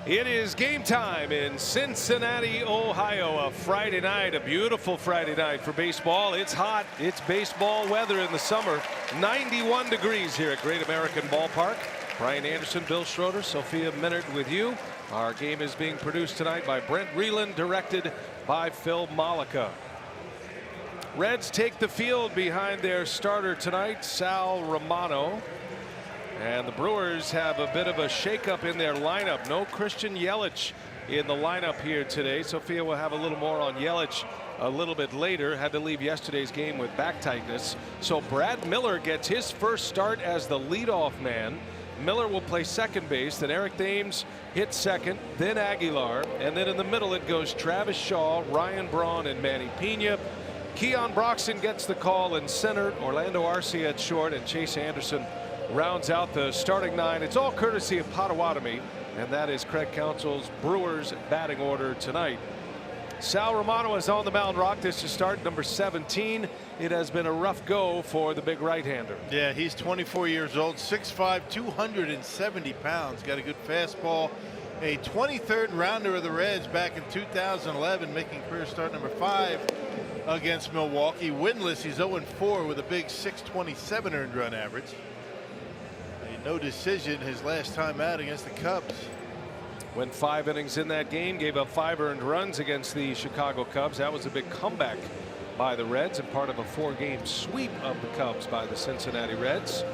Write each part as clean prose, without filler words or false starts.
It is game time in Cincinnati, Ohio. A Friday night, a beautiful Friday night for baseball. It's hot. It's baseball weather in the summer. 91 degrees here at Great American Ballpark. Brian Anderson, Bill Schroeder, Sophia Minard with you. Our game is being produced tonight by Brent Reeland, directed by Phil Malika. Reds take the field behind their starter tonight, Sal Romano. And the Brewers have a bit of a shakeup in their lineup. No Christian Yelich in the lineup here today. Sophia will have a little more on Yelich a little bit later. Had to leave yesterday's game with back tightness. So Brad Miller gets his first start as the leadoff man. Miller will play second base. Then Eric Thames hits second. Then Aguilar. And then in the middle it goes Travis Shaw, Ryan Braun, and Manny Pena. Keon Broxton gets the call in center. Orlando Arcia at short, and Chase Anderson rounds out the starting nine. It's all courtesy of Potawatomi, and that is Craig Counsell's Brewers batting order tonight. Sal Romano is on the mound. Rock, this is start number 17. It has been a rough go for the big right-hander. Yeah, he's 24 years old, 6'5", 270 pounds. Got a good fastball. A 23rd rounder of the Reds back in 2011, making career start number 5 against Milwaukee. Winless, he's 0-4 with a big 627 earned run average. No decision his last time out against the Cubs. Went 5 innings in that game, gave up 5 earned runs against the Chicago Cubs. That was a big comeback by the Reds and part of a 4-game sweep of the Cubs by the Cincinnati Reds.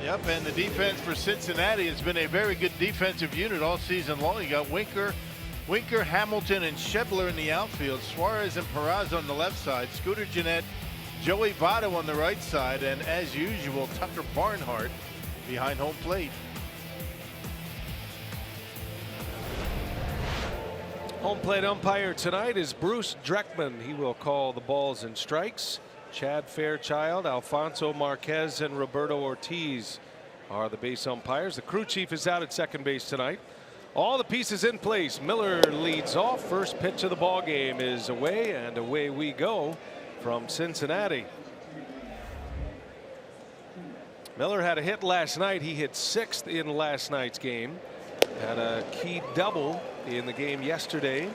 Yep, and the defense for Cincinnati has been a very good defensive unit all season long. You got Winker, Hamilton, and Shebler in the outfield. Suarez and Peraza on the left side. Scooter Gennett, Joey Votto on the right side, and as usual, Tucker Barnhart behind home plate. Home plate umpire tonight is Bruce Dreckman. He will call the balls and strikes. Chad Fairchild, Alfonso Marquez, and Roberto Ortiz are the base umpires. The crew chief is out at second base tonight. All the pieces in place. Miller leads off. First pitch of the ball game is away, and away we go from Cincinnati. Miller had a hit last night. He hit 6th in last night's game. Had a key double in the game yesterday.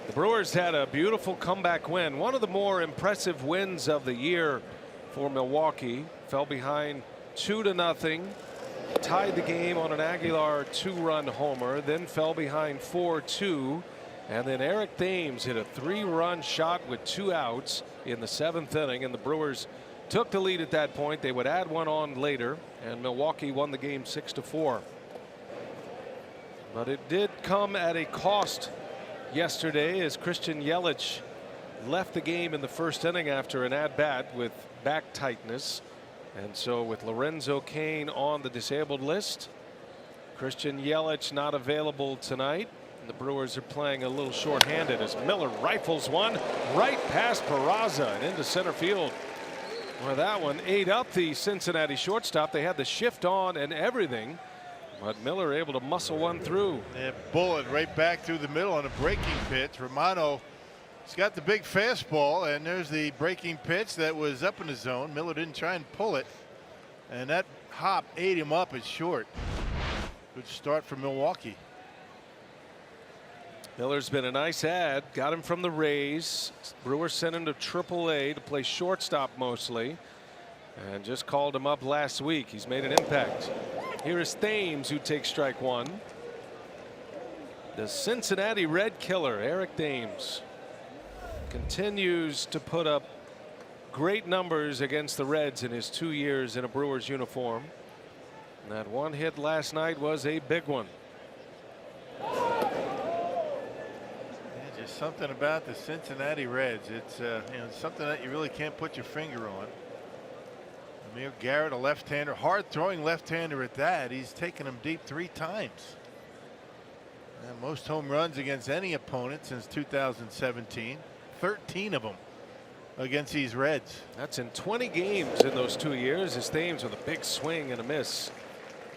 The Brewers had a beautiful comeback win. One of the more impressive wins of the year for Milwaukee. Fell behind 2-0. Tied the game on an Aguilar 2-run homer. Then fell behind 4-2. And then Eric Thames hit a 3-run shot with 2 outs in the 7th inning, and the Brewers took the lead at that point. They would add one on later, and Milwaukee won the game 6-4. But it did come at a cost yesterday as Christian Yelich left the game in the first inning after an at-bat with back tightness. And so with Lorenzo Cain on the disabled list, Christian Yelich not available tonight. The Brewers are playing a little short-handed as Miller rifles one right past Peraza and into center field. Well, that one ate up the Cincinnati shortstop. They had the shift on and everything, but Miller able to muscle one through. Yeah, bullet right back through the middle on a breaking pitch. Romano has got the big fastball, and there's the breaking pitch that was up in the zone. Miller didn't try and pull it, and that hop ate him up at short. Good start for Milwaukee. Miller's been a nice ad. Got him from the Rays. Brewers sent him to AAA to play shortstop mostly, and just called him up last week. He's made an impact. Here is Thames, who takes strike 1. The Cincinnati Red killer, Eric Thames, continues to put up great numbers against the Reds in his 2 years in a Brewers uniform. And that one hit last night was a big one. Something about the Cincinnati Reds. It's something that you really can't put your finger on. Amir Garrett, a left-hander, hard-throwing left-hander at that. He's taken him deep 3 times. And most home runs against any opponent since 2017. 13 of them against these Reds. That's in 20 games in those 2 years. His Thames with a big swing and a miss.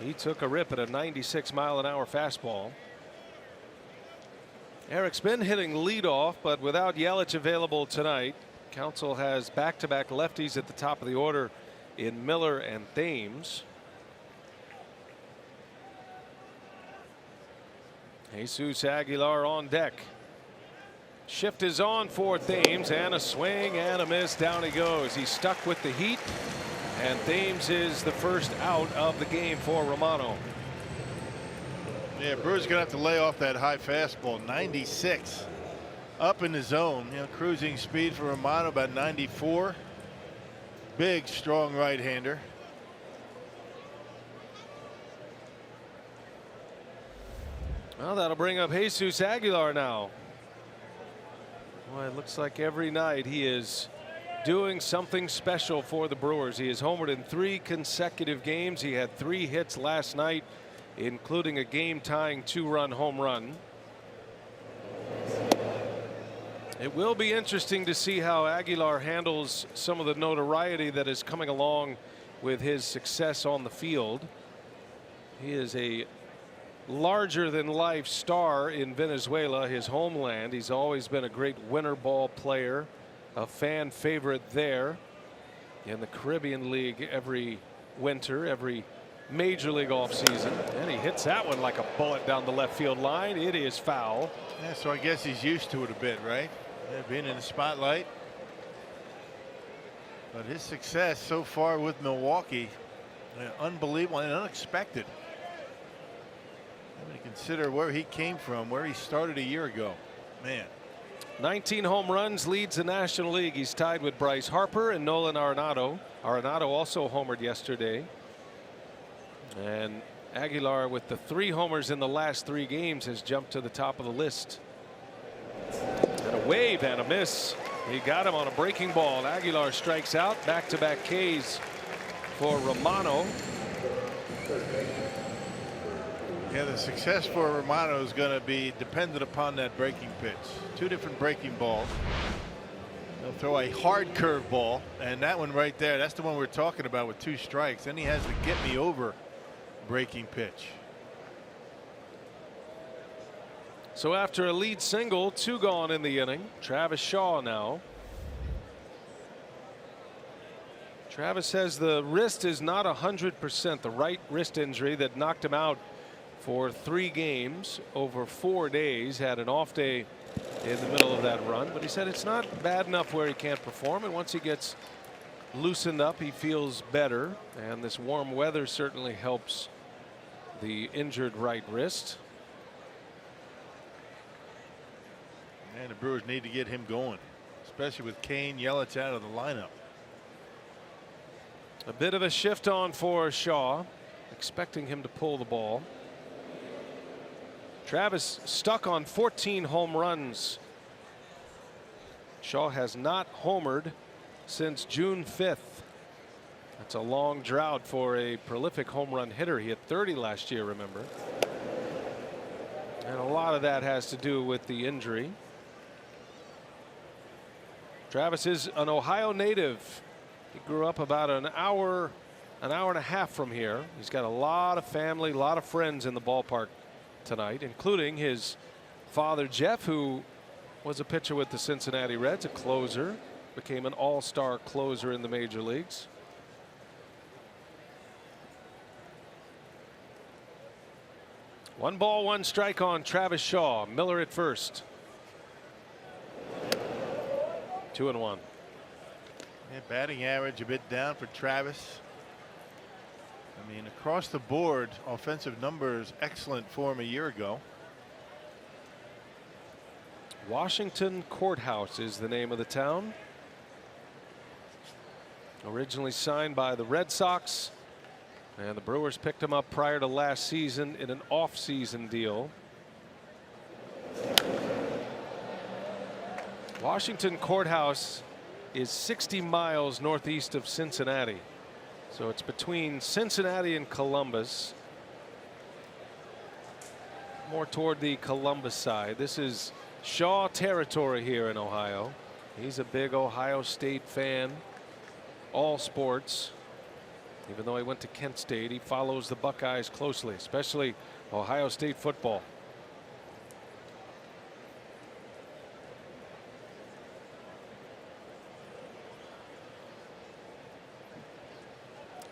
He took a rip at a 96-mile-an-hour fastball. Eric's been hitting leadoff, but without Yelich available tonight, Counsell has back-to-back lefties at the top of the order in Miller and Thames. Jesus Aguilar on deck. Shift is on for Thames, and a swing and a miss. Down he goes. He's stuck with the heat, and Thames is the first out of the game for Romano. Yeah, Brewer's gonna have to lay off that high fastball. 96 up in the zone. You know, cruising speed for Romano about 94. Big, strong right-hander. Well, that'll bring up Jesus Aguilar now. Well, it looks like every night he is doing something special for the Brewers. He has homered in 3 consecutive games. He had 3 hits last night, including a game-tying 2-run home run. It will be interesting to see how Aguilar handles some of the notoriety that is coming along with his success on the field. He is a larger-than-life star in Venezuela, his homeland. He's always been a great winter ball player, a fan favorite there. In the Caribbean League every winter, every major league offseason. And he hits that one like a bullet down the left field line. It is foul. Yeah, so I guess he's used to it a bit, right? Yeah, being in the spotlight. But his success so far with Milwaukee, unbelievable and unexpected. When you consider where he came from, where he started a year ago, man. 19 home runs, leads the National League. He's tied with Bryce Harper and Nolan Arenado. Arenado also homered yesterday. And Aguilar, with the 3 homers in the last 3 games, has jumped to the top of the list. And a wave and a miss. He got him on a breaking ball. Aguilar strikes out. Back-to-back Ks for Romano. Yeah, the success for Romano is going to be dependent upon that breaking pitch. 2 different breaking balls. He'll throw a hard curve ball, and that one right there, that's the one we're talking about with 2 strikes. Then he has the get me over breaking pitch. So after a lead single, 2 gone in the inning. Travis Shaw now. Travis says the wrist is not 100%. The right wrist injury that knocked him out for 3 games over 4 days. Had an off day in the middle of that run, but he said it's not bad enough where he can't perform, and once he gets loosened up he feels better, and this warm weather certainly helps the injured right wrist. And the Brewers need to get him going, especially with Kane Yelich out of the lineup. A bit of a shift on for Shaw, expecting him to pull the ball. Travis stuck on 14 home runs. Shaw has not homered since June 5th. That's a long drought for a prolific home run hitter. He had 30 last year, remember. And a lot of that has to do with the injury. Travis is an Ohio native. He grew up about an hour and a half from here. He's got a lot of family, a lot of friends in the ballpark tonight, including his father Jeff, who was a pitcher with the Cincinnati Reds, a closer, became an all-star closer in the major leagues. One ball, 1 strike on Travis Shaw. Miller at first. 2-1. Yeah, batting average a bit down for Travis. I mean, across the board, offensive numbers excellent for him a year ago. Washington Courthouse is the name of the town. Originally signed by the Red Sox, and the Brewers picked him up prior to last season in an off-season deal. Washington Courthouse is 60 miles northeast of Cincinnati. So it's between Cincinnati and Columbus, more toward the Columbus side. This is Shaw territory here in Ohio. He's a big Ohio State fan, all sports. Even though he went to Kent State, he follows the Buckeyes closely, especially Ohio State football.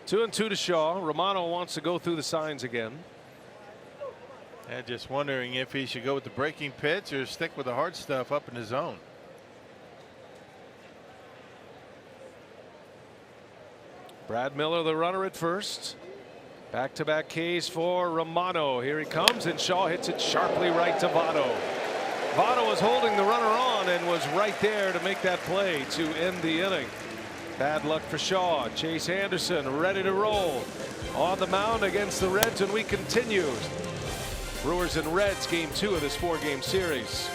Two and two to Shaw. Romano wants to go through the signs again. And just wondering if he should go with the breaking pitch or stick with the hard stuff up in the zone. Brad Miller, the runner at first. Back-to-back Ks for Romano. Here he comes, and Shaw hits it sharply right to Votto. Votto was holding the runner on and was right there to make that play to end the inning. Bad luck for Shaw. Chase Anderson ready to roll on the mound against the Reds, and we continue. Brewers and Reds, game 2 of this 4-game series.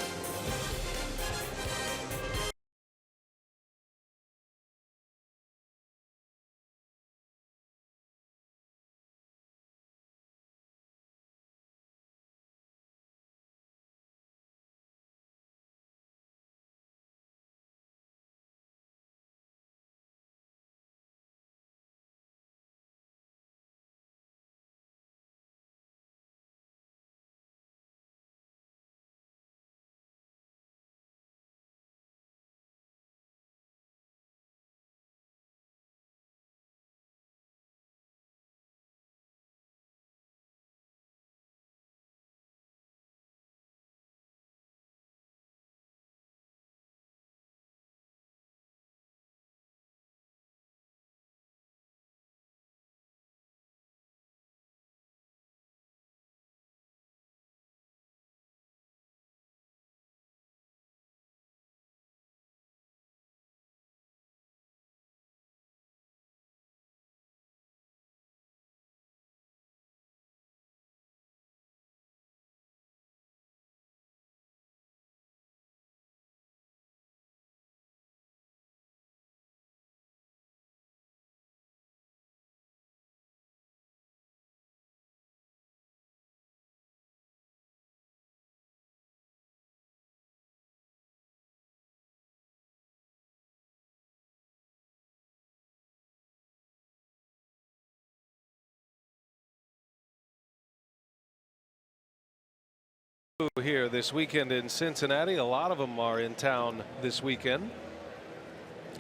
Here this weekend in Cincinnati. A lot of them are in town this weekend.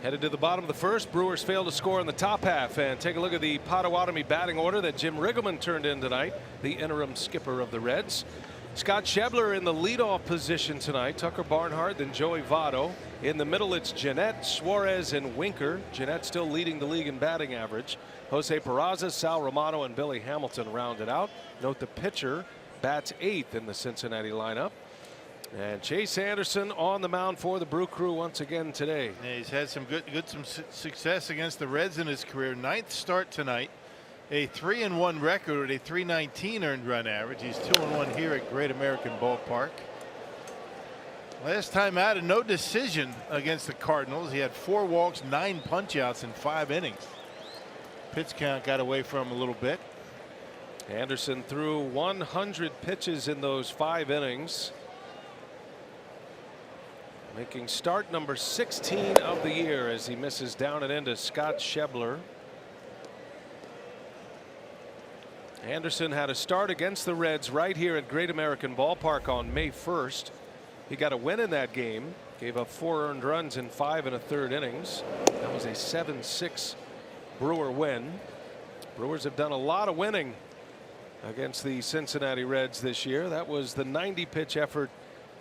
Headed to the bottom of the first. Brewers fail to score in the top half. And take a look at the Potawatomi batting order that Jim Riggleman turned in tonight, the interim skipper of the Reds. Scott Schebler in the leadoff position tonight. Tucker Barnhart, then Joey Votto. In the middle, it's Jeanette, Suarez, and Winker. Jeanette still leading the league in batting average. Jose Peraza, Sal Romano, and Billy Hamilton rounded out. Note the pitcher bats 8th in the Cincinnati lineup. And Chase Anderson on the mound for the Brew Crew once again today. Yeah, he's had some good success against the Reds in his career. 9th start tonight. A 3-1 record with a .319 earned run average. He's 2-1 here at Great American Ballpark. Last time out, a no decision against the Cardinals. He had 4 walks, 9 punchouts in 5 innings. Pitch count got away from him a little bit. Anderson threw 100 pitches in those 5 innings, making start number 16 of the year as he misses down and into Scott Schebler. Anderson had a start against the Reds right here at Great American Ballpark on May 1st. He got a win in that game, gave up 4 earned runs in 5 1/3 innings. That was a 7-6 Brewer win. Brewers have done a lot of winning against the Cincinnati Reds this year. That was the 90 pitch effort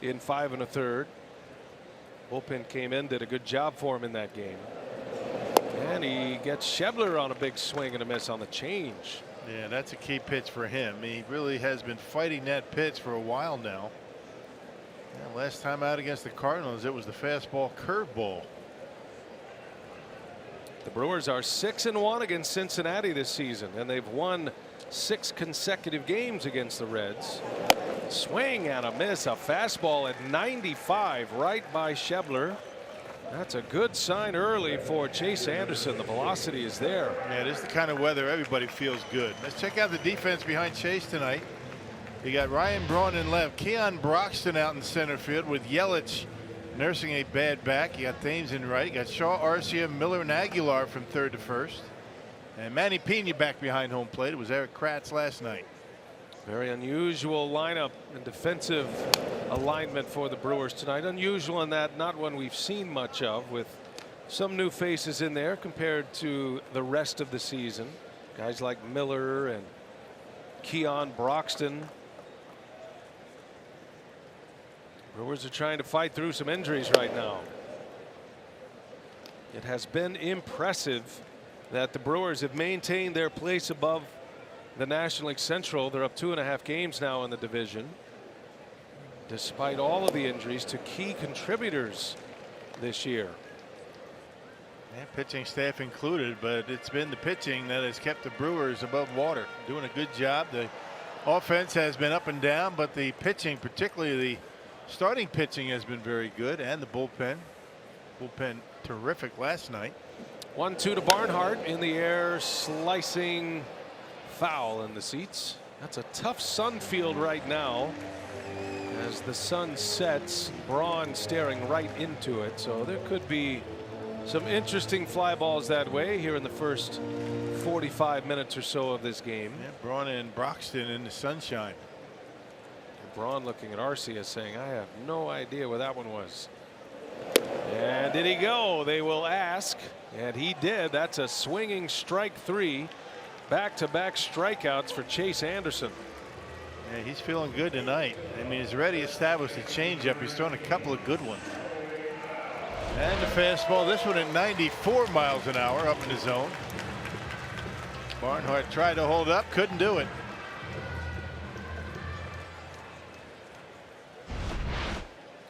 in 5 1/3. Bullpen came in, did a good job for him in that game. And he gets Schebler on a big swing and a miss on the change. Yeah, that's a key pitch for him. He really has been fighting that pitch for a while now. Yeah, last time out against the Cardinals, it was the fastball curveball. The Brewers are 6-1 against Cincinnati this season, and they've won 6 consecutive games against the Reds. Swing and a miss, a fastball at 95 right by Schebler. That's a good sign early for Chase Anderson. The velocity is there. Yeah, this is the kind of weather everybody feels good. Let's check out the defense behind Chase tonight. You got Ryan Braun in left, Keon Broxton out in center field with Yelich nursing a bad back. You got Thames in right. You got Shaw, Arcia, Miller, and Aguilar from third to first. And Manny Pena back behind home plate. It was Eric Kratz last night. Very unusual lineup and defensive alignment for the Brewers tonight. Unusual in that not one we've seen much of, with some new faces in there compared to the rest of the season. Guys like Miller and Keon Broxton Brewers are trying to fight through some injuries right now. It has been impressive that the Brewers have maintained their place above the National League Central. They're up 2.5 games now in the division, despite all of the injuries to key contributors this year. Yeah, pitching staff included, but it's been the pitching that has kept the Brewers above water. Doing a good job. The offense has been up and down, but the pitching, particularly the starting pitching, has been very good, and the bullpen terrific last night. 1-2 to Barnhart in the air, slicing foul in the seats. That's a tough Sun field right now as the sun sets. Braun staring right into it, so there could be some interesting fly balls that way here in the first 45 minutes or so of this game. Yeah, Braun and Broxton in the sunshine. Braun looking at Arcia saying, I have no idea where that one was. And did he go? They will ask, and he did. That's a swinging strike 3. Back-to-back strikeouts for Chase Anderson. Yeah, he's feeling good tonight. I mean, he's already established a changeup. He's thrown a couple of good ones. And the fastball, this one at 94 miles an hour up in the zone. Barnhart tried to hold up, couldn't do it.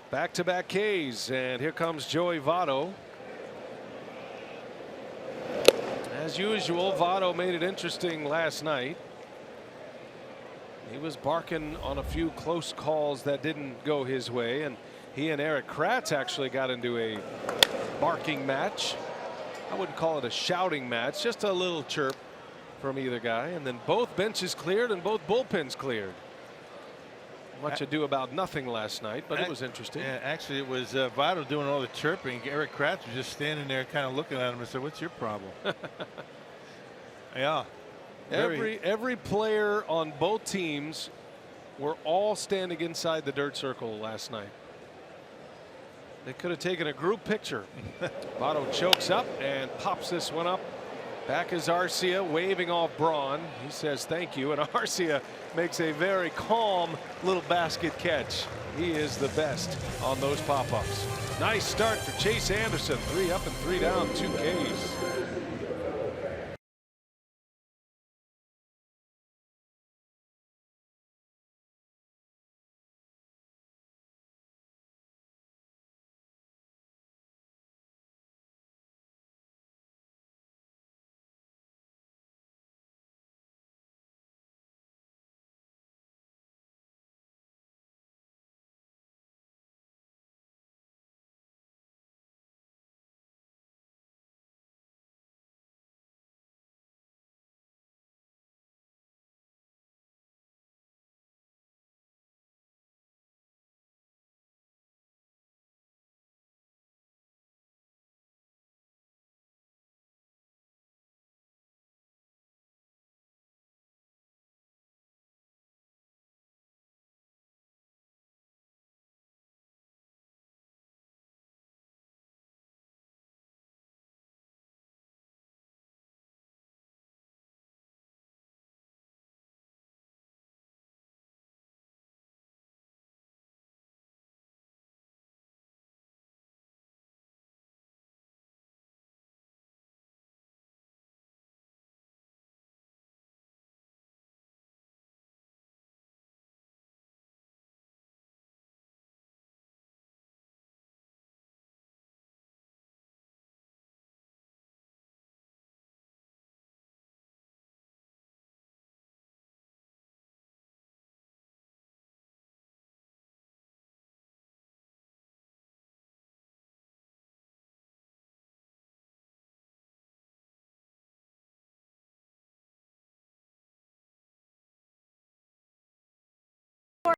Back-to-back Ks, and here comes Joey Votto. As usual, Votto made it interesting last night. He was barking on a few close calls that didn't go his way, and he and Eric Kratz actually got into a barking match. I wouldn't call it a shouting match, just a little chirp from either guy, and then both benches cleared and both bullpens cleared. Much ado about nothing last night, but it was interesting. Yeah, actually, it was Votto doing all the chirping. Eric Kratz was just standing there kind of looking at him and said, what's your problem? Yeah. Every player on both teams were all standing inside the dirt circle last night. They could have taken a group picture. Votto chokes up and pops this one up. Back is Arcia waving off Braun. He says thank you, and Arcia makes a very calm little basket catch. He is the best on those pop-ups. Nice start for Chase Anderson. 3 up and 3 down, 2 Ks.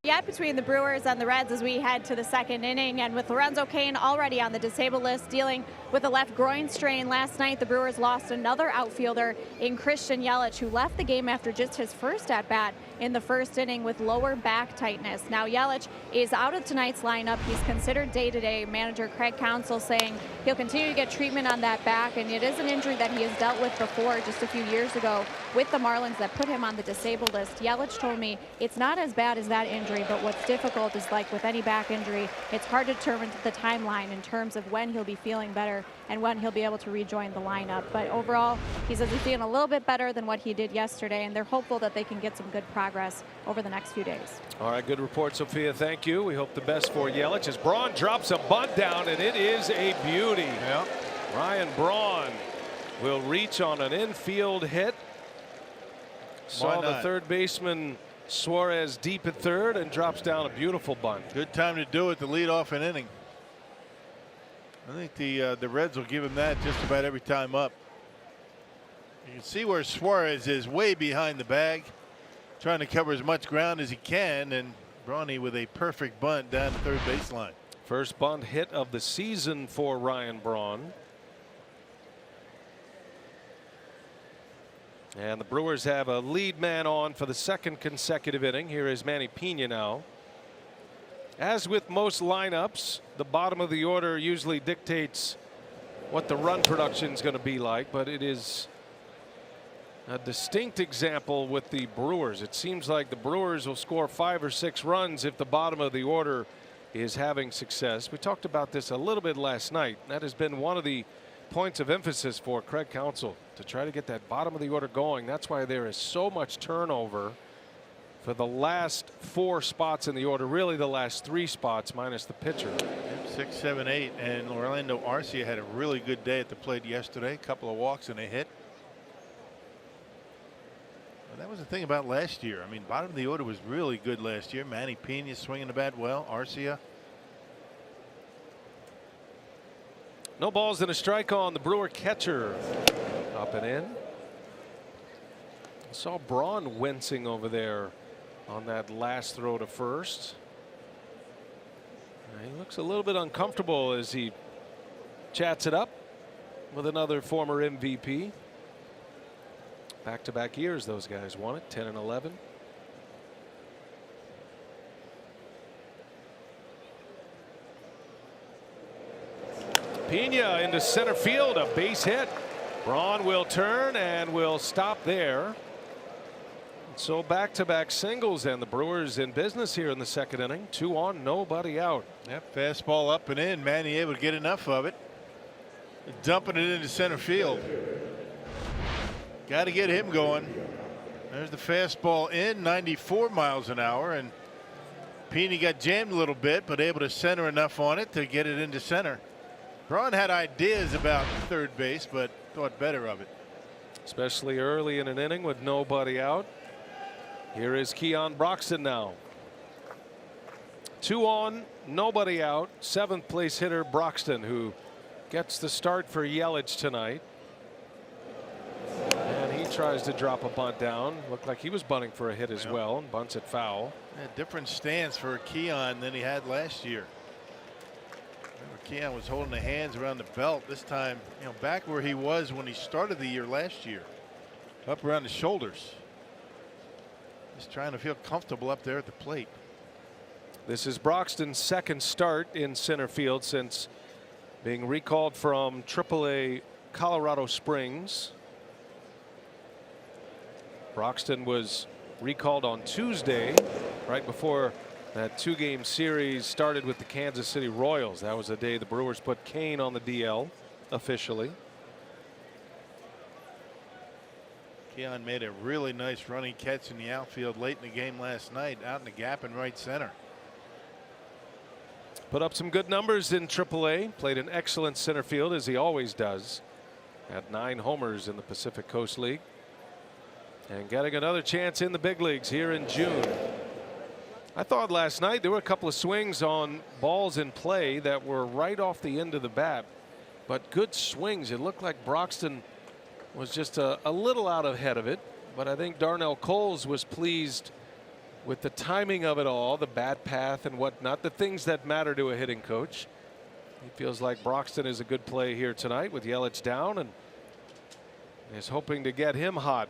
Yet between the Brewers and the Reds as we head to the second inning, and with Lorenzo Cain already on the disabled list dealing with a left groin strain last night, the Brewers lost another outfielder in Christian Yelich, who left the game after just his first at-bat in the first inning with lower back tightness. Now Yelich is out of tonight's lineup. He's considered day-to-day. Manager Craig Counsell saying he'll continue to get treatment on that back, and it is an injury that he has dealt with before just a few years ago with the Marlins that put him on the disabled list. Yelich told me it's not as bad as that injury, injury, but what's difficult is, like with any back injury, it's hard to determine the timeline in terms of when he'll be feeling better and when he'll be able to rejoin the lineup. But overall, he says he's feeling a little bit better than what he did yesterday, and they're hopeful that they can get some good progress over the next few days. All right, good report, Sophia. Thank you. We hope the best for Yelich as Braun drops a bunt down, and it is a beauty. Yeah. Ryan Braun will reach on an infield hit. Saw the third baseman Suarez deep at third and drops down a beautiful bunt. Good time to do it to lead off an inning. I think the Reds will give him that just about every time up. You can see where Suarez is way behind the bag, trying to cover as much ground as he can, and Brawny with a perfect bunt down the third baseline. First bunt hit of the season for Ryan Braun. And the Brewers have a lead man on for the second consecutive inning. Here is Manny Pena now. As with most lineups, the bottom of the order usually dictates what the run production is going to be like, but it is a distinct example with the Brewers. It seems like the Brewers will score 5 or 6 runs if the bottom of the order is having success. We talked about this a little bit last night. That has been one of the points of emphasis for Craig Counsell, to try to get that bottom of the order going. That's why there is so much turnover for the last 4 spots in the order, really the last 3 spots minus the pitcher. 6, 7, 8, and Orlando Arcia had a really good day at the plate yesterday. A couple of walks and a hit. Well, that was the thing about last year. I mean, bottom of the order was really good last year. Manny Pena swinging the bat well. Arcia. No balls and a strike on the Brewer catcher. Up and in. I saw Braun wincing over there on that last throw to first. He looks a little bit uncomfortable as he chats it up with another former MVP. Back-to-back years those guys won it, 10 and 11. Pena into center field, a base hit. Braun will turn and will stop there. So back-to-back singles, and the Brewers in business here in the second inning. 2 on, nobody out. Yep, fastball up and in. Manny able to get enough of it. Dumping it into center field. Got to get him going. There's the fastball in, 94 miles an hour, and Pena got jammed a little bit, but able to center enough on it to get it into center. Braun had ideas about third base, but thought better of it. Especially early in an inning with nobody out. Here is Keon Broxton now. 2 on, nobody out. 7th place hitter Broxton, who gets the start for Yelich tonight. And he tries to drop a bunt down. Looked like he was bunting for a hit as well, and bunts it foul. Yeah, different stance for Keon than he had last year. Keon was holding the hands around the belt this time, you know, back where he was when he started the year last year, up around the shoulders. Just trying to feel comfortable up there at the plate. This is Broxton's second start in center field since being recalled from AAA Colorado Springs. Broxton was recalled on Tuesday, right before that 2-game series started with the Kansas City Royals. That was the day the Brewers put Kane on the DL officially. Keon made a really nice running catch in the outfield late in the game last night, out in the gap in right center. Put up some good numbers in AAA. Played an excellent center field, as he always does. Had 9 homers in the Pacific Coast League. And getting another chance in the big leagues here in June. I thought last night there were a couple of swings on balls in play that were right off the end of the bat, but good swings. It looked like Broxton was just a little out ahead of it, but I think Darnell Coles was pleased with the timing of it all, the bat path and whatnot, the things that matter to a hitting coach. He feels like Broxton is a good play here tonight with Yelich down, and is hoping to get him hot.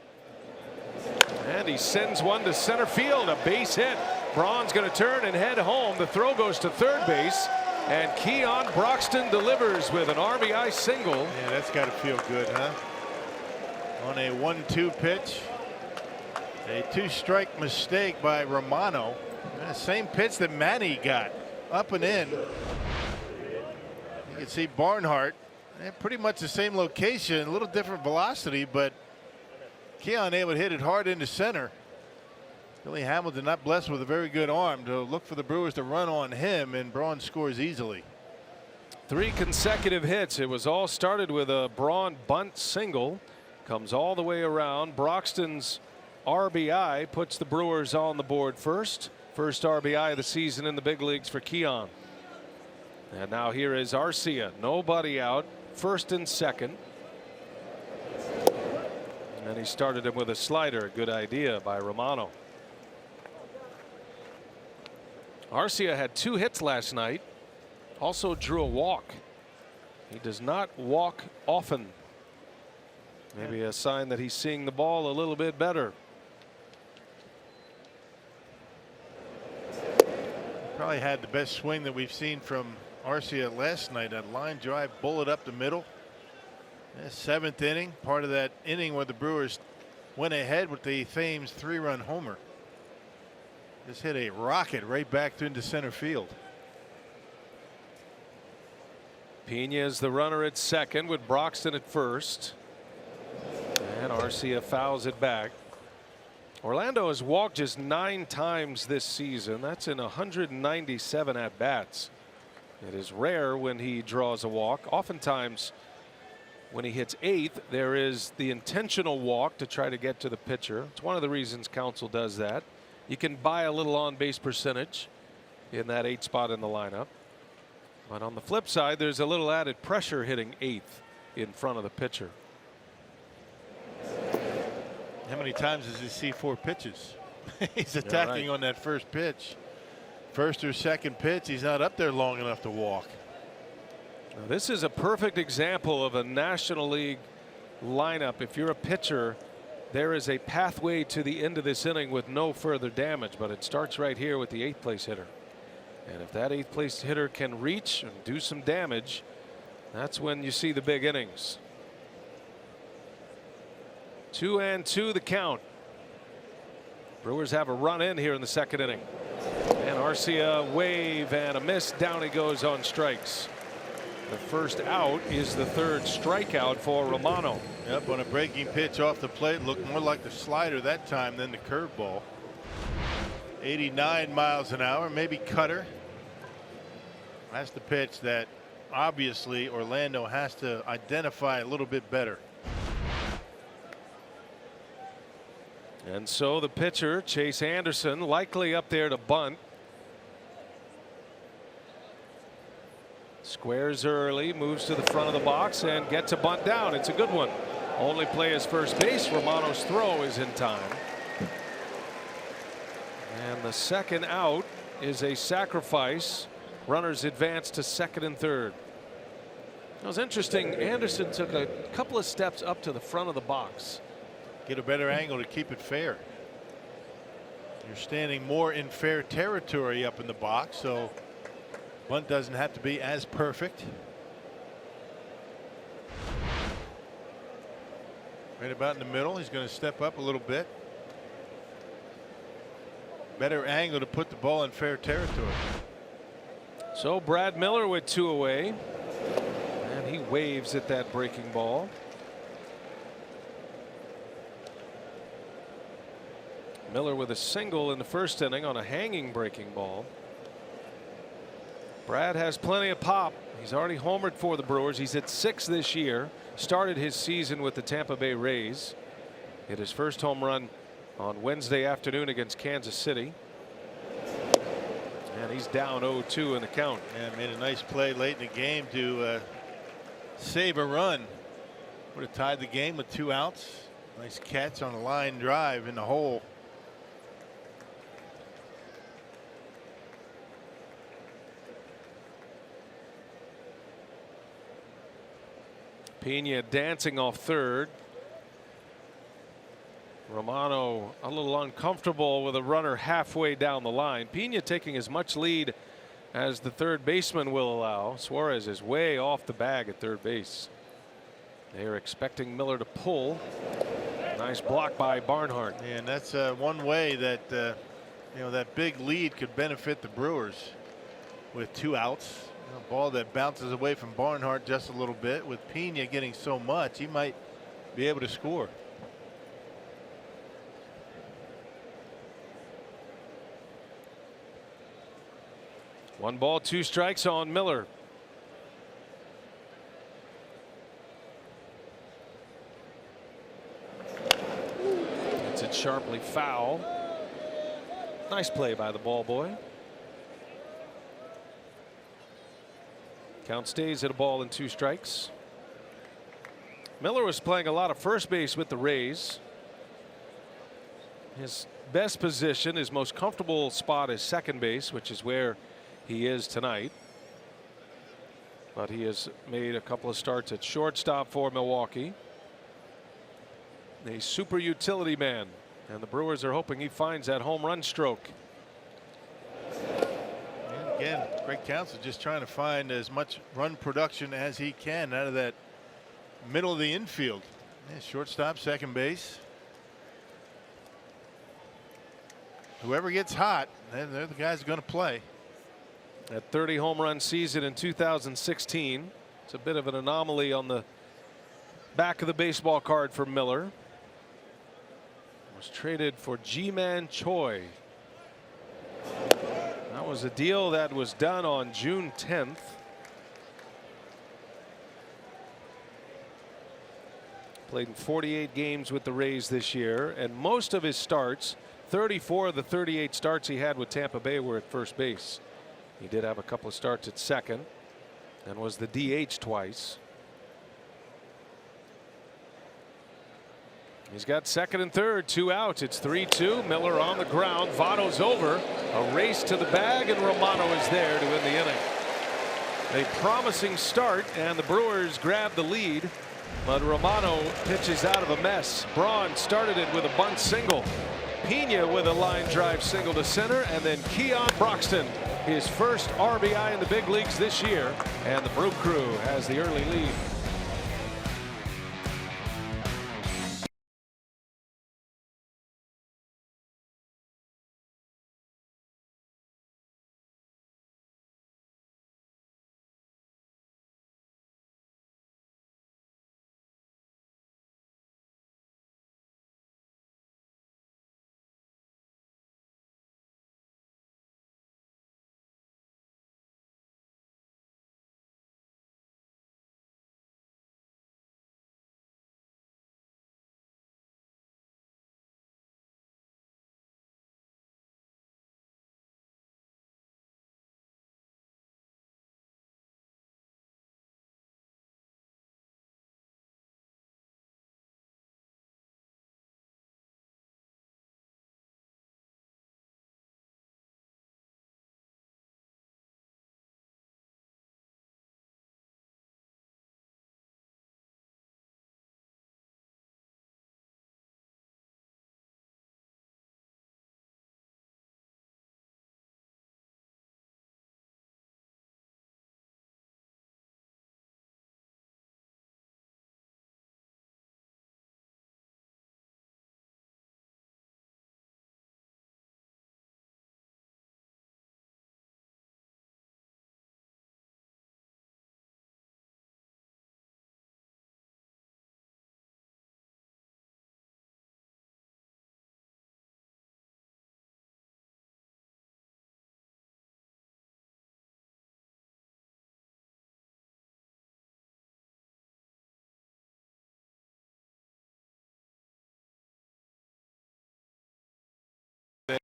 And he sends one to center field, a base hit. Braun's going to turn and head home. The throw goes to third base, and Keon Broxton delivers with an RBI single. Yeah, that's got to feel good, huh? On a 1-2 pitch. A 2-strike mistake by Romano. Same pitch that Manny got, up and in. You can see Barnhart, pretty much the same location, a little different velocity, but Keon able to hit it hard into center. Billy Hamilton not blessed with a very good arm to look for the Brewers to run on him, and Braun scores easily. 3 consecutive hits. It was all started with a Braun bunt single. Comes all the way around. Broxton's RBI puts the Brewers on the board first. First RBI of the season in the big leagues for Keon. And now here is Arcia. Nobody out. First and second. And he started him with a slider. Good idea by Romano. Arcia had 2 hits last night. Also drew a walk. He does not walk often. Maybe a sign that he's seeing the ball a little bit better. Probably had the best swing that we've seen from Arcia last night. That line drive bullet up the middle. 7th inning, part of that inning where the Brewers went ahead with the Thames 3-run homer. Just hit a rocket right back into center field. Pena is the runner at second with Broxton at first. And Arcia fouls it back. Orlando has walked just 9 times this season. That's in 197 at bats. It is rare when he draws a walk. Oftentimes when he hits 8th, there is the intentional walk to try to get to the pitcher. It's one of the reasons Counsell does that. You can buy a little on base percentage in that 8th spot in the lineup. But on the flip side, there's a little added pressure hitting 8th in front of the pitcher. How many times does he see 4 pitches? He's attacking on that first pitch. First or second pitch, he's not up there long enough to walk. Now, this is a perfect example of a National League lineup. If you're a pitcher, there is a pathway to the end of this inning with no further damage, but it starts right here with the 8th place hitter. And if that 8th place hitter can reach and do some damage, that's when you see the big innings. 2-2 the count. Brewers have a run in here in the 2nd inning. And Arcia wave and a miss. Down he goes on strikes. The first out is the 3rd strikeout for Romano. Yep, on a breaking pitch off the plate, looked more like the slider that time than the curveball. 89 miles an hour, maybe cutter. That's the pitch that obviously Orlando has to identify a little bit better. And so the pitcher, Chase Anderson, likely up there to bunt. Squares early, moves to the front of the box and gets a bunt down. It's a good one. Only play is first base. Romano's throw is in time. And the 2nd out is a sacrifice. Runners advance to 2nd and 3rd. It was interesting. Anderson took a couple of steps up to the front of the box. Get a better angle to keep it fair. You're standing more in fair territory up in the box, so bunt doesn't have to be as perfect. Right about in the middle. He's going to step up a little bit. Better angle to put the ball in fair territory. So Brad Miller with 2 away. And he waves at that breaking ball. Miller with a single in the 1st inning on a hanging breaking ball. Brad has plenty of pop. He's already homered for the Brewers. He's at 6 this year. Started his season with the Tampa Bay Rays. Hit his first home run on Wednesday afternoon against Kansas City. And he's down 0-2 in the count. And made a nice play late in the game to save a run. Would have tied the game with 2 outs. Nice catch on a line drive in the hole. Pena dancing off 3rd. Romano a little uncomfortable with a runner halfway down the line. Pena taking as much lead as the 3rd baseman will allow. Suarez is way off the bag at 3rd base. They are expecting Miller to pull. Nice block by Barnhart. And that's one way that You know, that big lead could benefit the Brewers with 2 outs. A ball that bounces away from Barnhart just a little bit. With Pena getting so much, he might be able to score. One ball, 2 strikes on Miller. It's it sharply foul. Nice play by the ball boy. Count stays at a ball and 2 strikes. Miller was playing a lot of first base with the Rays. His best position, his most comfortable spot is second base, which is where he is tonight. But he has made a couple of starts at shortstop for Milwaukee. A super utility man, and the Brewers are hoping he finds that home run stroke. And again, Greg Counsell just trying to find as much run production as he can out of that middle of the infield. Yeah, shortstop, second base. Whoever gets hot, they're the guys going to play. That 30 home run season in 2016. It's a bit of an anomaly on the back of the baseball card for Miller. Was traded for Ji-Man Choi. That was a deal that was done on June 10th. Played in 48 games with the Rays this year, and most of his starts, 34 of the 38 starts he had with Tampa Bay, were at first base. He did have a couple of starts at second and was the DH twice. He's got second and third, 2 outs. It's 3-2. Miller on the ground. Votto's over. A race to the bag, and Romano is there to end the inning. A promising start, and the Brewers grab the lead, but Romano pitches out of a mess. Braun started it with a bunt single. Pena with a line drive single to center, and then Keon Broxton, his first RBI in the big leagues this year, and the Brew Crew has the early lead.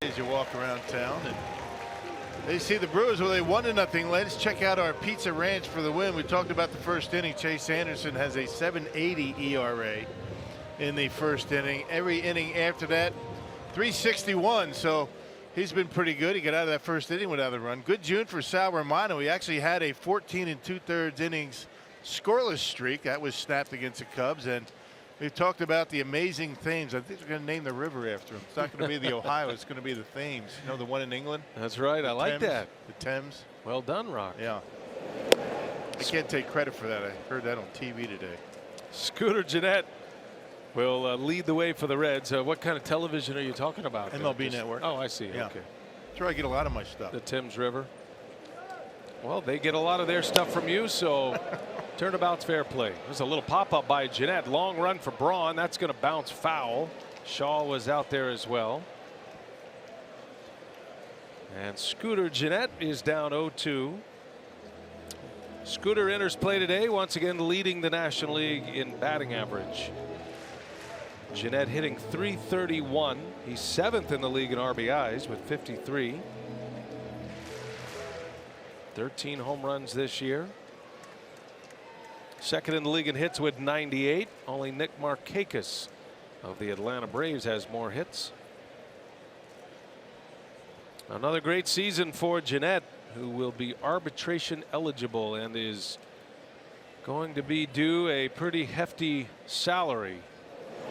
As you walk around town and they see the Brewers with a 1-0 lead. Let's check out our Pizza Ranch for the win. We talked about the first inning. Chase Anderson has a 7.80 ERA in the first inning. Every inning after that, 3.61. So he's been pretty good. He got out of that first inning without a run. Good June for Sal Romano. He actually had a 14 2/3 innings scoreless streak that was snapped against the Cubs. And we've talked about the amazing Thames. I think they're going to name the river after him. It's not going to be the Ohio. It's going to be the Thames. You know, the one in England? That's right. I like that. The Thames. Well done, Rock. Yeah. I can't take credit for that. I heard that on TV today. Scooter Gennett will lead the way for the Reds. What kind of television are you talking about? MLB Network. Oh, I see. Yeah. Okay. That's where I get a lot of my stuff. The Thames River. Well, they get a lot of their stuff from you, so turnabout's fair play. There's a little pop-up by Jeanette. Long run for Braun. That's going to bounce foul. Shaw was out there as well. And Scooter Jeanette is down 0-2. Scooter enters play today, once again leading the National League in batting average. Jeanette hitting .331. He's 7th in the league in RBIs with 53. 13 home runs this year. Second in the league in hits with 98. Only Nick Markakis of the Atlanta Braves has more hits. Another great season for Jeanette, who will be arbitration eligible and is going to be due a pretty hefty salary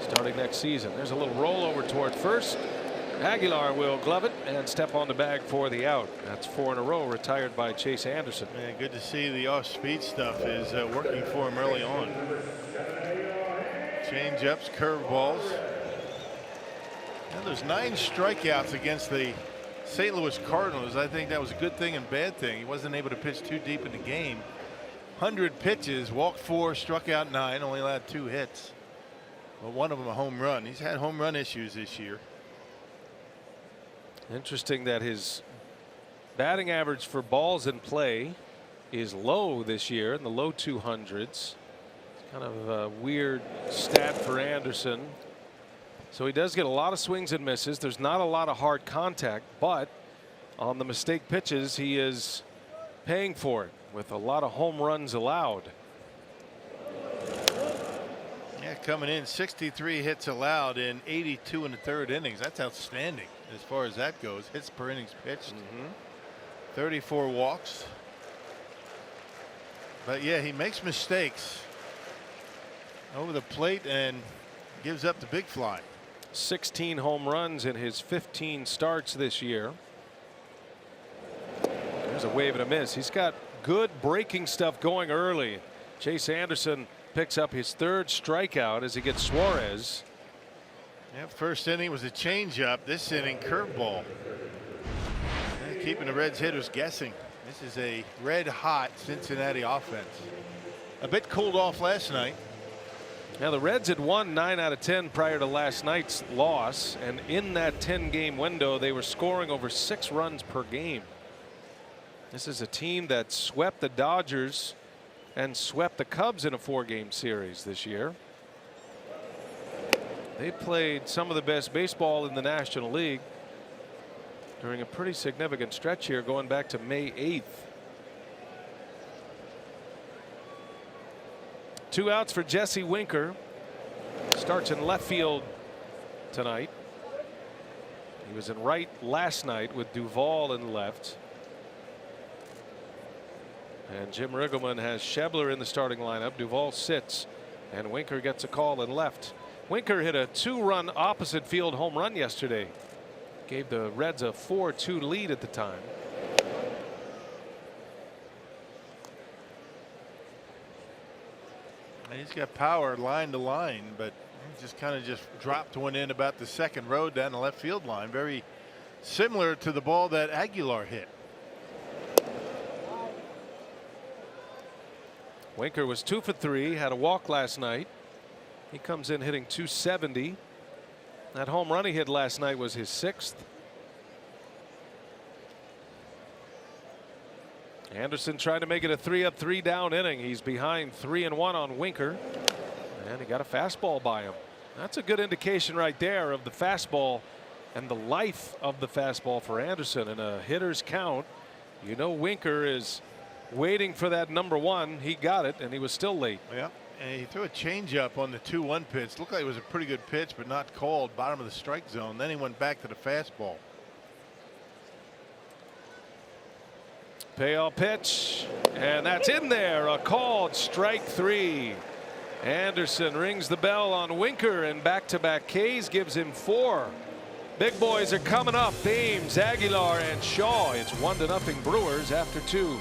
starting next season. There's a little rollover toward first. Aguilar will glove it and step on the bag for the out. That's 4 in a row retired by Chase Anderson. Man, good to see the off-speed stuff is working for him early on. Change-ups, curveballs. Now there's 9 strikeouts against the St. Louis Cardinals. I think that was a good thing and bad thing. He wasn't able to pitch too deep in the game. 100 pitches, walked 4, struck out 9, only allowed 2 hits. But one of them a home run. He's had home run issues this year. Interesting that his batting average for balls in play is low this year in the low 200s. It's kind of a weird stat for Anderson. So he does get a lot of swings and misses. There's not a lot of hard contact, but on the mistake pitches, he is paying for it with a lot of home runs allowed. Yeah, coming in 63 hits allowed in 82 in the 3rd innings. That's outstanding as far as that goes. Hits per innings pitched. 34 walks. But yeah, he makes mistakes over the plate and gives up the big fly. 16 home runs in his 15 starts this year. There's a wave and a miss. He's got good breaking stuff going early. Chase Anderson picks up his 3rd strikeout as he gets Suarez. Yeah, first inning was a changeup. This inning, curveball. Yeah, keeping the Reds hitters guessing. This is a red hot Cincinnati offense. A bit cooled off last night. Now the Reds had won 9 out of 10 prior to last night's loss, and in that 10-game window they were scoring over 6 runs per game. This is a team that swept the Dodgers and swept the Cubs in a 4-game series this year. They played some of the best baseball in the National League during a pretty significant stretch here going back to May 8th. 2 outs for Jesse Winker. Starts in left field tonight. He was in right last night with Duvall in left. And Jim Riggleman has Schebler in the starting lineup. Duvall sits and Winker gets a call in left. Winker hit a 2-run opposite field home run yesterday. Gave the Reds a 4-2 lead at the time. He's got power line to line, but he just kind of dropped one in about the 2nd row down the left field line. Very similar to the ball that Aguilar hit. Winker was 2 for 3, had a walk last night. He comes in hitting .270. That home run he hit last night was his 6th. Anderson trying to make it a 3-up 3-down inning. He's behind 3-1 on Winker, and he got a fastball by him. That's a good indication right there of the fastball and the life of the fastball for Anderson. In a hitter's count, you know Winker is waiting for that number 1. He got it, and he was still late. Yeah, and he threw a changeup on the 2-1 pitch. Looked like it was a pretty good pitch, but not called. Bottom of the strike zone. Then he went back to the fastball. Payoff pitch, and that's in there. A called strike 3. Anderson rings the bell on Winker, and back-to-back Ks gives him 4. Big boys are coming up. Thames, Aguilar, and Shaw. It's 1-0 Brewers after 2.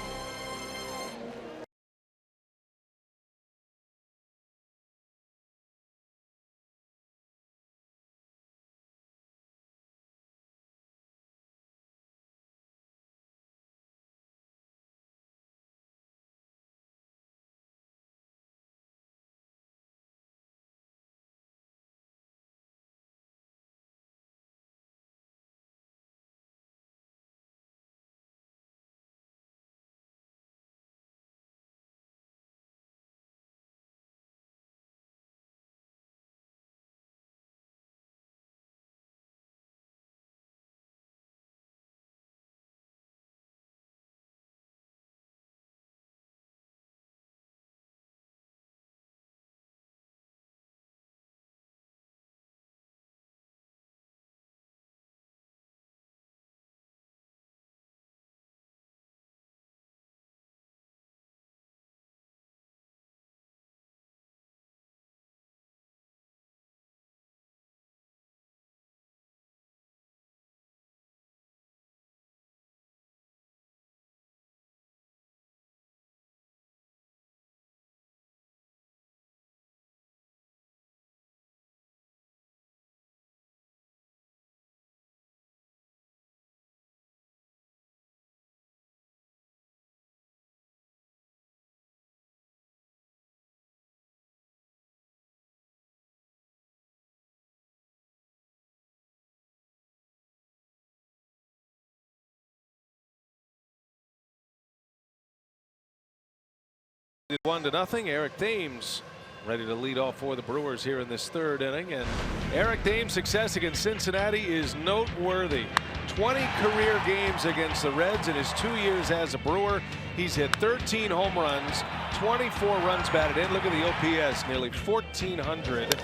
1-0. Eric Thames ready to lead off for the Brewers here in this third inning. And Eric Thames' success against Cincinnati is noteworthy. 20 career games against the Reds in his 2 years as a Brewer. He's hit 13 home runs, 24 runs batted in. Look at the OPS, nearly 1,400.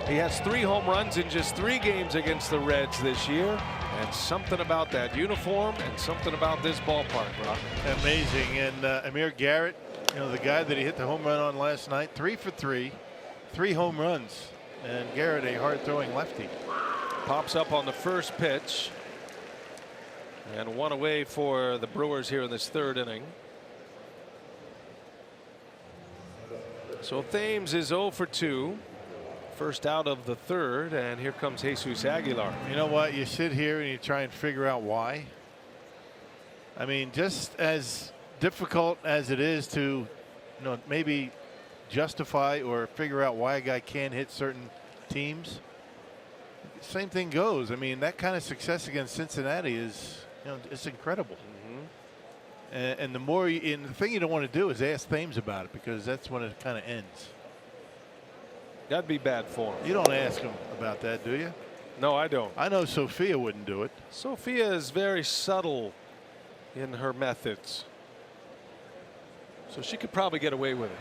He has 3 home runs in just 3 games against the Reds this year. And something about that uniform and something about this ballpark, Brock. Amazing. And Amir Garrett, you know, the guy that he hit the home run on last night, 3 for 3, 3 home runs. And Garrett, a hard-throwing lefty. Pops up on the first pitch. And 1 away for the Brewers here in this third inning. So Thames is 0 for 2. First out of the third, and here comes Jesus Aguilar. You know what? You sit here and you try and figure out why. I mean, just as difficult as it is to, you know, maybe justify or figure out why a guy can't hit certain teams, same thing goes. I mean, that kind of success against Cincinnati is, you know, it's incredible. And the more you, and the thing you don't want to do is ask Thames about it, because that's when it kind of ends. That'd be bad form. You don't ask him about that, do you? No, I don't. I know Sophia wouldn't do it. Sophia is very subtle in her methods, so she could probably get away with it.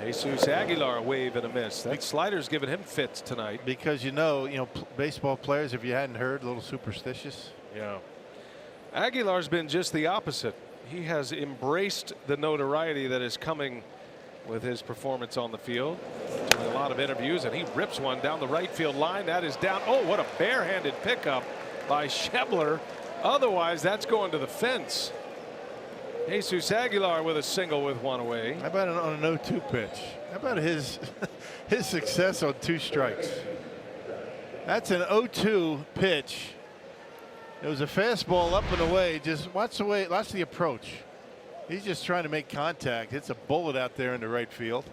Jesus Aguilar, a wave and a miss. That slider's giving him fits tonight. Because you know, baseball players, if you hadn't heard, a little superstitious. Yeah. Aguilar's been just the opposite. He has embraced the notoriety that is coming with his performance on the field. Doing a lot of interviews, and he rips one down the right field line. That is down. Oh, what a barehanded pickup by Schebler. Otherwise, that's going to the fence. Jesus Aguilar with a single with 1 away. How about on an 0-2 pitch? How about his his success on 2 strikes? That's an 0-2 pitch. It was a fastball up and away. Just watch the approach. He's just trying to make contact. Hits a bullet out there into right field.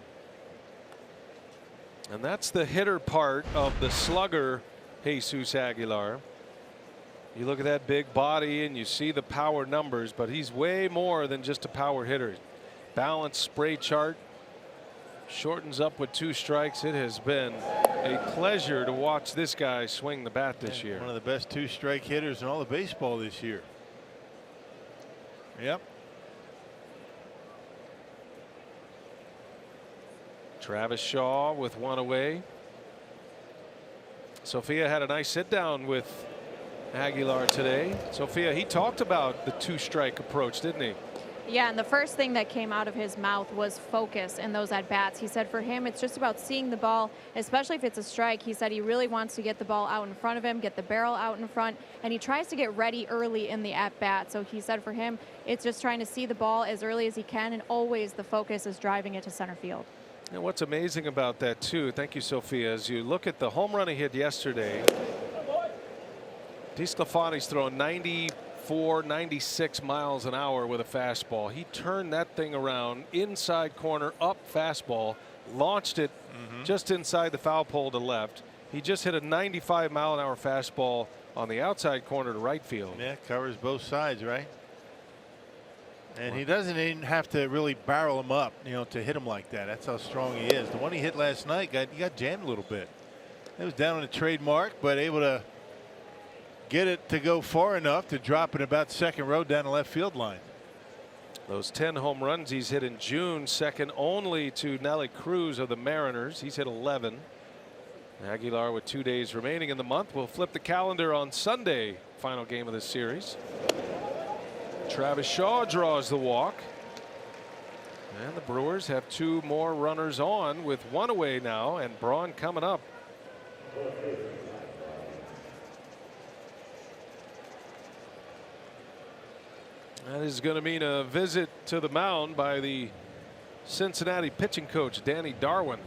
And that's the hitter part of the slugger, Jesus Aguilar. You look at that big body and you see the power numbers, but he's way more than just a power hitter. Balanced spray chart. Shortens up with 2 strikes. It has been a pleasure to watch this guy swing the bat this year. One of the best 2-strike hitters in all of baseball this year. Yep. Travis Shaw with 1 away. Sophia had a nice sit down with Aguilar today. Sophia, he talked about the 2-strike approach, didn't he? Yeah, and the first thing that came out of his mouth was focus in those at-bats. He said for him, it's just about seeing the ball, especially if it's a strike. He said he really wants to get the ball out in front of him, get the barrel out in front, and he tries to get ready early in the at-bat. So he said for him, it's just trying to see the ball as early as he can, and always the focus is driving it to center field. And what's amazing about that, too, thank you, Sophia, as you look at the home run he hit yesterday, DeSclafani's throwing 94, 96 miles an hour with a fastball. He turned that thing around, inside corner, up fastball, launched it just inside the foul pole to left. He just hit a 95-mile-an-hour fastball on the outside corner to right field. Yeah, covers both sides, right? And he doesn't even have to really barrel him up, you know, to hit him like that. That's how strong he is. The one he hit last night, he got jammed a little bit. It was down on the trademark, but able to get it to go far enough to drop it about second row down the left field line. Those 10 home runs he's hit in June, second only to Nelly Cruz of the Mariners. He's hit 11. Aguilar with 2 days remaining in the month will flip the calendar on Sunday, final game of this series. Travis Shaw draws the walk. And the Brewers have 2 more runners on with 1 away now, and Braun coming up. That is going to mean a visit to the mound by the Cincinnati pitching coach, Danny Darwin.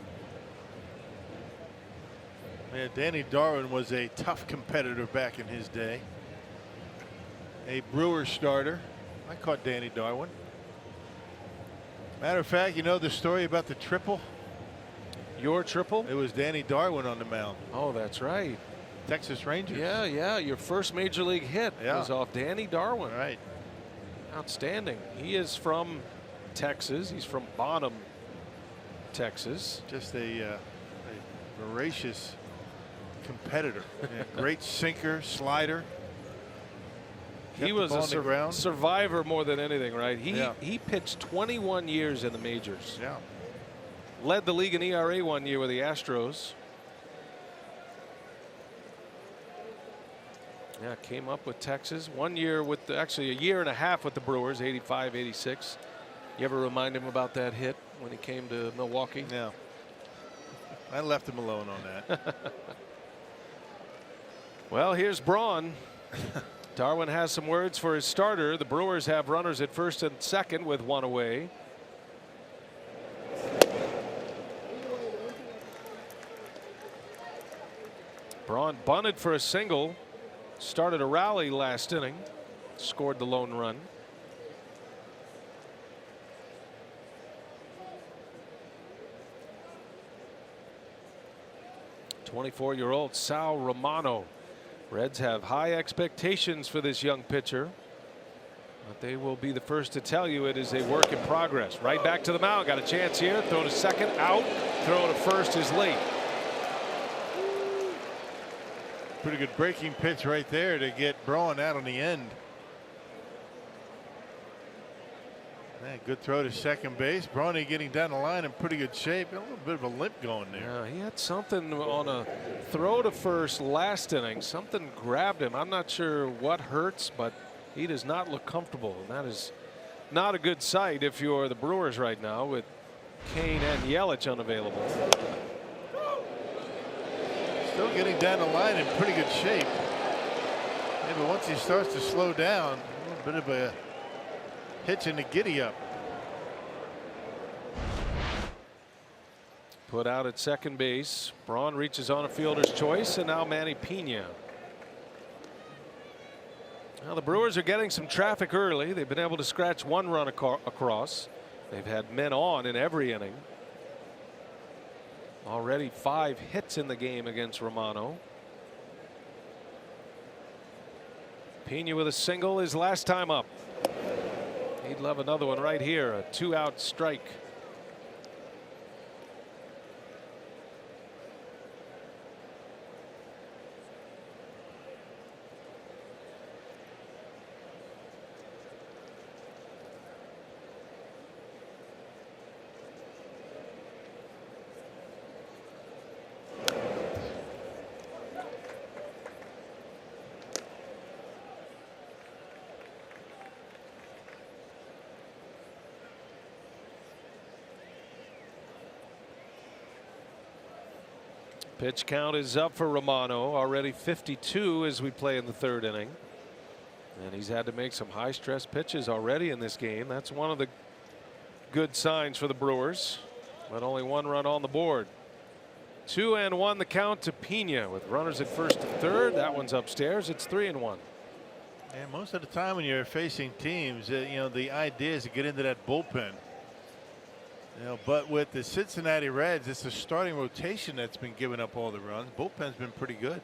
Man, Danny Darwin was a tough competitor back in his day. A Brewer starter. I caught Danny Darwin. Matter of fact, you know the story about the triple? Your triple? It was Danny Darwin on the mound. Oh, that's right. Texas Rangers. Yeah, your first major league hit was off Danny Darwin. Right. Outstanding. He is from Texas. He's from Bonham, Texas. Just a voracious competitor. Yeah, great sinker, slider. He was a survivor more than anything, right? He pitched 21 years in the majors. Yeah. Led the league in ERA one year with the Astros. Yeah, came up with Texas. 1 year with actually a year and a half with the Brewers, 85, 86. You ever remind him about that hit when he came to Milwaukee? Yeah. I left him alone on that. Well, here's Braun. Darwin has some words for his starter. The Brewers have runners at first and second with one away. Braun bunted for a single. Started a rally last inning. Scored the lone run. '24-year-old Sal Romano. Reds have high expectations for this young pitcher, but they will be the first to tell you it is a work in progress. Right back to the mound. Got a chance here. Throw to second. Out. Throw to first is late. Pretty good breaking pitch right there to get Braun out on the end. Man, good throw to second base. Brawny getting down the line in pretty good shape. A little bit of a limp going there. Yeah, he had something on a throw to first last inning. Something grabbed him. I'm not sure what hurts, but he does not look comfortable. And that is not a good sight if you're the Brewers right now with Kane and Yelich unavailable. Still getting down the line in pretty good shape. Yeah, but once he starts to slow down, a little bit of a hitch in the giddy up. Put out at second base. Braun reaches on a fielder's choice, and now Manny Pena. Now the Brewers are getting some traffic early. They've been able to scratch one run across. They've had men on in every inning. Already 5 hits in the game against Romano. Pena with a single his last time up. He'd love another one right here. A 2-out strike. Pitch count is up for Romano, already 52 as we play in the 3rd inning. And he's had to make some high stress pitches already in this game. That's one of the good signs for the Brewers, but only 1 run on the board. 2-1 the count to Pena with runners at first and third. That one's upstairs. It's 3-1. And most of the time when you're facing teams, you know, the idea is to get into that bullpen. You know, but with the Cincinnati Reds, it's the starting rotation that's been giving up all the runs. Bullpen's been pretty good.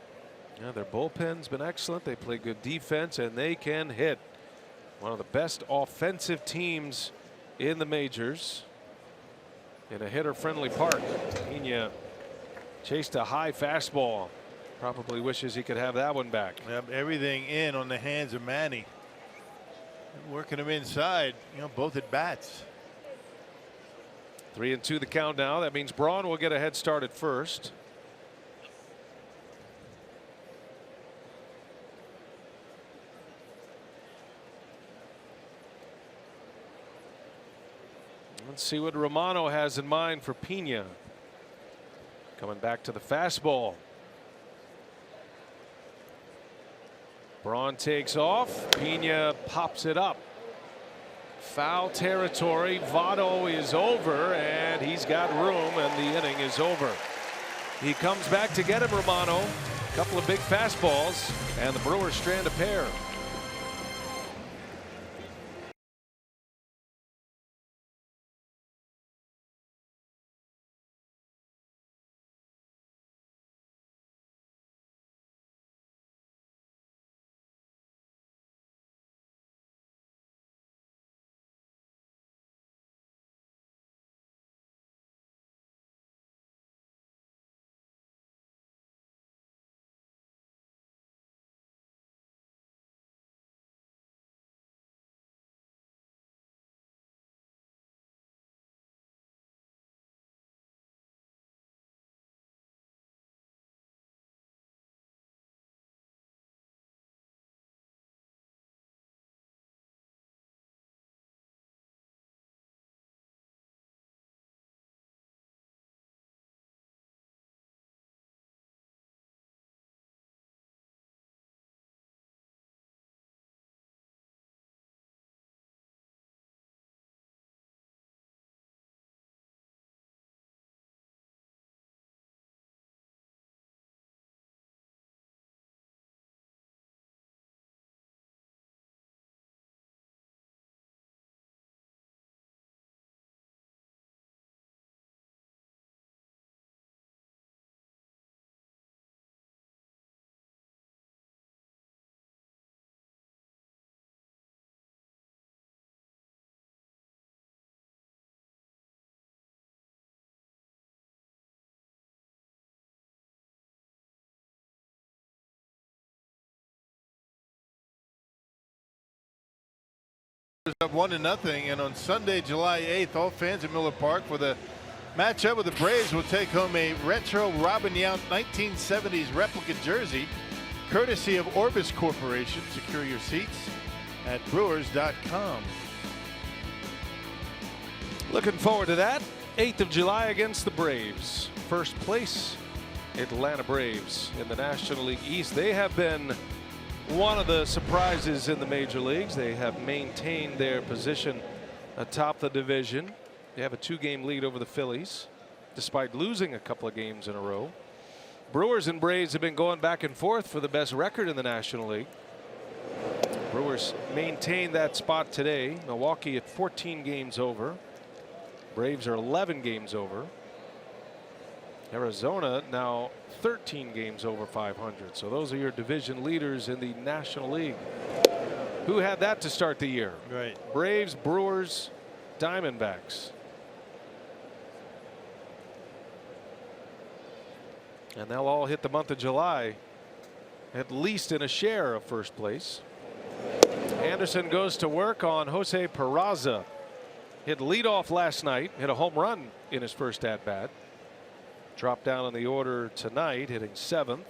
Yeah, their bullpen's been excellent. They play good defense and they can hit. One of the best offensive teams in the majors in a hitter-friendly park. Pena chased a high fastball. Probably wishes he could have that one back. Yep, everything in on the hands of Manny. Working him inside, you know, both at bats. 3-2 the count now. That means Braun will get a head start at first. Let's see what Romano has in mind for Pena. Coming back to the fastball. Braun takes off. Pena pops it up. Foul territory. Votto is over, and he's got room, and the inning is over. He comes back to get him, Romano. A couple of big fastballs, and the Brewers strand a pair. up 1-0, and on Sunday, July 8th, all fans at Miller Park for the matchup with the Braves will take home a retro Robin Yount 1970s replica jersey, courtesy of Orbis Corporation. Secure your seats at Brewers.com. Looking forward to that. 8th of July against the Braves. First place, Atlanta Braves in the National League East. They have been one of the surprises in the major leagues. They have maintained their position atop the division. They have a 2-game lead over the Phillies, despite losing a couple of games in a row. Brewers and Braves have been going back and forth for the best record in the National League. Brewers maintain that spot today. Milwaukee at 14 games over. Braves are 11 games over. Arizona now 13 games over 500. So those are your division leaders in the National League. Who had that to start the year? Right. Braves, Brewers, Diamondbacks. And they'll all hit the month of July at least in a share of first place. Anderson goes to work on Jose Peraza. Hit leadoff last night, hit a home run in his first at bat. Dropped down in the order tonight, hitting 7th.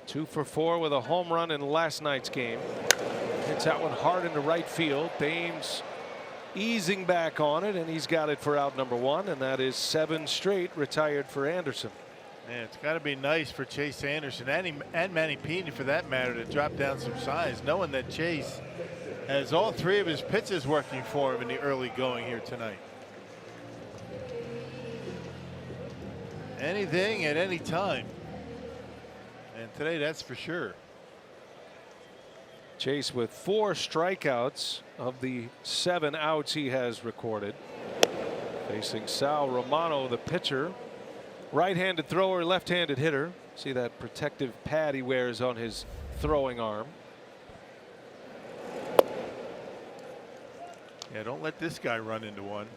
Two for 4 with a home run in last night's game. Hits that one hard into right field. Thames easing back on it, and he's got it for out number 1, and that is 7 straight retired for Anderson. Man, it's got to be nice for Chase Anderson and Manny Pena, for that matter, to drop down some size, knowing that Chase has all 3 of his pitches working for him in the early going here tonight. Anything at any time. And today, that's for sure. Chase with 4 strikeouts of the 7 outs he has recorded. Facing Sal Romano, the pitcher. Right-handed thrower, left-handed hitter. See that protective pad he wears on his throwing arm. Yeah, don't let this guy run into one.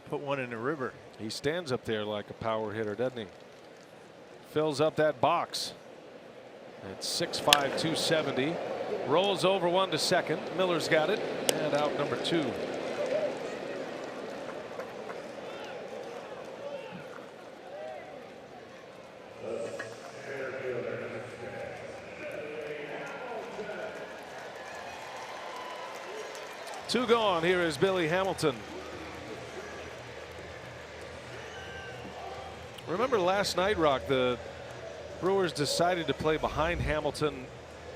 Put one in the river. He stands up there like a power hitter, doesn't he? Fills up that box. At 6'5", 270. Rolls over 1 to second. Miller's got it. And out number 2. Two gone. Here is Billy Hamilton. Remember last night, Rock, the Brewers decided to play behind Hamilton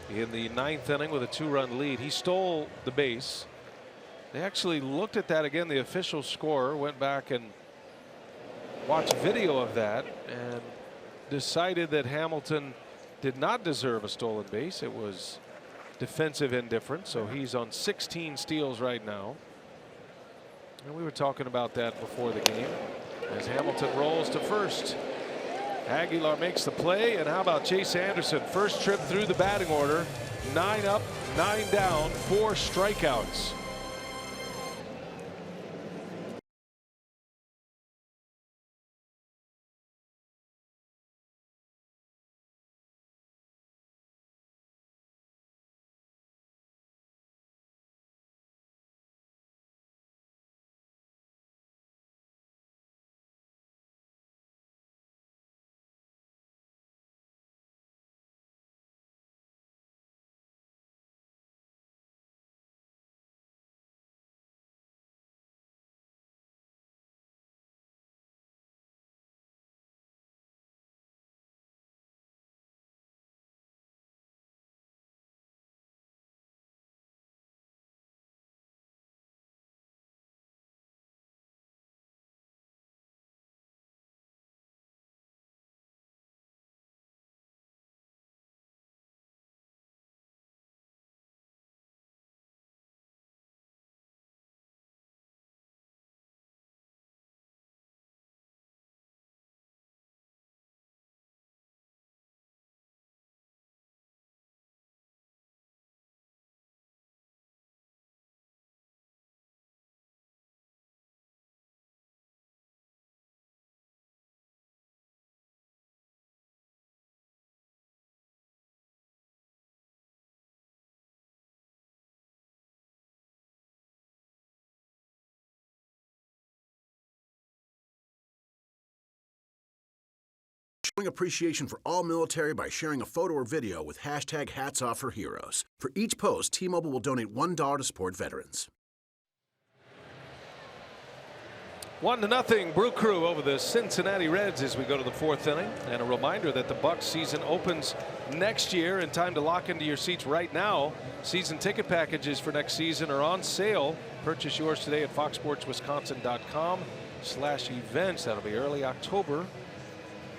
in the 9th inning with a 2-run lead. He stole the base. They actually looked at that again. The official scorer went back and watched video of that and decided that Hamilton did not deserve a stolen base. It was defensive indifference. So he's on 16 steals right now. And we were talking about that before the game as Hamilton rolls to first. Aguilar makes the play, and how about Chase Anderson? First trip through the batting order. 9 up, 9 down, 4 strikeouts. Showing appreciation for all military by sharing a photo or video with hashtag #HatsOffForHeroes. For each post, T-Mobile will donate $1 to support veterans. 1-0 Brew Crew over the Cincinnati Reds as we go to the 4th inning. And a reminder that the Bucs season opens next year, in time to lock into your seats right now. Season ticket packages for next season are on sale. Purchase yours today at foxsportswisconsin.com/events. That'll be early October.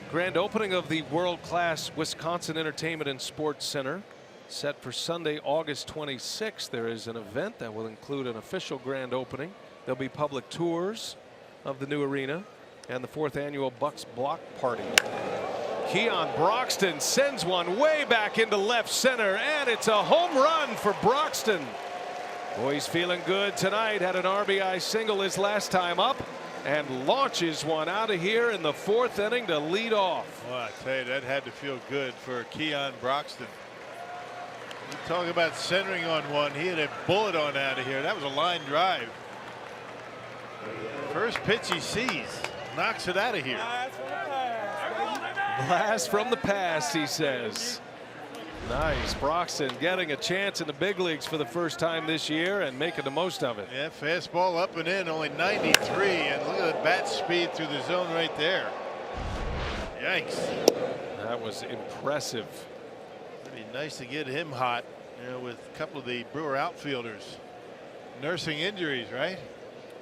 Grand opening of the world-class Wisconsin Entertainment and Sports Center set for Sunday, August 26th. There is an event that will include an official grand opening. There'll be public tours of the new arena and the 4th annual Bucs Block Party. Keon Broxton sends one way back into left center, and it's a home run for Broxton. Boy, he's feeling good tonight. Had an RBI single his last time up and launches one out of here in the 4th inning to lead off. Well, I tell you, that had to feel good for Keon Broxton. You talk about centering on one. He had a bullet on out of here. That was a line drive. First pitch he sees, knocks it out of here. Blast from the past, he says. Nice. Broxton getting a chance in the big leagues for the first time this year and making the most of it. Yeah, fastball up and in, only 93, and look at the bat speed through the zone right there. Yikes. That was impressive. It'd be nice to get him hot, you know, with a couple of the Brewer outfielders nursing injuries, right?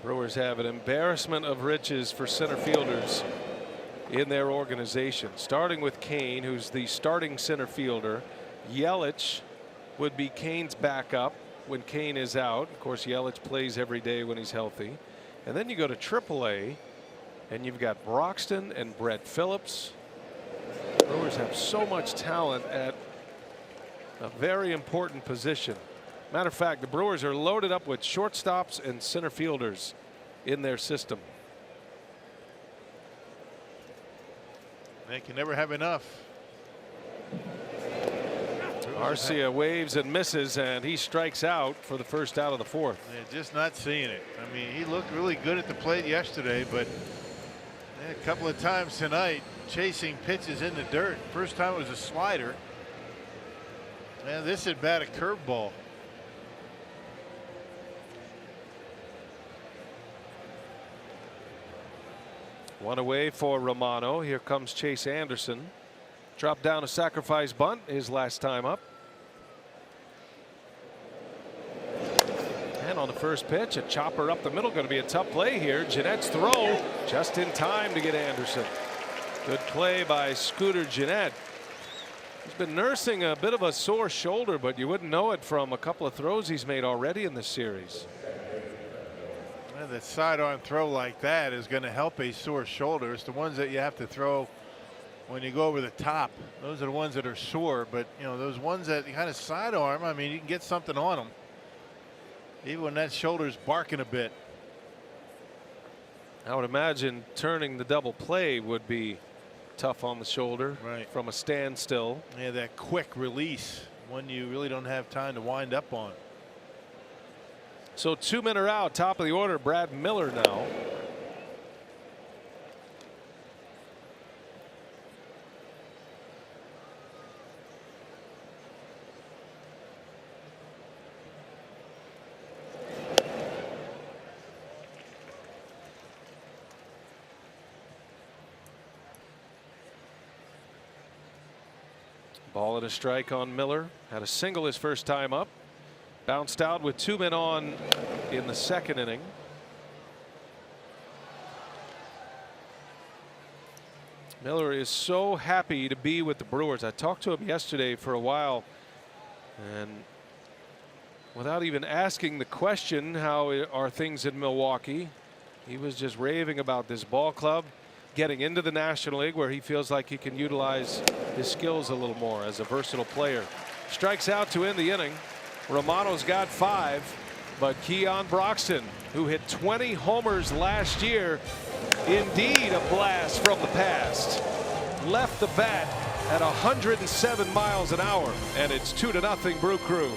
Brewers have an embarrassment of riches for center fielders in their organization, starting with Kane, who's the starting center fielder. Yelich would be Kane's backup when Kane is out. Of course, Yelich plays every day when he's healthy. And then you go to AAA, and you've got Broxton and Brett Phillips. Brewers have so much talent at a very important position. Matter of fact, the Brewers are loaded up with shortstops and center fielders in their system. They can never have enough. Arcia waves and misses, and he strikes out for the first out of the 4th. Yeah, just not seeing it. I mean, he looked really good at the plate yesterday, but a couple of times tonight chasing pitches in the dirt. First time it was a slider. And this at bat a curveball. One away for Romano. Here comes Chase Anderson. Dropped down a sacrifice bunt his last time up. And on the first pitch, a chopper up the middle. Going to be a tough play here. Jeanette's throw just in time to get Anderson. Good play by Scooter Jeanette. He's been nursing a bit of a sore shoulder, but you wouldn't know it from a couple of throws he's made already in this series. Well, the sidearm throw like that is going to help a sore shoulder. It's the ones that you have to throw when you go over the top. Those are the ones that are sore, but you know, those ones that kind of sidearm, I mean, you can get something on them even when that shoulder's barking a bit. I would imagine turning the double play would be tough on the shoulder, right, from a standstill. Yeah, that quick release, one you really don't have time to wind up on. So 2 men are out. Top of the order, Brad Miller now. Ball and a strike on Miller. Had a single his first time up. Bounced out with 2 men on in the 2nd inning. Miller is so happy to be with the Brewers. I talked to him yesterday for a while, and without even asking the question, how are things in Milwaukee, he was just raving about this ball club, getting into the National League where he feels like he can utilize his skills a little more as a versatile player. Strikes out to end the inning. Romano's got 5, but Keon Broxton, who hit 20 homers last year, indeed a blast from the past, left the bat at 107 miles an hour, and it's 2-0 Brew Crew.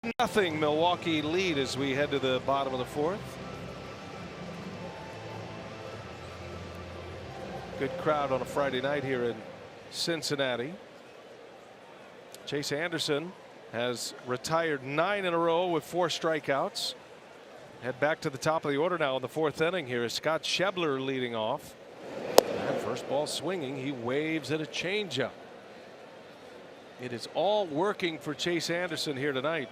2-0 Milwaukee lead as we head to the bottom of the fourth. Good crowd on a Friday night here in Cincinnati. Chase Anderson has retired 9 in a row with 4 strikeouts. Head back to the top of the order now in the fourth inning. Here is Scott Schebler leading off. And first ball swinging. He waves at a changeup. It is all working for Chase Anderson here tonight.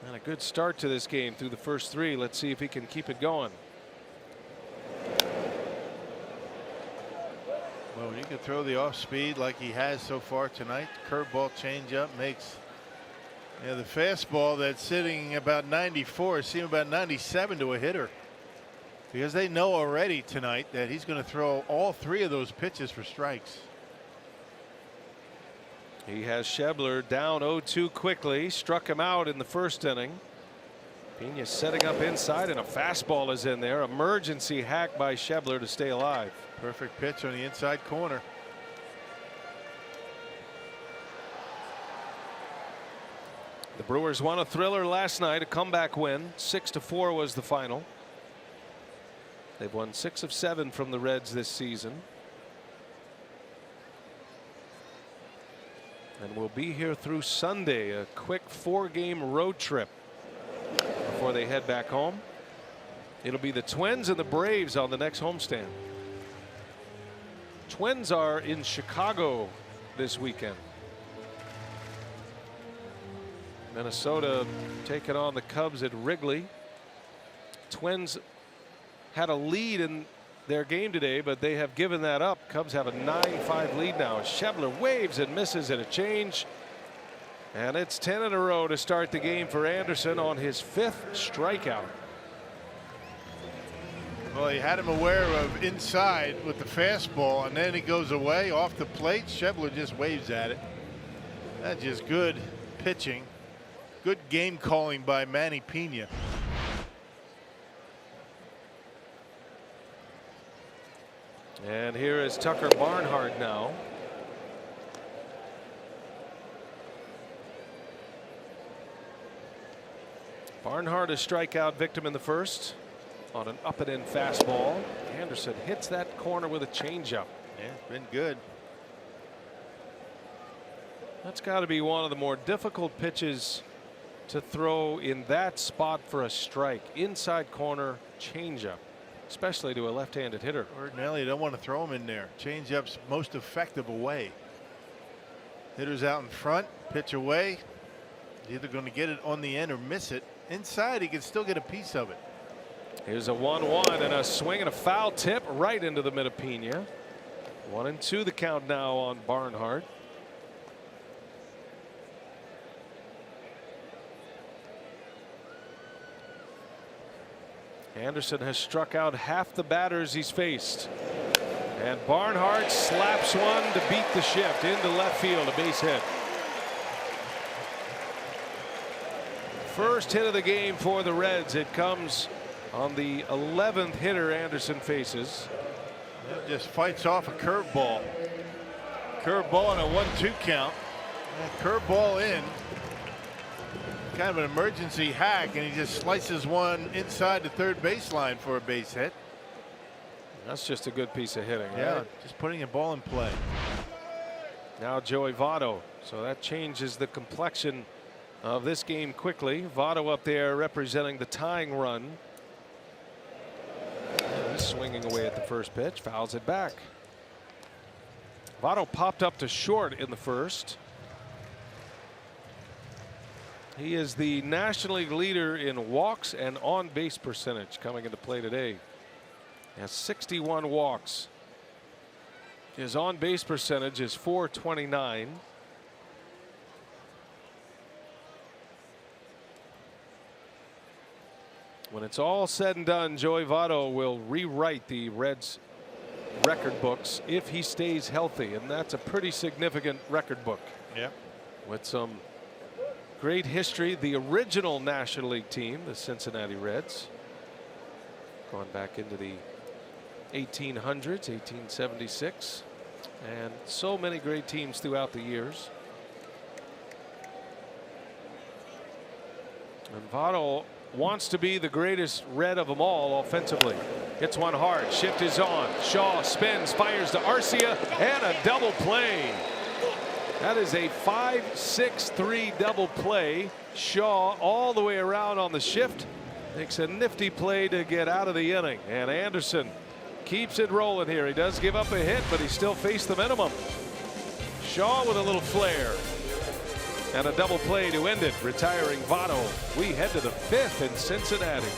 And a good start to this game through the first 3. Let's see if he can keep it going. Well, when you can throw the off speed like he has so far tonight, curveball, changeup makes the fastball that's sitting about 94 seem about 97 to a hitter, because they know already tonight that he's going to throw all 3 of those pitches for strikes. He has Schebler down 0-2 quickly. Struck him out in the first inning. Pena setting up inside, and a fastball is in there. Emergency hack by Schebler to stay alive. Perfect pitch on the inside corner. The Brewers won a thriller last night, a comeback win. 6-4 was the final. They've won 6 of 7 from the Reds this season. And we'll be here through Sunday, a quick 4-game road trip before they head back home. It'll be the Twins and the Braves on the next homestand. Twins are in Chicago this weekend. Minnesota taking on the Cubs at Wrigley. Twins had a lead in their game today, but they have given that up. Cubs have a 9-5 lead now. Schebler waves and misses at a change. And it's 10 in a row to start the game for Anderson on his 5th strikeout. Well, he had him aware of inside with the fastball, and then he goes away off the plate. Schebler just waves at it. That's just good pitching. Good game calling by Manny Pena. And here is Tucker Barnhart now. Barnhart a strikeout victim in the first on an up and in fastball. Anderson hits that corner with a changeup. Yeah, it's been good. That's got to be one of the more difficult pitches to throw in that spot for a strike. Inside corner changeup, especially to a left-handed hitter. Ordinarily, you don't want to throw him in there. Changeup's most effective away. Hitters out in front, pitch away. He's either going to get it on the end or miss it. Inside, he can still get a piece of it. Here's a 1-1 and a swing and a foul tip right into the mid of Pena. 1-2 the count now on Barnhart. Anderson has struck out half the batters he's faced. And Barnhart slaps one to beat the shift into left field, a base hit. First hit of the game for the Reds. It comes on the 11th hitter Anderson faces. It just fights off a curveball. Curveball on a 1-2 count. Curveball in. Kind of an emergency hack, and he just slices one inside the third baseline for a base hit. That's just a good piece of hitting. Yeah, right? just putting a ball in play. Now Joey Votto. So that changes the complexion of this game quickly. Votto up there representing the tying run. And he's swinging away at the first pitch, fouls it back. Votto popped up to short in the first. He is the National League leader in walks and on base percentage coming into play today. He has 61 walks. His on base percentage is .429. When it's all said and done, Joey Votto will rewrite the Reds record books if he stays healthy, and that's a pretty significant record book. Yep. With some great history. The original National League team, the Cincinnati Reds, going back into the 1800s, 1876, and so many great teams throughout the years. And Votto wants to be the greatest Red of them all offensively. Hits one hard. Shift is on. Shaw spins, fires to Arcia, and a double play. That is a 5-6-3 double play. Shaw all the way around on the shift. Makes a nifty play to get out of the inning. And Anderson keeps it rolling here. He does give up a hit, but he still faced the minimum. Shaw with a little flair. And a double play to end it, retiring Votto. We head to the 5th in Cincinnati.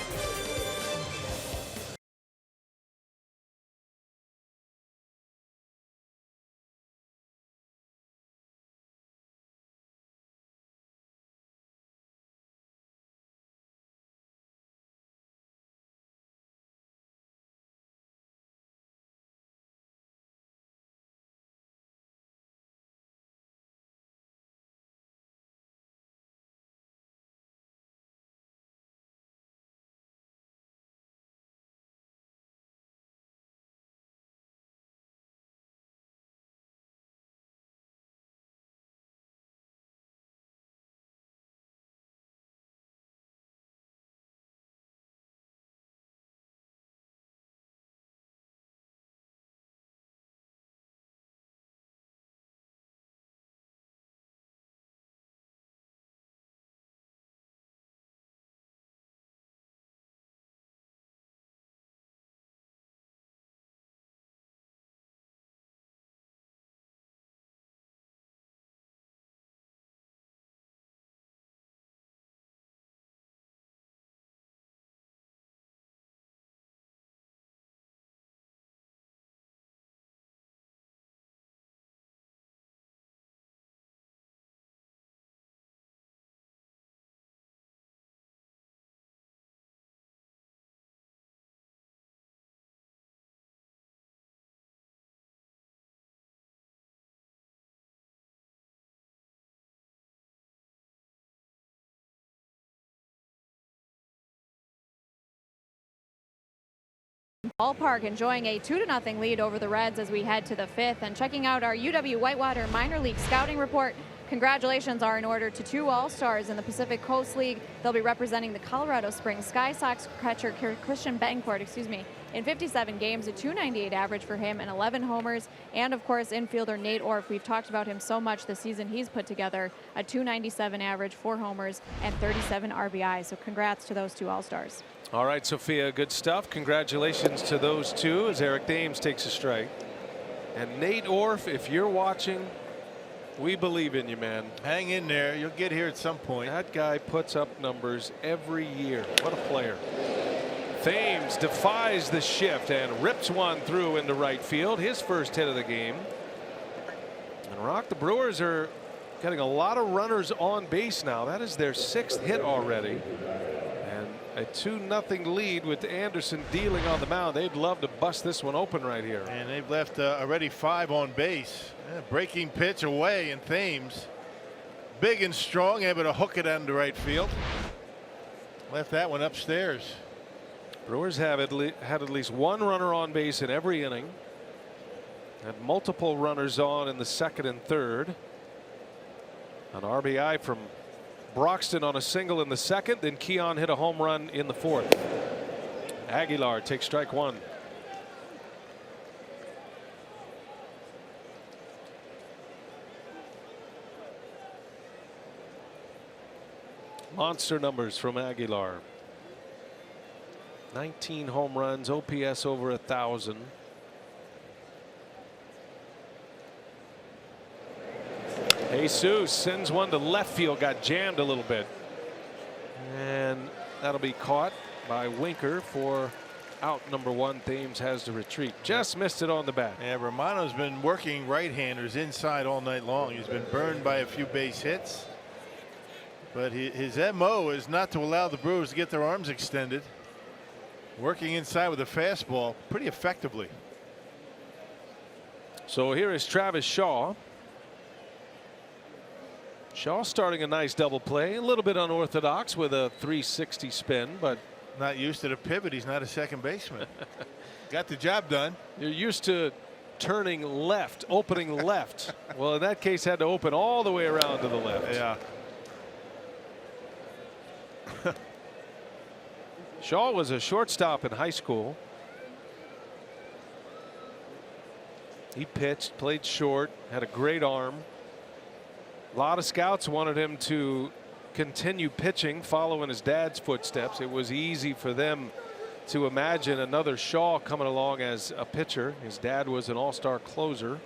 Ballpark enjoying a 2-0 lead over the Reds as we head to the 5th. And checking out our UW Whitewater minor league scouting report, congratulations are in order to 2 All-Stars in the Pacific Coast League. They'll be representing the Colorado Springs Sky Sox catcher Christian Betancourt, in 57 games, a .298 average for him and 11 homers. And of course, infielder Nate Orff, we've talked about him so much this season. He's put together a .297 average, 4 homers, and 37 RBI. So congrats to those 2 All-Stars. All right, Sophia, good stuff. Congratulations to those 2 as Eric Dames takes a strike. And Nate Orff, if you're watching, we believe in you, man. Hang in there. You'll get here at some point. That guy puts up numbers every year. What a player. Thames defies the shift and rips one through into right field. His first hit of the game. And Rock, the Brewers are getting a lot of runners on base now. That is their 6th hit already. And a 2-0 lead with Anderson dealing on the mound. They'd love to bust this one open right here. And they've left already 5 on base. Breaking pitch away, and Thames, big and strong, able to hook it into right field. Left that one upstairs. Brewers have had at least 1 runner on base in every inning. Had multiple runners on in the 2nd and 3rd. An RBI from Broxton on a single in the 2nd. Then Keon hit a home run in the 4th. Aguilar takes strike 1. Monster numbers from Aguilar. 19 home runs, OPS over 1,000. Jesus sends one to left field, got jammed a little bit. And that'll be caught by Winker for out number 1. Thames has to retreat. Just missed it on the bat. Yeah, Romano's been working right-handers inside all night long. He's been burned by a few base hits. But his MO is not to allow the Brewers to get their arms extended. Working inside with a fastball pretty effectively. So here is Travis Shaw. Shaw starting a nice double play, a little bit unorthodox with a 360 spin, but not used to the pivot. He's not a second baseman. Got the job done. You're used to turning left, opening left. Well, in that case, had to open all the way around to the left. Yeah. Shaw was a shortstop in high school. He pitched, played short, had a great arm. A lot of scouts wanted him to continue pitching, following his dad's footsteps. It was easy for them to imagine another Shaw coming along as a pitcher. His dad was an all-star closer.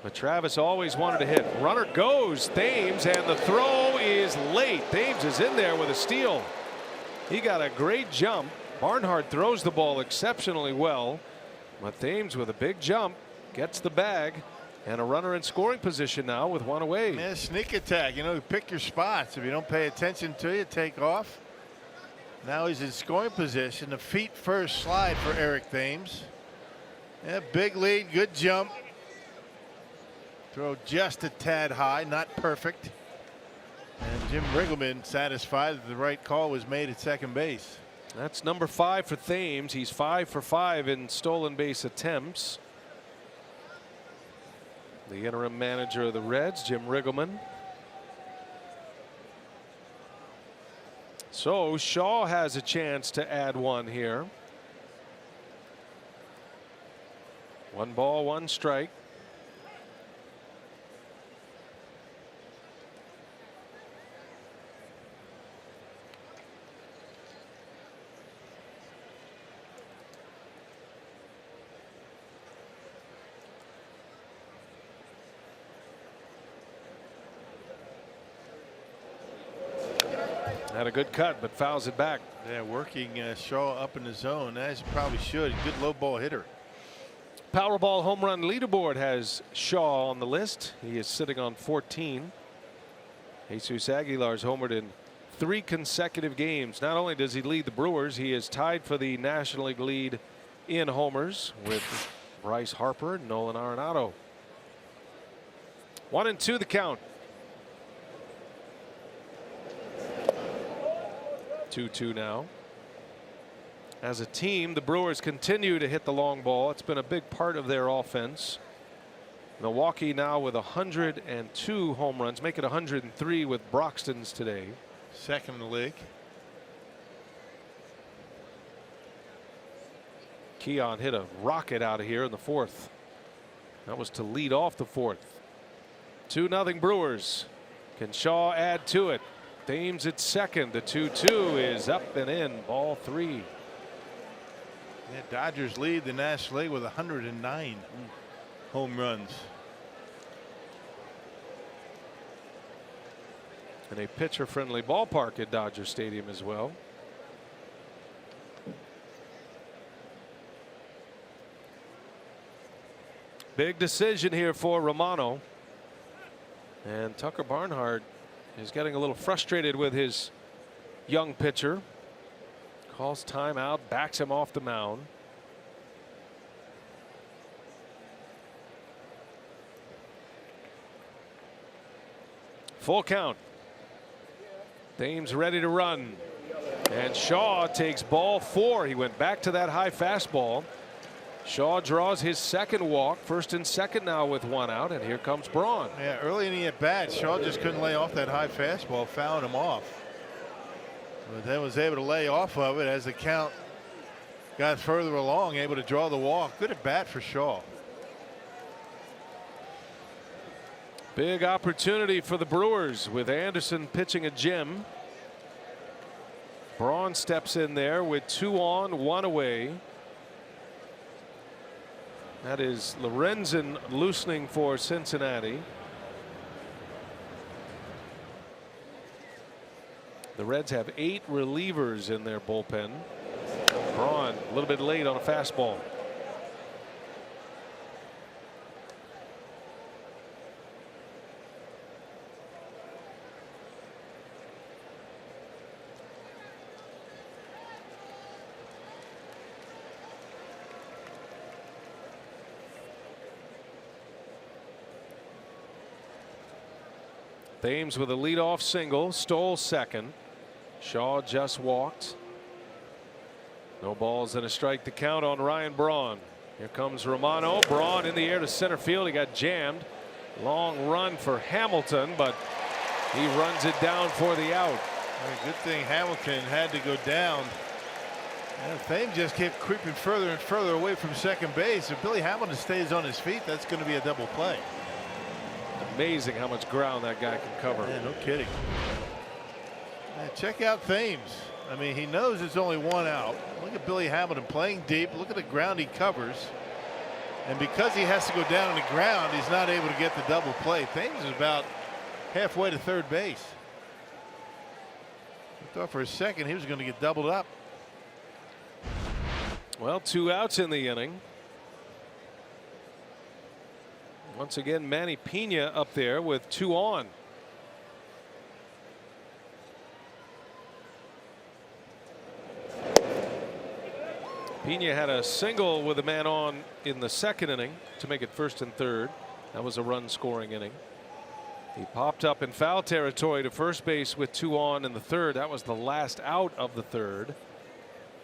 But Travis always wanted to hit. Runner goes, Thames, and the throw is late. Thames is in there with a steal. He got a great jump. Barnhart throws the ball exceptionally well, but Thames with a big jump gets the bag, and a runner in scoring position now with one away. Man, sneak attack. You know, pick your spots. If you don't pay attention to you, take off. Now he's in scoring position. A feet first slide for Eric Thames. Yeah, big lead, good jump. Throw just a tad high, not perfect. And Jim Riggleman satisfied that the right call was made at second base. That's number 5 for Thames. He's 5 for 5 in stolen base attempts. The interim manager of the Reds, Jim Riggleman. So Shaw has a chance to add one here. 1 ball, 1 strike. Had a good cut, but fouls it back. Yeah, working Shaw up in the zone, as he probably should. Good low ball hitter. Powerball home run leaderboard has Shaw on the list. He is sitting on 14. Jesus Aguilar's homered in 3 consecutive games. Not only does he lead the Brewers, he is tied for the National League lead in homers with Bryce Harper and Nolan Arenado. 1-2 the count. 2-2 now. As a team, the Brewers continue to hit the long ball. It's been a big part of their offense. Milwaukee now with 102 home runs, make it 103 with Broxton's today. Second in the league. Keon hit a rocket out of here in the 4th. That was to lead off the 4th. 2-0 Brewers. Can Shaw add to it? Thames at second. The 2-2 is up and in. Ball 3. Yeah, Dodgers lead the National League with 109 home runs. And a pitcher-friendly ballpark at Dodger Stadium as well. Big decision here for Romano. And Tucker Barnhart is getting a little frustrated with his young pitcher. Calls timeout, backs him off the mound. Full count. Thames ready to run. And Shaw takes ball 4. He went back to that high fastball. Shaw draws his second walk. First and second now with 1 out. And here comes Braun. Yeah, early in the at bat, Shaw just couldn't lay off that high fastball, fouling him off. But then was able to lay off of it as the count got further along, able to draw the walk. Good at bat for Shaw. Big opportunity for the Brewers with Anderson pitching a gem. Braun steps in there with 2 on, 1 away. That is Lorenzen loosening for Cincinnati. The Reds have 8 relievers in their bullpen. Braun a little bit late on a fastball. Thames with a leadoff single, stole second. Shaw just walked. No balls and a strike to count on Ryan Braun. Here comes Romano. Braun in the air to center field. He got jammed. Long run for Hamilton, but he runs it down for the out. Good thing Hamilton had to go down. And Fame just kept creeping further and further away from second base. If Billy Hamilton stays on his feet, that's going to be a double play. Amazing how much ground that guy can cover. Yeah, no kidding. Check out Thames. I mean, he knows it's only one out. Look at Billy Hamilton playing deep. Look at the ground he covers. And because he has to go down on the ground, he's not able to get the double play. Thames is about halfway to third base. I thought for a second he was going to get doubled up. Well, 2 outs in the inning. Once again, Manny Pena up there with 2 on. Pena had a single with a man on in the second inning to make it first and third. That was a run scoring inning. He popped up in foul territory to first base with 2 on in the third. That was the last out of the third.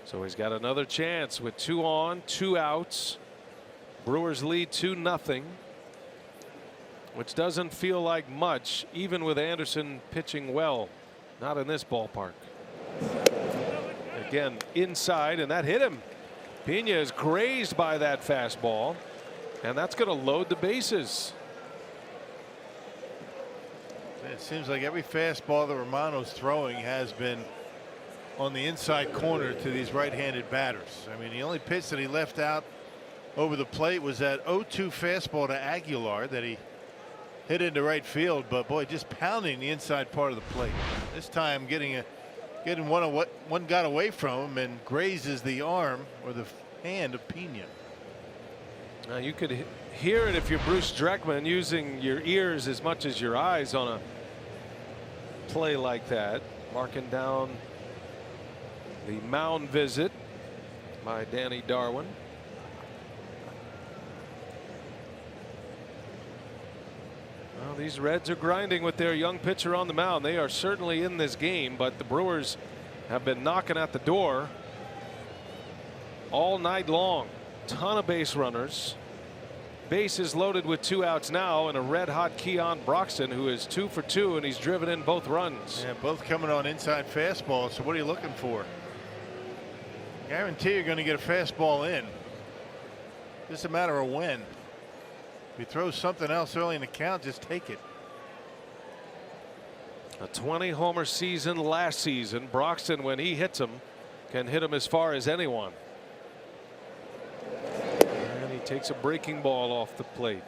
So he's got another chance with 2 on, 2 outs. Brewers lead 2-0, which doesn't feel like much, even with Anderson pitching well. Not in this ballpark. Again, inside, and that hit him. Pena is grazed by that fastball, and that's going to load the bases. It seems like every fastball that Romano's throwing has been on the inside corner to these right-handed batters. I mean, the only pitch that he left out over the plate was that 0-2 fastball to Aguilar that he hit into right field, but boy, just pounding the inside part of the plate. This time getting one got away from him and grazes the arm or the hand of Pena. Now you could hear it if you're Bruce Dreckman, using your ears as much as your eyes on a play like that. Marking down the mound visit by Danny Darwin. Well, these Reds are grinding with their young pitcher on the mound. They are certainly in this game, but the Brewers have been knocking at the door all night long. Ton of base runners. Bases loaded with 2 outs now, and a red hot Keon Broxton, who is 2 for 2, and he's driven in both runs. Yeah, both coming on inside fastballs. So what are you looking for? Guarantee you're going to get a fastball in. Just a matter of when. If he throws something else early in the count, just take it. A 20 homer season last season. Broxton, when he hits him, can hit him as far as anyone. And he takes a breaking ball off the plate.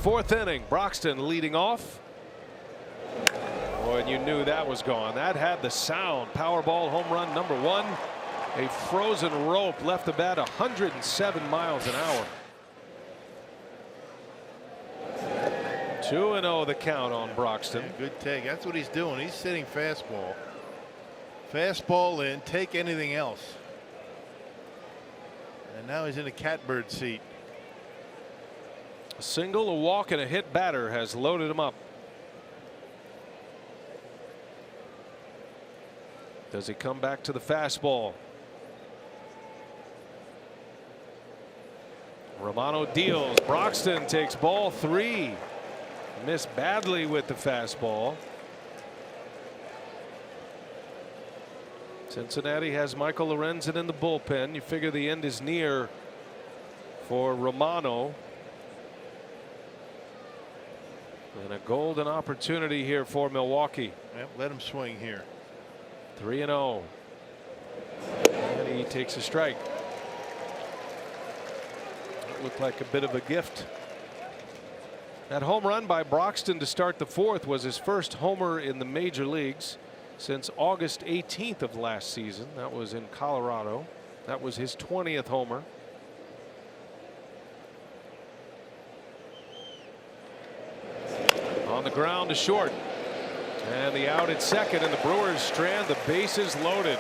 4th inning, Broxton leading off. Boy, and you knew that was gone. That had the sound. Powerball home run number 1. A frozen rope left the bat 107 miles an hour. 2-0 the count on Broxton. Yeah, good take. That's what he's doing. He's sitting fastball. Fastball in, take anything else. And now he's in a catbird seat. A single, a walk, and a hit batter has loaded him up. Does he come back to the fastball? Romano deals. Broxton takes ball 3. Missed badly with the fastball. Cincinnati has Michael Lorenzen in the bullpen. You figure the end is near for Romano. And a golden opportunity here for Milwaukee. Yep, let him swing here. 3-0. And he takes a strike. That looked like a bit of a gift. That home run by Broxton to start the 4th was his first homer in the major leagues since August 18th of last season. That was in Colorado. That was his 20th homer. On the ground to short. And the out at second, and the Brewers strand the bases loaded.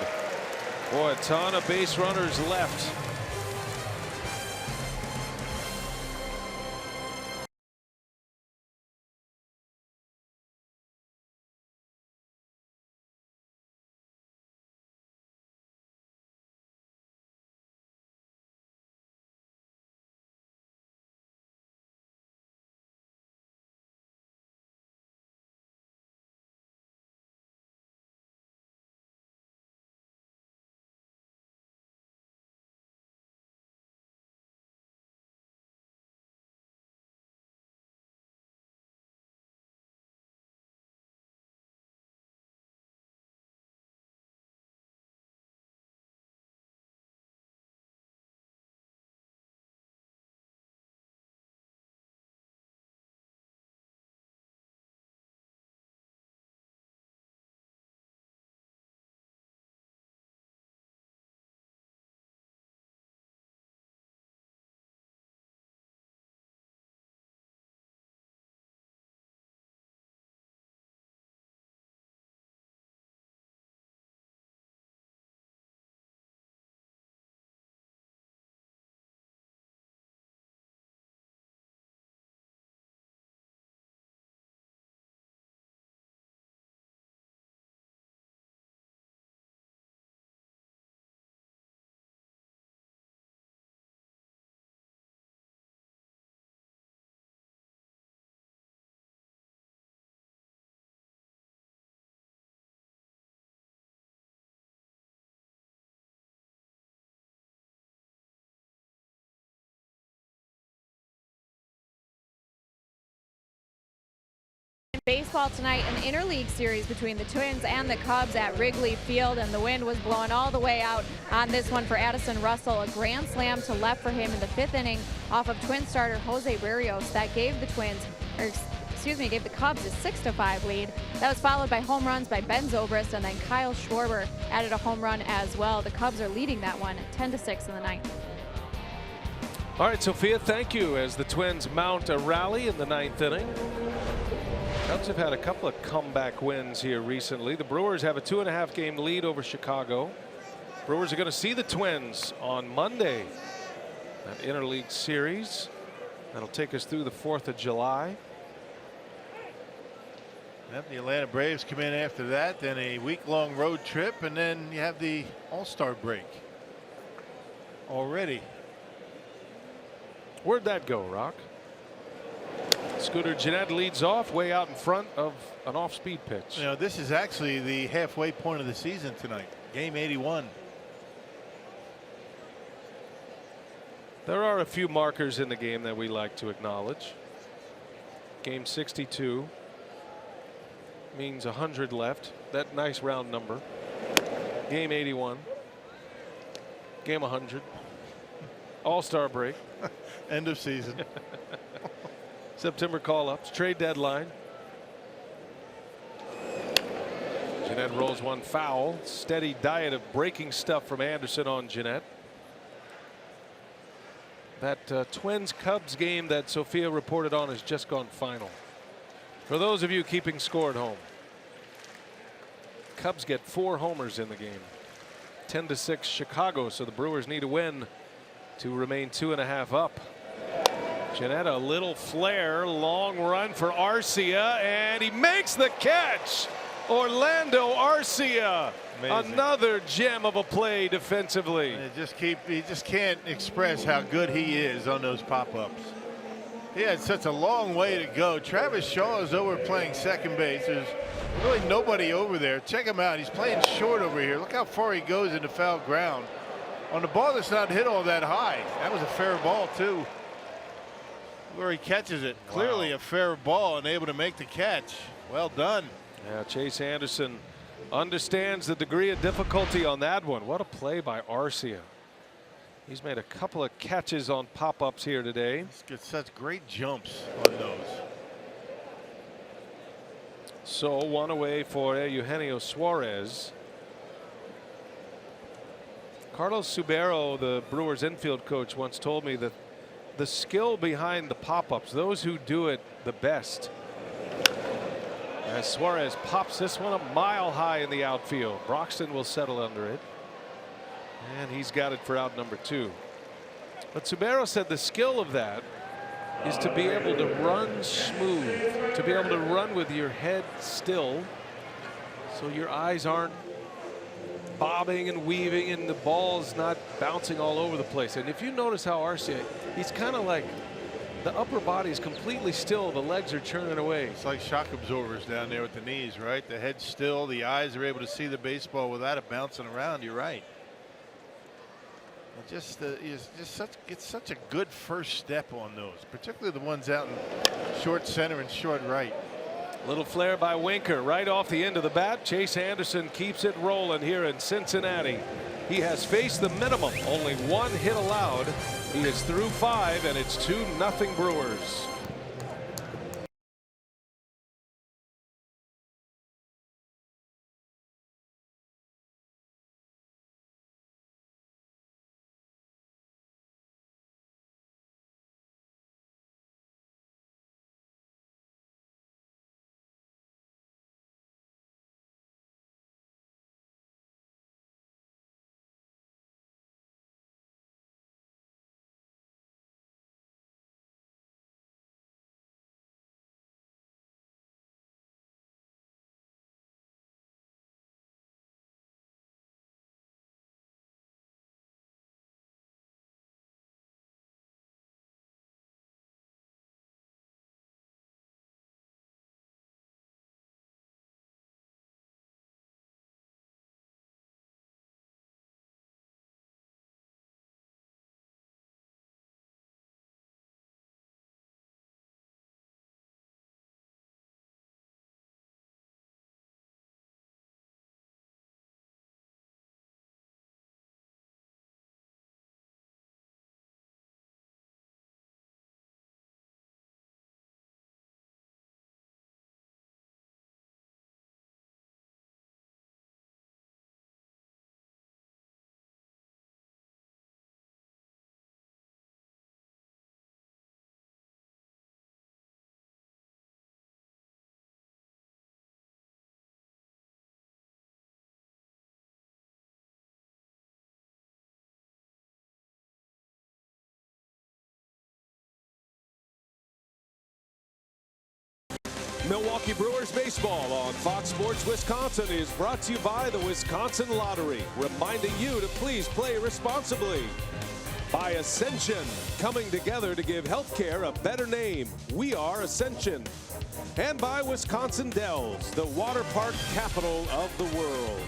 Boy, a ton of base runners left. Baseball tonight, an interleague series between the Twins and the Cubs at Wrigley Field, and the wind was blowing all the way out on this one for Addison Russell. A grand slam to left for him in the 5th inning off of Twin starter Jose Berrios that gave the gave the Cubs a 6-5 lead. That was followed by home runs by Ben Zobrist, and then Kyle Schwarber added a home run as well. The Cubs are leading that one 10-6 in the 9th. All right, Sophia, thank you as the Twins mount a rally in the 9th inning. Cubs have had a couple of comeback wins here recently. The Brewers have a 2.5 game lead over Chicago. Brewers are going to see the Twins on Monday. That interleague series that'll take us through the 4th of July. Yep, the Atlanta Braves come in after that, then a week-long road trip, and then you have the All-Star break already. Where'd that go, Rock? Scooter Gennett leads off way out in front of an off-speed pitch. You know, this is actually the halfway point of the season tonight. Game 81. There are a few markers in the game that we like to acknowledge. Game 62 means 100 left. That nice round number. Game 81. Game 100. All-Star break. End of season. September call-ups, trade deadline. Gennett rolls one foul. Steady diet of breaking stuff from Anderson on Gennett. That Twins-Cubs game that Sophia reported on has just gone final. For those of you keeping score at home, Cubs get 4 homers in the game. 10-6 Chicago, so the Brewers need a win to remain 2.5 up. Gennett, a little flare, long run for Arcia, and he makes the catch. Orlando Arcia, amazing. Another gem of a play defensively. You just can't express how good he is on those pop-ups. He had such a long way to go. Travis Shaw is over playing second base. There's really nobody over there. Check him out. He's playing short over here. Look how far he goes into foul ground. On the ball that's not hit all that high. That was a fair ball, too. Where he catches it. Wow. Clearly a fair ball and able to make the catch. Well done. Yeah, Chase Anderson understands the degree of difficulty on that one. What a play by Arcia. He's made a couple of catches on pop-ups here today. He's got such great jumps on those. So one away for Eugenio Suarez. Carlos Subero, the Brewers infield coach, once told me that the skill behind the pop-ups, those who do it the best. As Suarez pops this one a mile high in the outfield. Broxton will settle under it. And he's got it for out number 2. But Subero said the skill of that is to be able to run smooth, to be able to run with your head still, so your eyes aren't bobbing and weaving and the ball's not bouncing all over the place. And if you notice how Arcia, he's kind of like the upper body is completely still, the legs are churning away. It's like shock absorbers down there with the knees, right? The head's still, the eyes are able to see the baseball without it bouncing around. You're right. It's such a good first step on those, particularly the ones out in short center and short right. Little flare by Winker right off the end of the bat. Chase Anderson keeps it rolling here in Cincinnati. He has faced the minimum, only 1 hit allowed. He is through 5, and it's 2-0 Brewers. Milwaukee Brewers baseball on Fox Sports Wisconsin is brought to you by the Wisconsin Lottery, reminding you to please play responsibly. By Ascension, coming together to give healthcare a better name. We are Ascension. And by Wisconsin Dells, the water park capital of the world.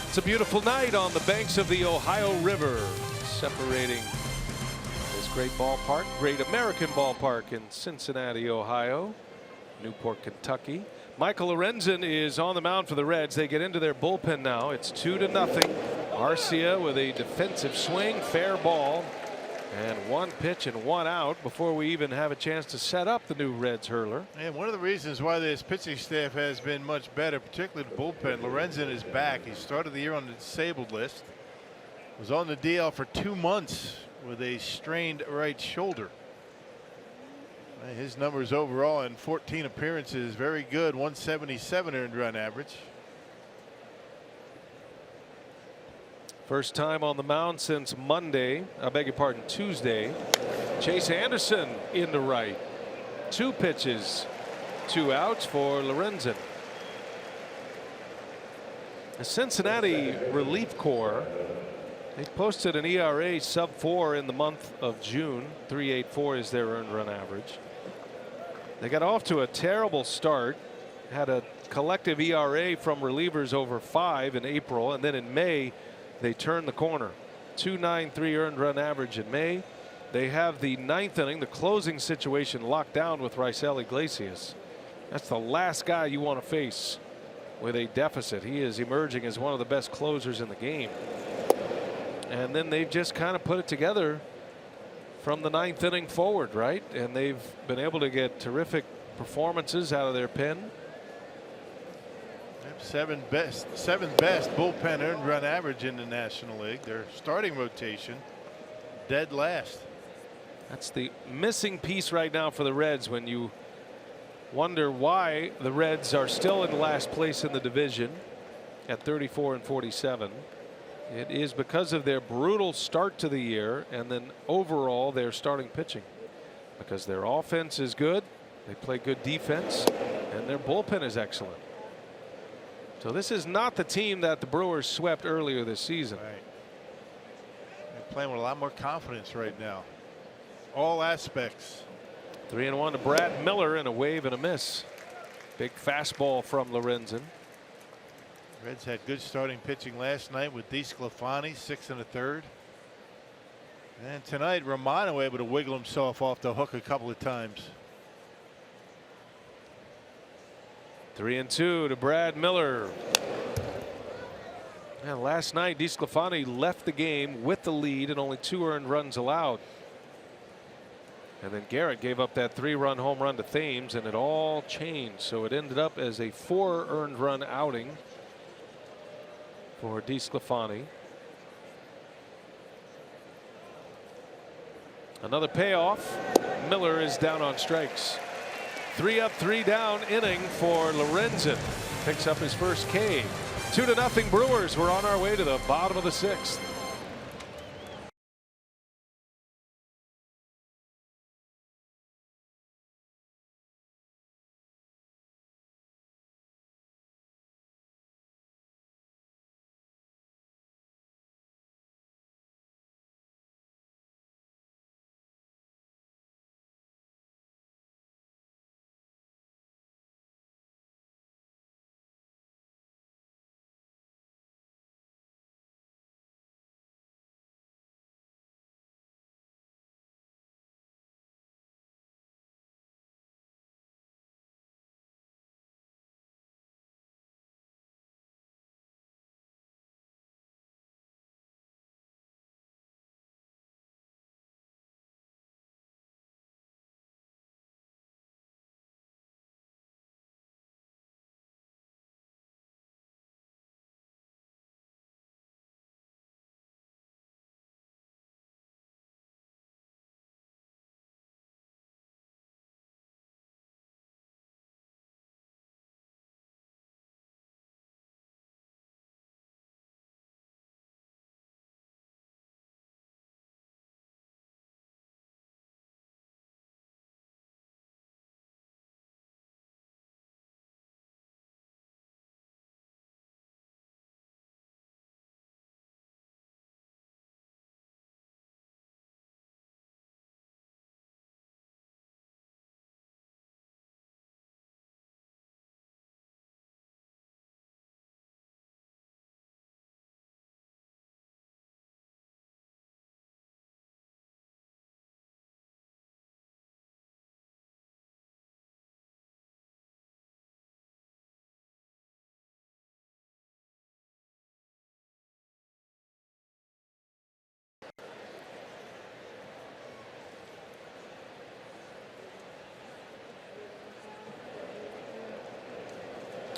It's a beautiful night on the banks of the Ohio River, separating this great ballpark, great American ballpark in Cincinnati, Ohio, Newport, Kentucky. Michael Lorenzen is on the mound for the Reds. They get into their bullpen now. It's 2-0. Arcia with a defensive swing, fair ball, and one pitch and one out before we even have a chance to set up the new Reds hurler. And one of the reasons why this pitching staff has been much better, particularly the bullpen, Lorenzen is back. He started the year on the disabled list, was on the DL for 2 months with a strained right shoulder. His numbers overall in 14 appearances, very good. 177 earned run average. First time on the mound since Monday, I beg your pardon, Tuesday. Chase Anderson in the right. 2 pitches, 2 outs for Lorenzen. The Cincinnati relief corps, they posted an ERA sub 4 in the month of June. 3.84 is their earned run average. They got off to a terrible start, had a collective ERA from relievers over 5 in April, and then in May they turned the corner. 2.93 earned run average in May. They have the 9th inning, the closing situation, locked down with Raisel Iglesias. That's the last guy you want to face with a deficit. He is emerging as one of the best closers in the game. And then they've just kind of put it together from the 9th inning forward, right? And they've been able to get terrific performances out of their pen. Seventh best bullpen earned run average in the National League. Their starting rotation dead last. That's the missing piece right now for the Reds when you wonder why the Reds are still in last place in the division at 34-47. It is because of their brutal start to the year and then overall their starting pitching, because their offense is good, they play good defense, and their bullpen is excellent. So this is not the team that the Brewers swept earlier this season. Right. They're playing with a lot more confidence right now. All aspects. 3-1 to Brad Miller and a wave and a miss. Big fastball from Lorenzen. Reds had good starting pitching last night with DeSclafani, 6 1/3. And tonight Romano able to wiggle himself off the hook a couple of times. 3-2 to Brad Miller. And last night DeSclafani left the game with the lead and only 2 earned runs allowed. And then Garrett gave up that 3-run home run to Thames, and it all changed. So it ended up as a 4 earned run outing for DeSclafani. Another payoff. Miller is down on strikes. 3 up, 3 down inning for Lorenzen. Picks up his first K. 2-0 Brewers. We're on our way to the bottom of the 6th.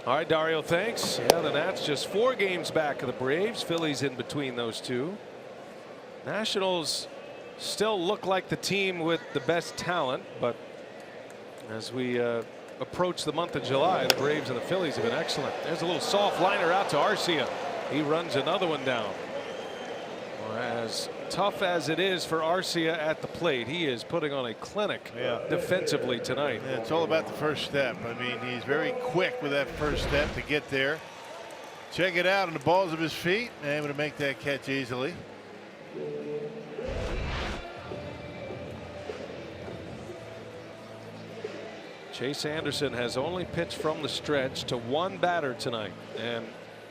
All right, Dario, thanks. Yeah, the Nats just 4 games back of the Braves. Phillies in between those two. Nationals still look like the team with the best talent, but as we approach the month of July, the Braves and the Phillies have been excellent. There's a little soft liner out to Arcia. He runs another one down. As tough as it is for Arcia at the plate, he is putting on a clinic defensively tonight. Yeah, it's all about the first step. I mean, he's very quick with that first step to get there. Check it out on the balls of his feet, able to make that catch easily. Chase Anderson has only pitched from the stretch to 1 batter tonight and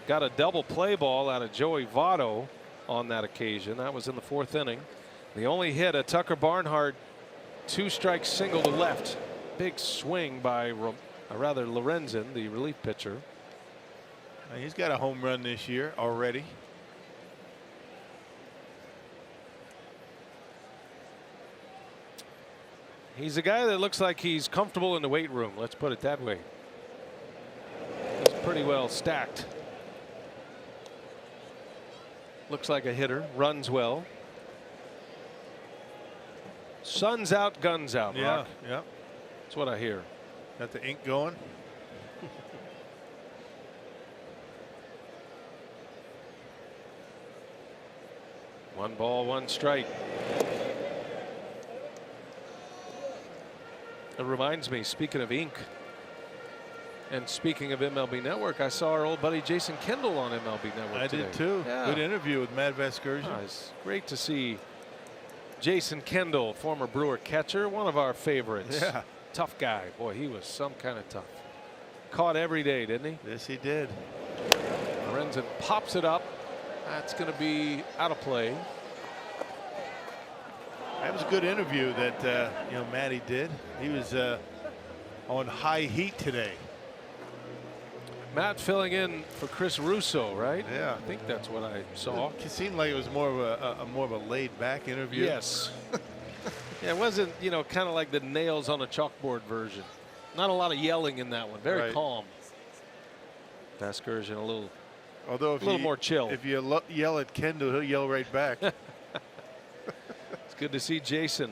got a double play ball out of Joey Votto on that occasion. That was in the 4th inning. The only hit, a Tucker Barnhart 2-strike single to left. Big swing by Lorenzen, the relief pitcher. He's got a home run this year already. He's a guy that looks like he's comfortable in the weight room. Let's put it that way. He's pretty well stacked. Looks like a hitter, runs well. Sun's out, guns out. Mark. Yeah. That's what I hear. Got the ink going. One ball, 1 strike. It reminds me, speaking of ink, and speaking of MLB Network, I saw our old buddy Jason Kendall on MLB Network today. I did too. Yeah. Good interview with Matt Vasgersian. It's great to see Jason Kendall, former Brewer catcher, one of our favorites. Yeah. Tough guy. Boy, he was some kind of tough. Caught every day, didn't he? Yes, he did. Lorenzen pops it up. That's going to be out of play. That was a good interview that Matty did. He was on high heat today. Matt filling in for Chris Russo, right? Yeah, I think that's what I saw. It seemed like it was more of a laid back interview. Yes. Yeah, it wasn't, kind of like the nails on a chalkboard version. Not a lot of yelling in that one. Very calm. Vasgersian a little more chill. If you yell at Kendall, he'll yell right back. It's good to see Jason.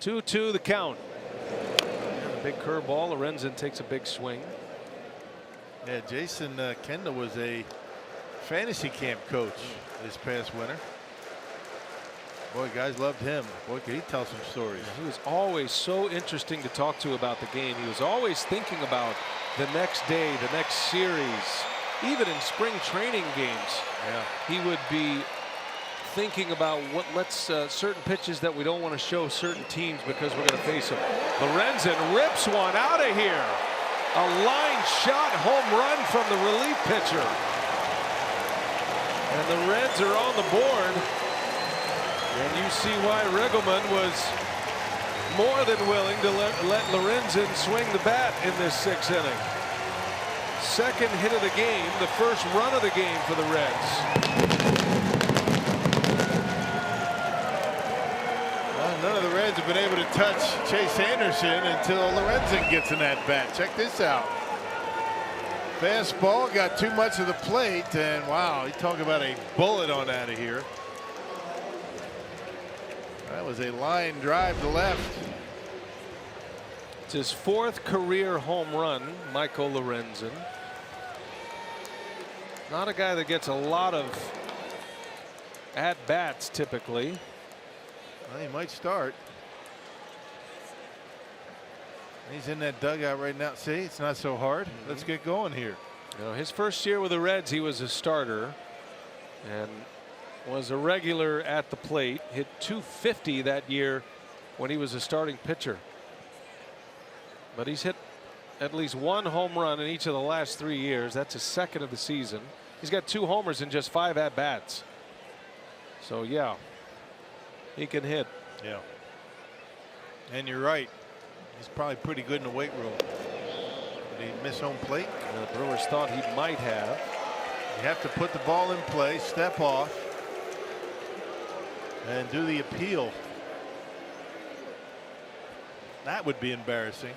2-2 the count. And a big curveball. Lorenzen takes a big swing. Yeah, Jason Kendall was a fantasy camp coach this past winter. Boy, guys loved him. Boy, could he tell some stories. He was always so interesting to talk to about the game. He was always thinking about the next day, the next series. Even in spring training games, he would be thinking about certain pitches that we don't want to show certain teams because we're going to face them. Lorenzen rips one out of here. A line shot home run from the relief pitcher. And the Reds are on the board. And you see why Riggleman was more than willing to let Lorenzen swing the bat in this 6th inning. Second hit of the game, the first run of the game for the Reds. Well, none of the Reds have been able to touch Chase Anderson until Lorenzen gets in that bat. Check this out. Fastball got too much of the plate, and wow, you talk about a bullet on out of here. That was a line drive to left. It's his 4th career home run, Michael Lorenzen. Not a guy that gets a lot of at-bats typically. Well, he might start. He's in that dugout right now. See, it's not so hard. Let's get going here. His first year with the Reds, he was a starter and was a regular at the plate. Hit .250 that year when he was a starting pitcher. But he's hit at least 1 home run in each of the last 3 years. That's his 2nd of the season. He's got 2 homers in just 5 at-bats. So, yeah, he can hit. Yeah. And you're right. He's probably pretty good in the weight room. Did he miss home plate? The Brewers thought he might have. You have to put the ball in play, step off, and do the appeal. That would be embarrassing.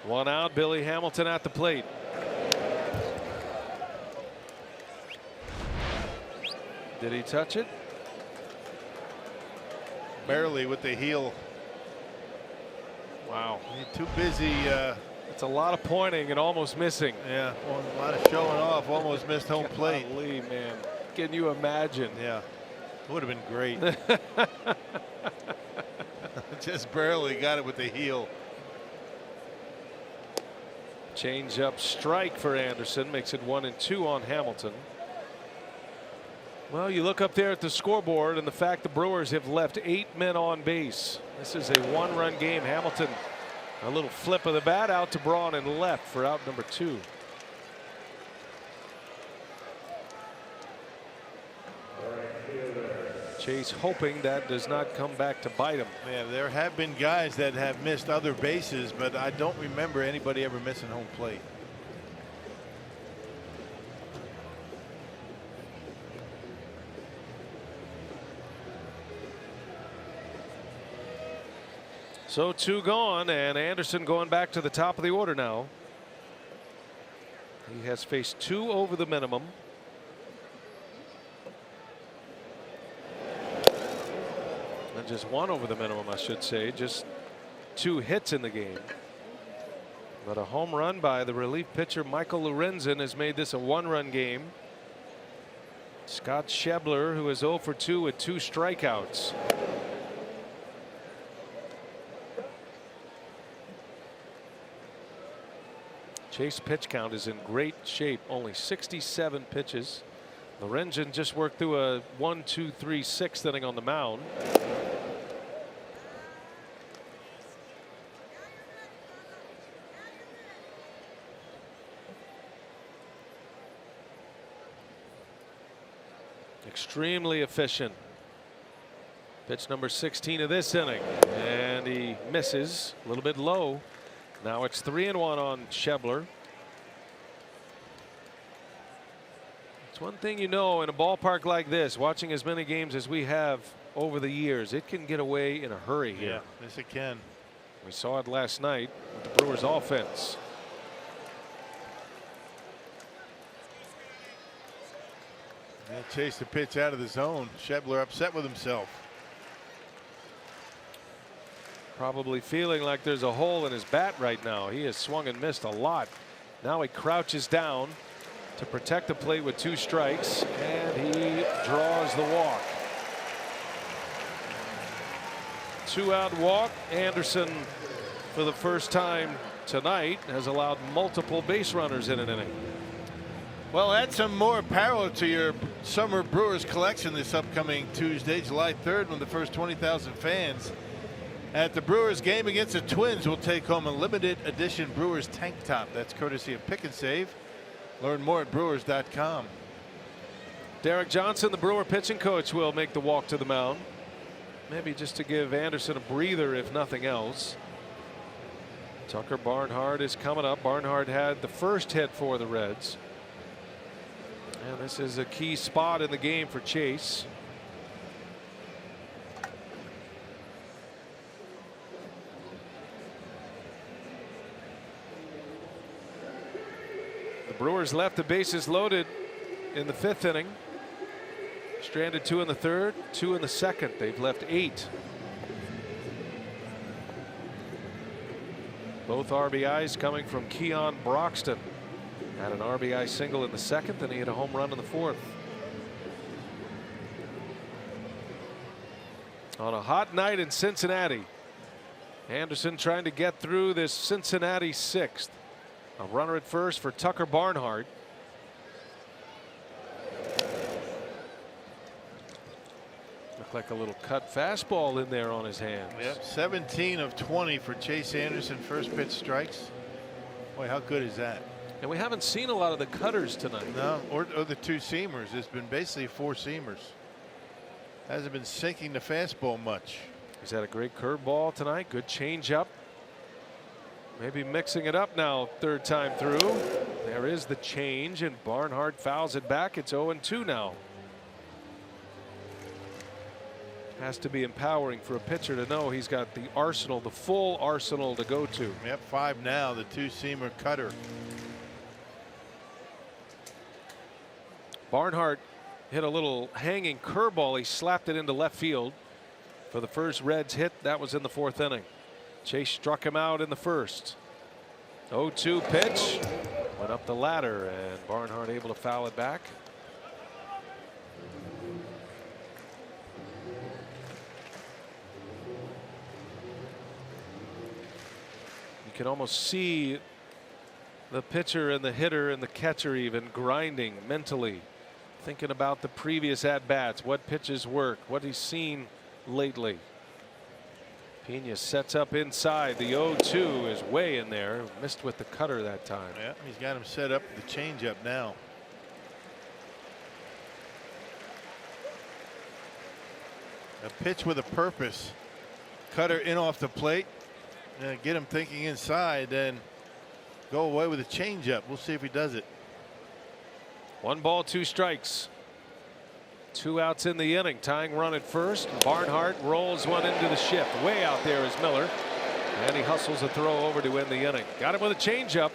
One out, Billy Hamilton at the plate. Did he touch it? Barely with the heel. Wow. He's too busy. It's a lot of pointing and almost missing. Yeah, well, a lot of showing off. Almost missed home plate. Golly, man. Can you imagine? Yeah, it would have been great. Just barely got it with the heel. Change up strike for Anderson makes it 1-2 on Hamilton. Well, you look up there at the scoreboard and the fact the Brewers have left 8 men on base. This is a 1-run game. Hamilton, a little flip of the bat out to Braun and left for out number 2. Chase hoping that does not come back to bite him. Yeah, there have been guys that have missed other bases, but I don't remember anybody ever missing home plate. So 2 gone, and Anderson going back to the top of the order now. He has faced 2 over the minimum. And just 1 over the minimum, I should say. Just 2 hits in the game. But a home run by the relief pitcher Michael Lorenzen has made this a 1-run game. Scott Schebler, who is 0 for 2 with 2 strikeouts. Chase pitch count is in great shape. Only 67 pitches. Lorenzen just worked through a 1, 2, 3, 6th inning on the mound. Extremely efficient. Pitch number 16 of this inning, and he misses a little bit low. Now it's 3-1 on Schebler. It's one thing you know in a ballpark like this, watching as many games as we have over the years, it can get away in a hurry here. Yeah, yes it can. We saw it last night with the Brewers offense. Yeah, chased the pitch out of the zone. Schebler upset with himself. Probably feeling like there's a hole in his bat right now. He has swung and missed a lot. Now he crouches down to protect the plate with 2 strikes, and he draws the walk. 2-out walk. Anderson, for the first time tonight, has allowed multiple base runners in an inning. Well, add some more apparel to your summer Brewers collection this upcoming Tuesday, July 3rd, when the first 20,000 fans at the Brewers game against the Twins will take home a limited edition Brewers tank top. That's courtesy of Pick and Save. Learn more at brewers.com. Derek Johnson, the Brewer pitching coach, will make the walk to the mound. Maybe just to give Anderson a breather, if nothing else. Tucker Barnhart is coming up. Barnhart had the first hit for the Reds. And this is a key spot in the game for Chase. The Brewers left the bases loaded in the 5th inning. Stranded 2 in the 3rd, 2 in the 2nd. They've left 8. Both RBIs coming from Keon Broxton. Had an RBI single in the 2nd, and he hit a home run in the 4th. On a hot night in Cincinnati, Anderson trying to get through this Cincinnati 6th. A runner at first for Tucker Barnhart. Looked like a little cut fastball in there on his hands. Yep, 17 of 20 for Chase Anderson first pitch strikes. Boy, how good is that? And we haven't seen a lot of the cutters tonight. No, or the 2 seamers. It's been basically 4 seamers. Hasn't been sinking the fastball much. He's had a great curveball tonight. Good changeup. Maybe mixing it up now, 3rd time through. There is the change, and Barnhart fouls it back. It's 0-2 now. Has to be empowering for a pitcher to know he's got the arsenal, the full arsenal to go to. Yep, 5 now, the 2-seamer cutter. Barnhart hit a little hanging curveball. He slapped it into left field for the first Reds hit. That was in the 4th inning. Chase struck him out in the 1st. 0-2 pitch. Went up the ladder, and Barnhart able to foul it back. You can almost see the pitcher and the hitter and the catcher even grinding mentally, thinking about the previous at-bats, what pitches work, what he's seen lately. Pena sets up inside. The 0-2 is way in there. Missed with the cutter that time. Yeah, he's got him set up with the changeup now. A pitch with a purpose. Cutter in off the plate. Get him thinking inside, then go away with a changeup. We'll see if he does it. 1 ball, 2 strikes. 2 outs in the inning. Tying run at first. Barnhart rolls one into the shift. Way out there is Miller. And he hustles a throw over to end the inning. Got him with a changeup.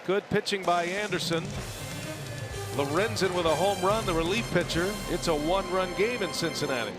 Good pitching by Anderson. Lorenzen with a home run, the relief pitcher. It's a 1-run game in Cincinnati.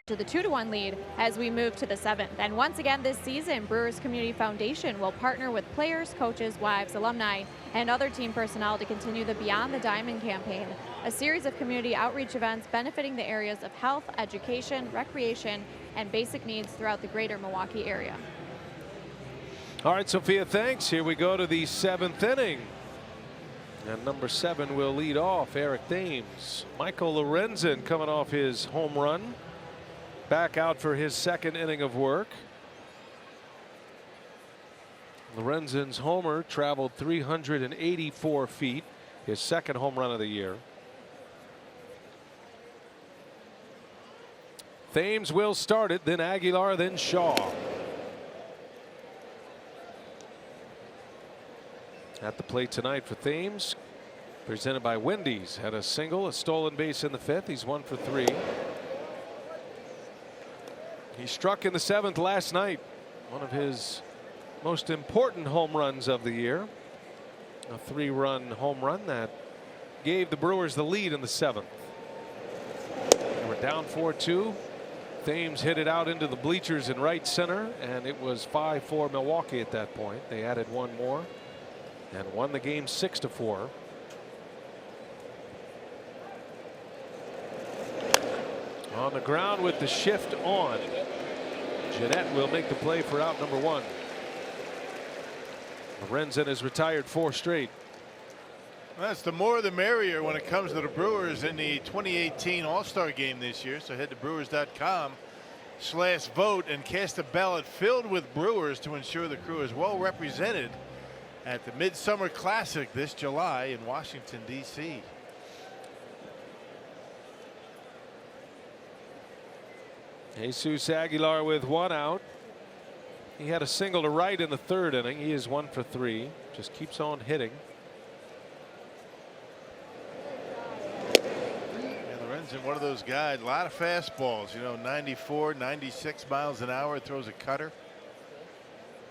To the 2-1 lead as we move to the 7th. And once again this season, Brewers Community Foundation will partner with players, coaches, wives, alumni, and other team personnel to continue the Beyond the Diamond campaign, a series of community outreach events benefiting the areas of health, education, recreation, and basic needs throughout the greater Milwaukee area. All right, Sophia, thanks. Here we go to the 7th inning. And number 7 will lead off, Eric Thames. Michael Lorenzen coming off his home run. Back out for his 2nd inning of work. Lorenzen's homer traveled 384 feet, his 2nd home run of the year. Thames will start it, then Aguilar, then Shaw. At the plate tonight for Thames, presented by Wendy's. Had a single, a stolen base in the 5th. He's 1 for 3. He struck in the 7th last night, one of his most important home runs of the year. A 3-run home run that gave the Brewers the lead in the 7th. They were down 4-2. Thames hit it out into the bleachers in right center, and it was 5-4 Milwaukee at that point. They added 1 more and won the game 6-4. On the ground with the shift on. Jeanette will make the play for out number 1. Lorenzen has retired 4 straight. That's the more the merrier when it comes to the Brewers in the 2018 All-Star game this year. So head to brewers.com. vote and cast a ballot filled with Brewers to ensure the crew is well represented at the Midsummer Classic this July in Washington, D.C. Jesus Aguilar with 1 out. He had a single to right in the 3rd inning. He is 1 for 3. Just keeps on hitting. And one of those guys, a lot of fastballs, you know, 94, 96 miles an hour, throws a cutter,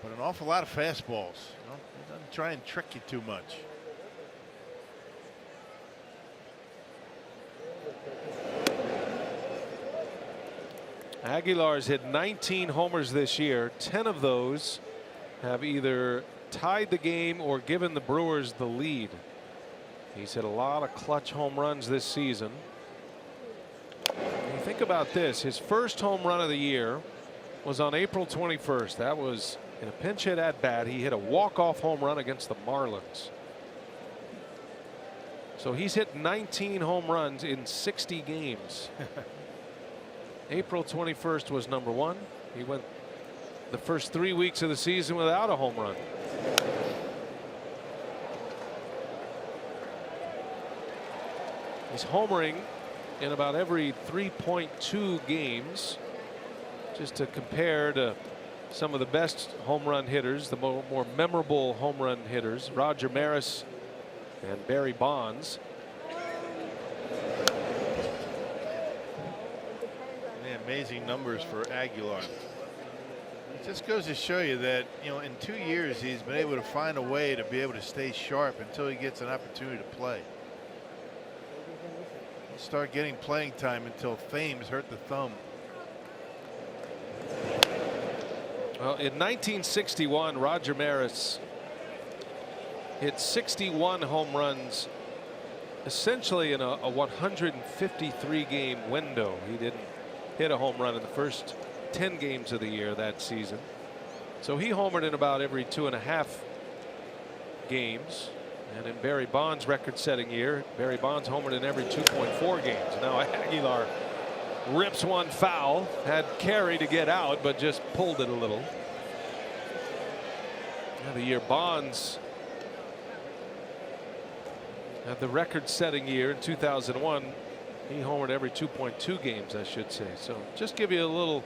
but an awful lot of fastballs. You know, he doesn't try and trick you too much. Aguilar's hit 19 homers this year. 10 of those have either tied the game or given the Brewers the lead. He's hit a lot of clutch home runs this season. And think about this. His first home run of the year was on April 21st. That was in a pinch hit at bat. He hit a walk-off home run against the Marlins. So he's hit 19 home runs in 60 games. April 21st was number 1. He went the first 3 weeks of the season without a home run. He's homering in about every 3.2 games. Just to compare to some of the best home run hitters, the more memorable home run hitters, Roger Maris and Barry Bonds. Amazing numbers for Aguilar. It just goes to show you that, you know, in 2 years he's been able to find a way to be able to stay sharp until he gets an opportunity to play. He'll start getting playing time until fame's hurt the thumb. Well, in 1961, Roger Maris hit 61 home runs essentially in a 153 game window. He didn't hit a home run in the first 10 games of the year that season. So he homered in about every 2.5 games. And in Barry Bonds' record-setting year, Barry Bonds homered in every 2.4 games. Now Aguilar rips one foul, had carry to get out, but just pulled it a little. Now the year Bonds had the record-setting year in 2001. He homered every 2.2 games, I should say. So just give you a little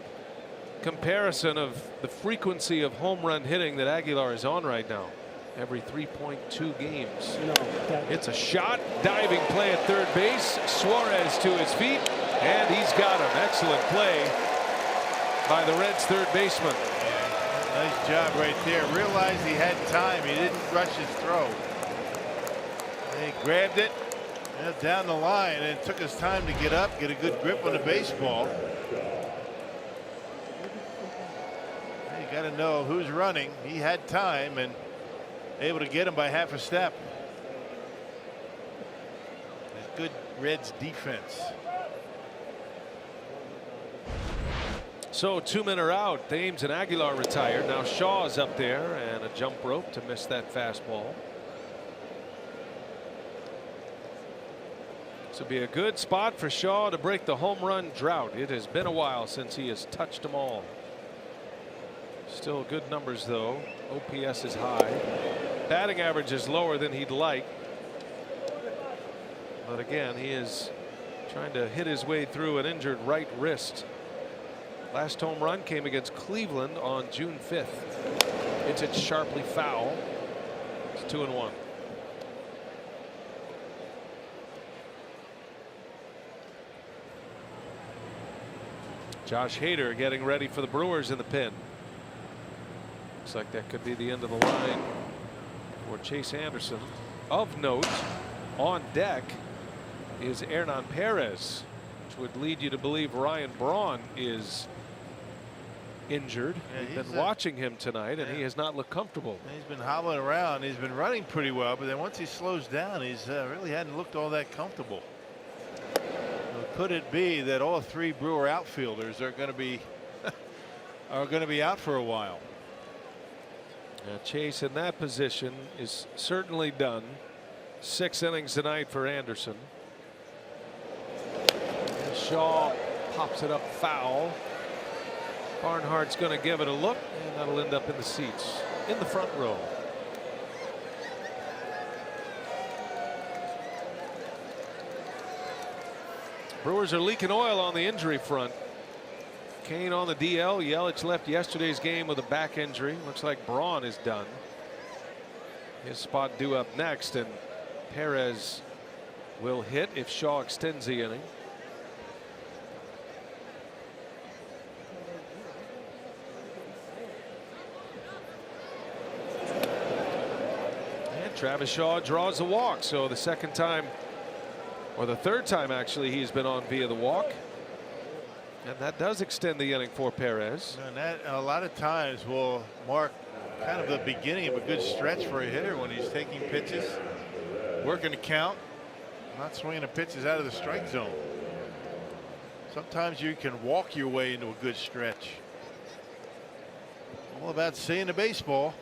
comparison of the frequency of home run hitting that Aguilar is on right now. Every 3.2 games. It's a shot, diving play at third base. Suarez to his feet, and he's got him. Excellent play by the Reds' third baseman. Nice job right there. Realized he had time. He didn't rush his throw. He grabbed it down the line, and it took his time to get up, get a good grip on the baseball. You got to know who's running. He had time and able to get him by half a step. Good Reds defense. So 2 men are out. Thames and Aguilar retired. Now Shaw's up there, and a jump rope to miss that fastball. This will be a good spot for Shaw to break the home run drought. It has been a while since he has touched them all. Still good numbers though. OPS is high. Batting average is lower than he'd like. But again, he is trying to hit his way through an injured right wrist. Last home run came against Cleveland on June 5th. It's hit sharply foul. It's 2-1. Josh Hader getting ready for the Brewers in the pen. Looks like that could be the end of the line for Chase Anderson. Of note, on deck is Hernan Perez, which would lead you to believe Ryan Braun is injured. We've been watching him tonight, and he has not looked comfortable. He's been hobbling around. He's been running pretty well, but then once he slows down, he's really hadn't looked all that comfortable. Could it be that all 3 Brewer outfielders are going to be out for a while? Now Chase in that position is certainly done. 6 innings tonight for Anderson. And Shaw pops it up foul. Barnhart's going to give it a look, and that'll end up in the seats in the front row. Brewers are leaking oil on the injury front. Kane on the DL. Yelich left yesterday's game with a back injury. Looks like Braun is done. His spot due up next, and Perez will hit if Shaw extends the inning. And Travis Shaw draws the walk, so the second time, or the third time actually, he's been on via the walk. And that does extend the inning for Perez. And that a lot of times will mark kind of the beginning of a good stretch for a hitter when he's taking pitches, working the count, not swinging the pitches out of the strike zone. Sometimes you can walk your way into a good stretch. All about seeing the baseball.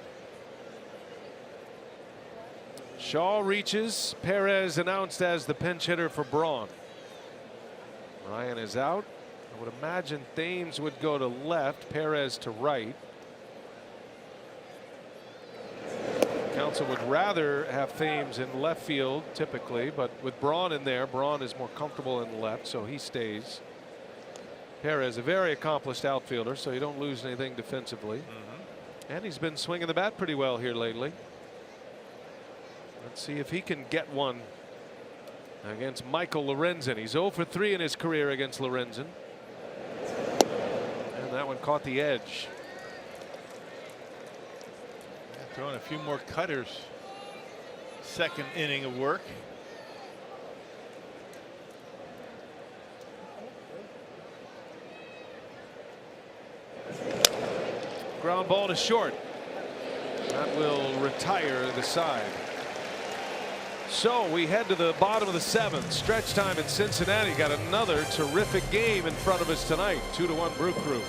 Shaw reaches. Perez announced as the pinch hitter for Braun. Ryan is out. I would imagine Thames would go to left, Perez to right. Council would rather have Thames in left field typically, but with Braun in there, Braun is more comfortable in left, so he stays. Perez, a very accomplished outfielder, so you don't lose anything defensively. And he's been swinging the bat pretty well here lately. Let's see if he can get one against Michael Lorenzen. He's 0 for 3 in his career against Lorenzen. And that one caught the edge. Throwing a few more cutters. Second inning of work. Ground ball to short. That will retire the side. So we head to the bottom of the 7th. Stretch time in Cincinnati. Got another terrific game in front of us tonight. 2-1 Brew Crew.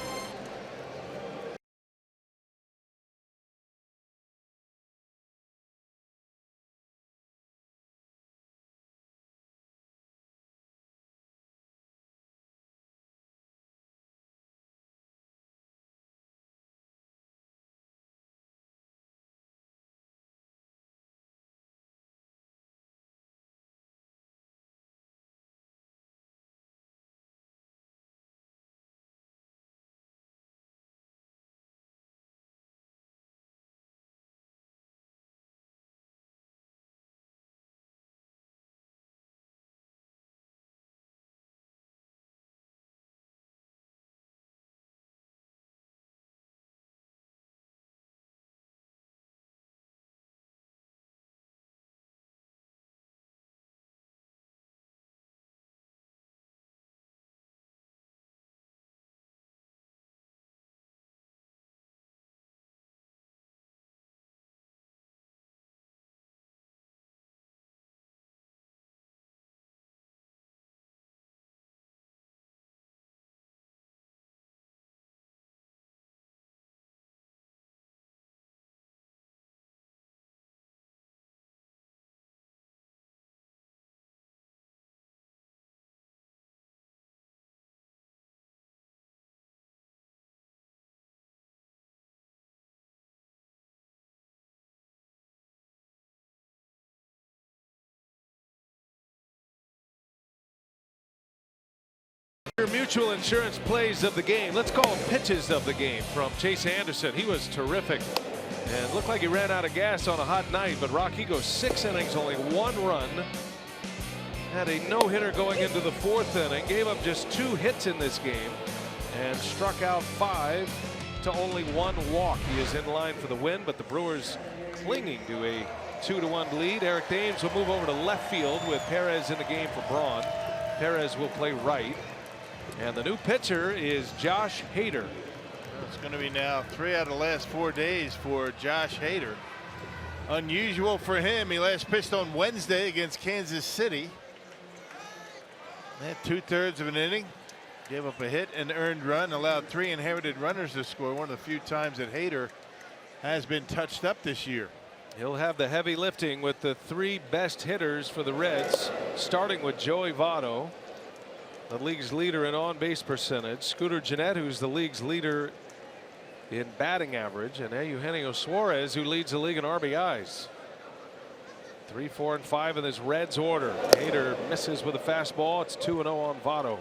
Mutual Insurance plays of the game. Let's call them pitches of the game from Chase Anderson. He was terrific and looked like he ran out of gas on a hot night, but Rocky goes 6 innings, only 1 run. Had a no-hitter going into the 4th inning, gave up just 2 hits in this game and struck out 5 to only 1 walk. He is in line for the win, but the Brewers clinging to a 2-1 lead. Eric Thames will move over to left field with Perez in the game for Braun. Perez will play right. And the new pitcher is Josh Hader. It's going to be now 3 out of the last 4 days for Josh Hader. Unusual for him. He last pitched on Wednesday against Kansas City. Had 2/3 of an inning. Gave up a hit and earned run. Allowed 3 inherited runners to score. One of the few times that Hader has been touched up this year. He'll have the heavy lifting with the 3 best hitters for the Reds, starting with Joey Votto. the league's leader in on-base percentage. Scooter Gennett, who's the league's leader in batting average, and Eugenio Suarez, who leads the league in RBIs. 3, 4, and 5 in this Reds order. Hader misses with a fastball. It's 2-0 on Votto.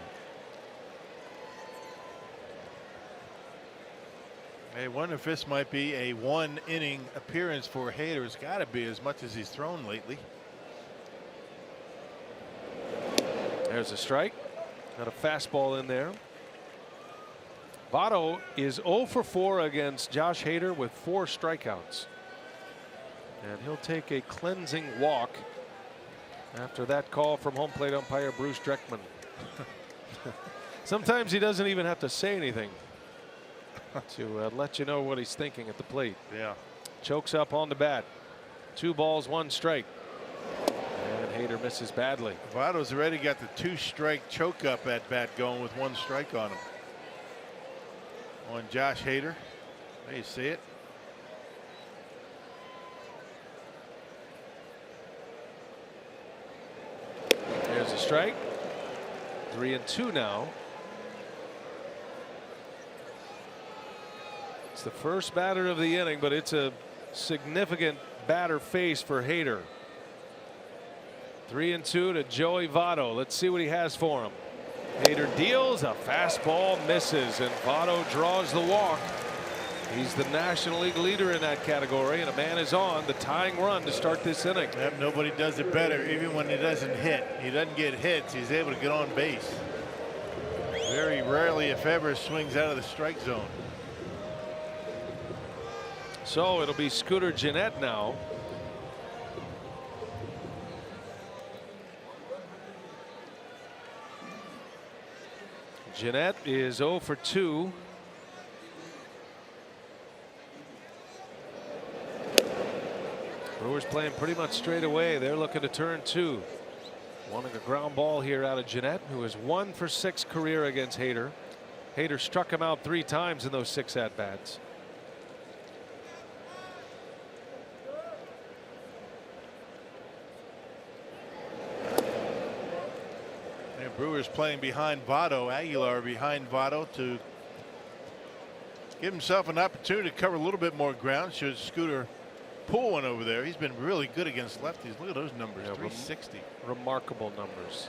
I wonder if this might be a 1-inning appearance for Hader. It's got to be, as much as he's thrown lately. There's a strike. Got a fastball in there. Votto is 0 for 4 against Josh Hader with 4 strikeouts. And he'll take a cleansing walk after that call from home plate umpire Bruce Dreckman. Sometimes he doesn't even have to say anything to let you know what he's thinking at the plate. Yeah. Chokes up on the bat. 2 balls, 1 strike. And Hader misses badly. Votto's already got the 2-strike choke up at bat going with 1 strike on him. On Josh Hader. There you see it. There's a strike. 3-2 now. It's the first batter of the inning, but it's a significant batter face for Hader. 3-2 to Joey Votto. Let's see what he has for him. Hader deals a fastball, misses, and Votto draws the walk. He's the National League leader in that category, and a man is on the tying run to start this inning. Yep, nobody does it better. Even when he doesn't hit, he doesn't get hits, he's able to get on base. Very rarely, if ever, swings out of the strike zone. So it'll be Scooter Gennett now. Gennett is 0 for 2. Brewers playing pretty much straight away. They're looking to turn 2. Wanting a ground ball here out of Gennett, who is 1 for 6 career against Hader. Hader struck him out 3 times in those 6 at-bats. Brewers playing behind Votto. Aguilar behind Votto to give himself an opportunity to cover a little bit more ground should Scooter pull one over there. He's been really good against lefties. Look at those numbers. Yeah, 360. Remarkable numbers.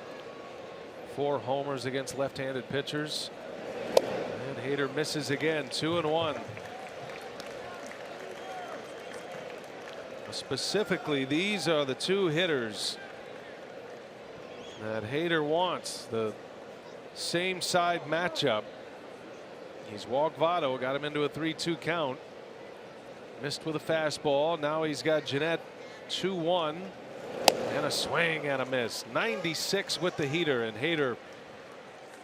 4 homers against left-handed pitchers. And Hader misses again. 2-1. Specifically, these are the 2 hitters that Hader wants. The same side matchup. He's walked Votto, got him into a 3-2 count. Missed with a fastball. Now he's got Gennett 2-1 and a swing and a miss. 96 with the heater, and Hader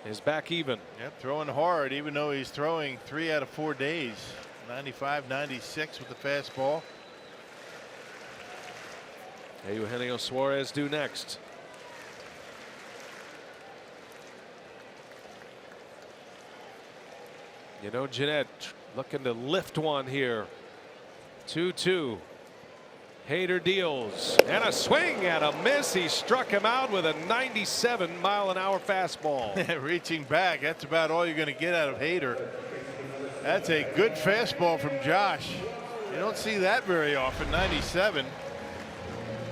is back even. Yep, throwing hard even though he's throwing 3 out of 4 days. 95, 96 with the fastball. Eugenio Suarez due next. You know, Gennett looking to lift one here. 2-2. Hader deals and a swing and a miss. He struck him out with a 97-mile-an-hour fastball. Reaching back. That's about all you're going to get out of Hader. That's a good fastball from Josh. You don't see that very often. 97.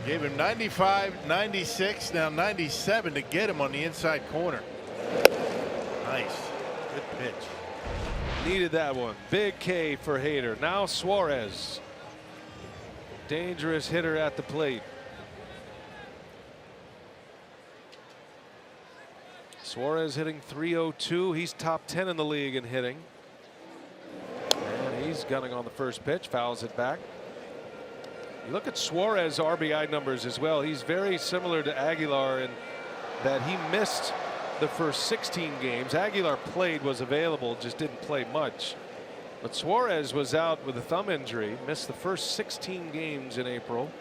Gave him 95, 96, now 97 to get him on the inside corner. Nice. Good pitch. Needed that one. Big K for Hader. Now Suarez. Dangerous hitter at the plate. Suarez hitting .302. He's top 10 in the league in hitting. And he's gunning on the first pitch. Fouls it back. You look at Suarez RBI numbers as well. He's very similar to Aguilar in that he missed the first 16 games. Aguilar played, was available, just didn't play much. But Suarez was out with a thumb injury, missed the first 16 games in April,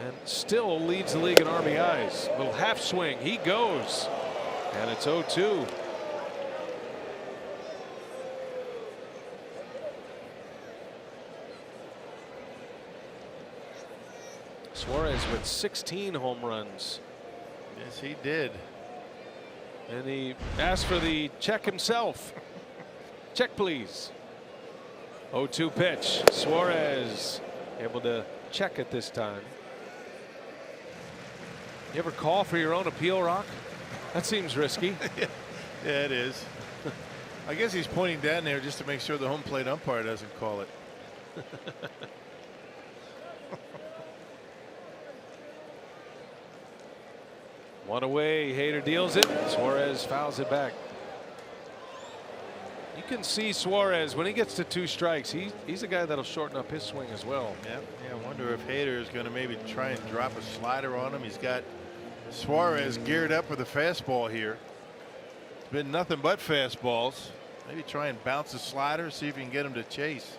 and still leads the league in RBIs. Little half swing, he goes, and it's 0-2. Suarez with 16 home runs. Yes, he did. And he asked for the check himself. Check, please. 0-2 pitch. Suarez able to check it this time. You ever call for your own appeal, Rock? That seems risky. Yeah, it is. I guess he's pointing down there just to make sure the home plate umpire doesn't call it. One away. Hader deals it. Suarez fouls it back. You can see Suarez when he gets to 2 strikes. He's a guy that'll shorten up his swing as well. Yeah, I wonder if Hader is going to maybe try and drop a slider on him. He's got Suarez geared up with a fastball here. It's been nothing but fastballs. Maybe try and bounce a slider, see if you can get him to chase.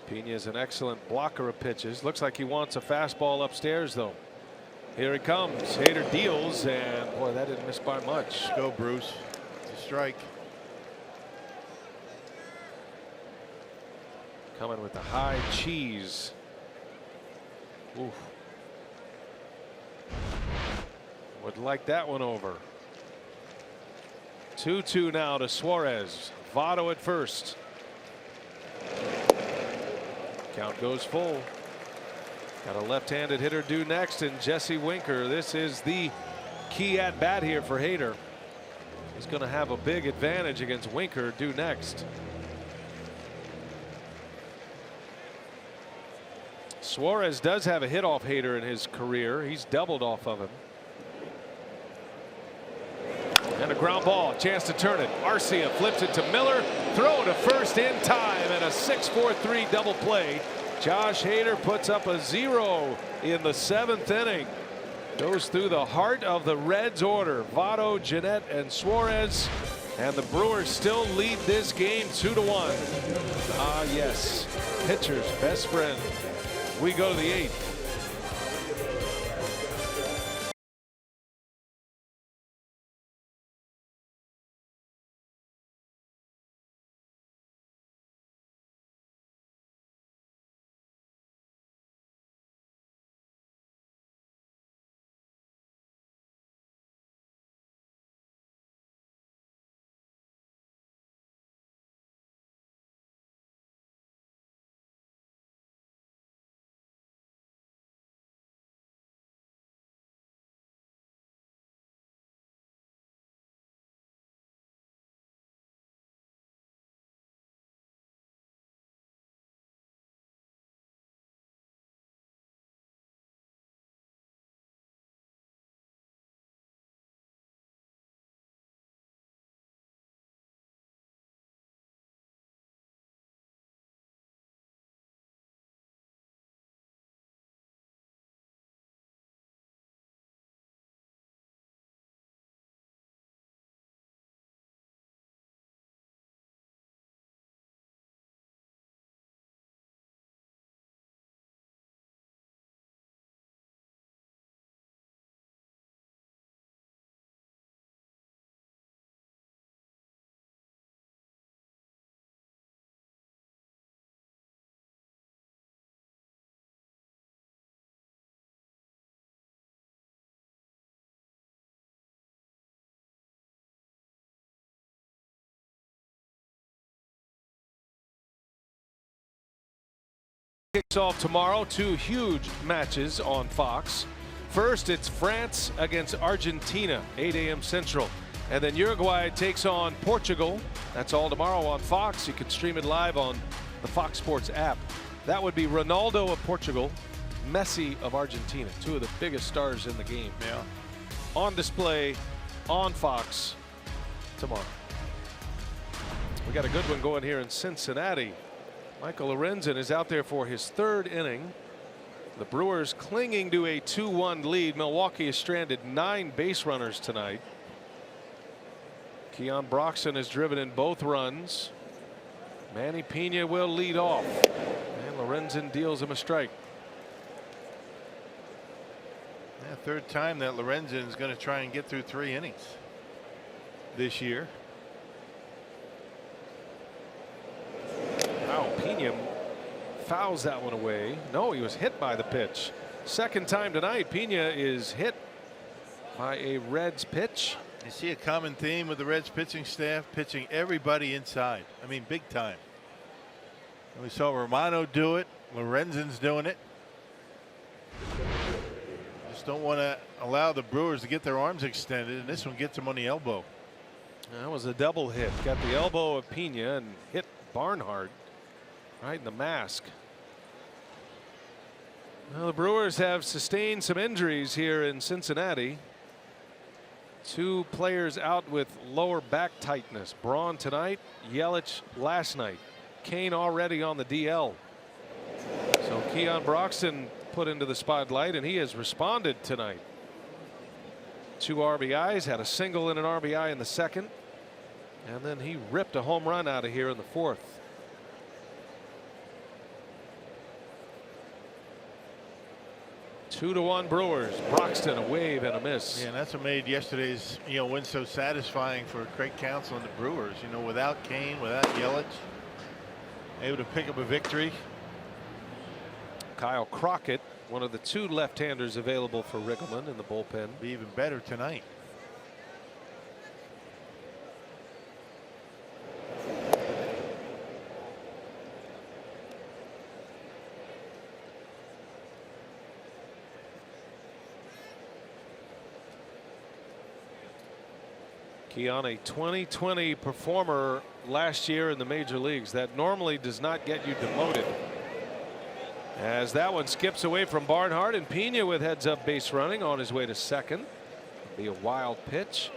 Pena is an excellent blocker of pitches. Looks like he wants a fastball upstairs, though. Here he comes. Hader deals, and boy, that didn't miss by much. Let's go, Bruce. It's a strike. Coming with the high cheese. Oof. Would like that one over. 2-2 now to Suarez. Votto at first. Count goes full. Got a left-handed hitter due next, and Jesse Winker. This is the key at bat here for Hader. He's going to have a big advantage against Winker due next. Suarez does have a hit off Hader in his career. He's doubled off of him. And a ground ball, chance to turn it. Arcia flips it to Miller. Throw to first in time, and a 6-4-3 double play. Josh Hader puts up a 0 in the 7th inning. Goes through the heart of the Reds order. Votto, Jeanette, and Suarez. And the Brewers still lead this game 2-1. Ah, yes. Pitcher's best friend. We go to the 8th. Kicks off tomorrow. 2 huge matches on Fox. First, it's France against Argentina, 8 a.m. Central. And then Uruguay takes on Portugal. That's all tomorrow on Fox. You can stream it live on the Fox Sports app. That would be Ronaldo of Portugal, Messi of Argentina, 2 of the biggest stars in the game. Yeah. On display on Fox tomorrow. We got a good one going here in Cincinnati. Michael Lorenzen is out there for his 3rd inning. The Brewers clinging to a 2-1 lead. Milwaukee has stranded 9 base runners tonight. Keon Broxton has driven in both runs. Manny Pena will lead off, and Lorenzen deals him a strike. Yeah, 3rd time that Lorenzen is going to try and get through 3 innings this year. Wow, Pena fouls that one away. No, he was hit by the pitch. 2nd time tonight, Pena is hit by a Reds pitch. You see a common theme with the Reds pitching staff, pitching everybody inside. I mean, big time. And we saw Romano do it. Lorenzen's doing it. Just don't want to allow the Brewers to get their arms extended, and this one gets them on the elbow. That was a double hit. Got the elbow of Pena and hit Barnhart right in the mask. Well, the Brewers have sustained some injuries here in Cincinnati. 2 players out with lower back tightness. Braun tonight, Yelich last night. Kane already on the DL. So Keon Broxton put into the spotlight, and he has responded tonight. 2 RBIs, had a single and an RBI in the second, and then he ripped a home run out of here in the fourth. 2-1 Brewers. Broxton, a wave and a miss. Yeah, and that's what made yesterday's win so satisfying for Craig Counsell and the Brewers. Without Kane, without Yelich, able to pick up a victory. Kyle Crockett, one of the 2 left-handers available for Riggleman in the bullpen. Be even better tonight. Keon, a 2020 performer last year in the major leagues. That normally does not get you demoted. As that one skips away from Barnhart, and Pena with heads up base running on his way to second. It'll be a wild pitch.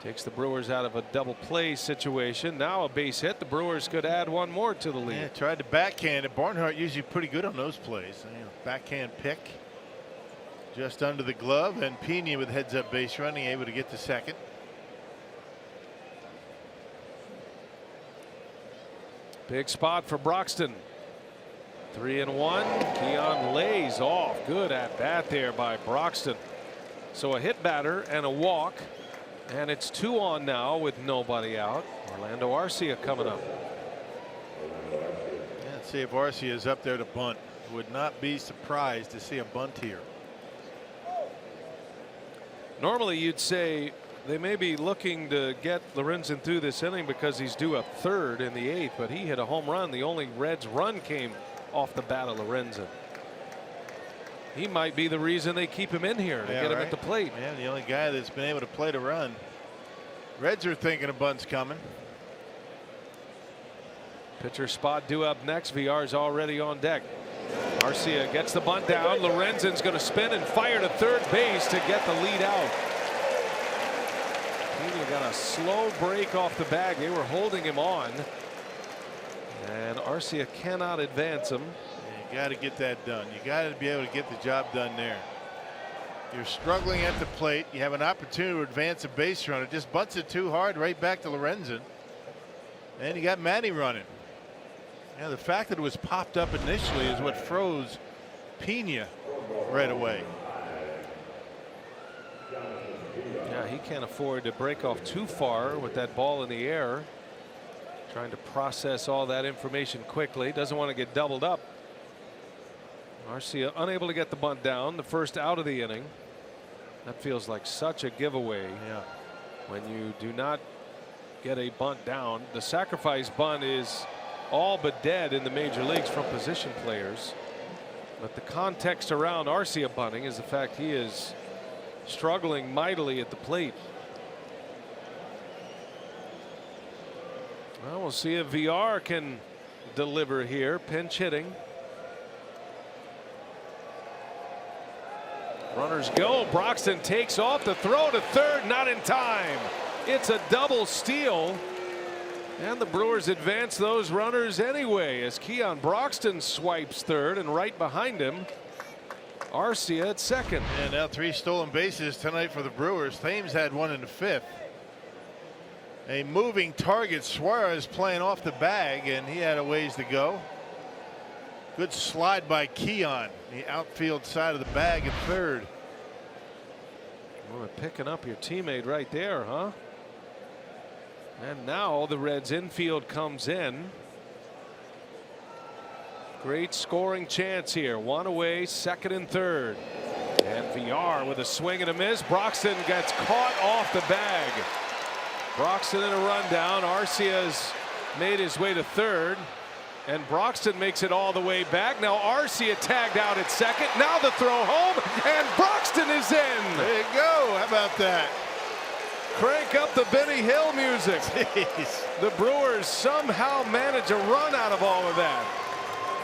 Takes the Brewers out of a double play situation. Now a base hit. The Brewers could add 1 more to the lead. Yeah, tried to backhand it. Barnhart usually pretty good on those plays. Backhand pick just under the glove, and Pena with heads up base running, able to get to second. Big spot for Broxton. 3-1. Keon lays off. Good at bat there by Broxton. So a hit batter and a walk, and it's 2 on now with nobody out. Orlando Arcia coming up. Yeah, let's see if Arcia is up there to bunt. Would not be surprised to see a bunt here. Normally you'd say they may be looking to get Lorenzen through this inning because he's due up 3rd in the 8th, but he hit a home run. The only Reds run came off the bat of Lorenzen. He might be the reason they keep him in here to get him at the plate. Yeah, the only guy that's been able to play to run. Reds are thinking a bunt's coming. Pitcher spot due up next. VR's already on deck. Arcia gets the bunt down. Lorenzen's going to spin and fire to third base to get the lead out. Pena got a slow break off the bag. They were holding him on, and Arcia cannot advance him. You got to get that done. You got to be able to get the job done there. You're struggling at the plate. You have an opportunity to advance a base runner. Just bunts it too hard right back to Lorenzen. And you got Manny running. Yeah, the fact that it was popped up initially is what froze Pena right away. Yeah, he can't afford to break off too far with that ball in the air. Trying to process all that information quickly. Doesn't want to get doubled up. Arcia unable to get the bunt down. The first out of the inning. That feels like such a giveaway. Yeah. When you do not get a bunt down. The sacrifice bunt is all but dead in the major leagues from position players. But the context around Arcia bunting is the fact he is struggling mightily at the plate. Well, we'll see if VR can deliver here. Pinch hitting. Runners go. Broxton takes off. The throw to third, not in time. It's a double steal. And the Brewers advance those runners anyway as Keon Broxton swipes third, and right behind him Arcia at second. And now 3 stolen bases tonight for the Brewers. Thames had 1 in the 5th. A moving target. Suarez playing off the bag, and he had a ways to go. Good slide by Keon, the outfield side of the bag at third. Well, picking up your teammate right there, huh? And now the Reds infield comes in. Great scoring chance here. 1 away, second and third. And VR with a swing and a miss. Broxton gets caught off the bag. Broxton in a rundown. Arcia's made his way to third. And Broxton makes it all the way back. Now Arcia tagged out at second. Now the throw home. And Broxton is in. There you go. How about that? Crank up the Benny Hill music. Jeez. The Brewers somehow manage a run out of all of that.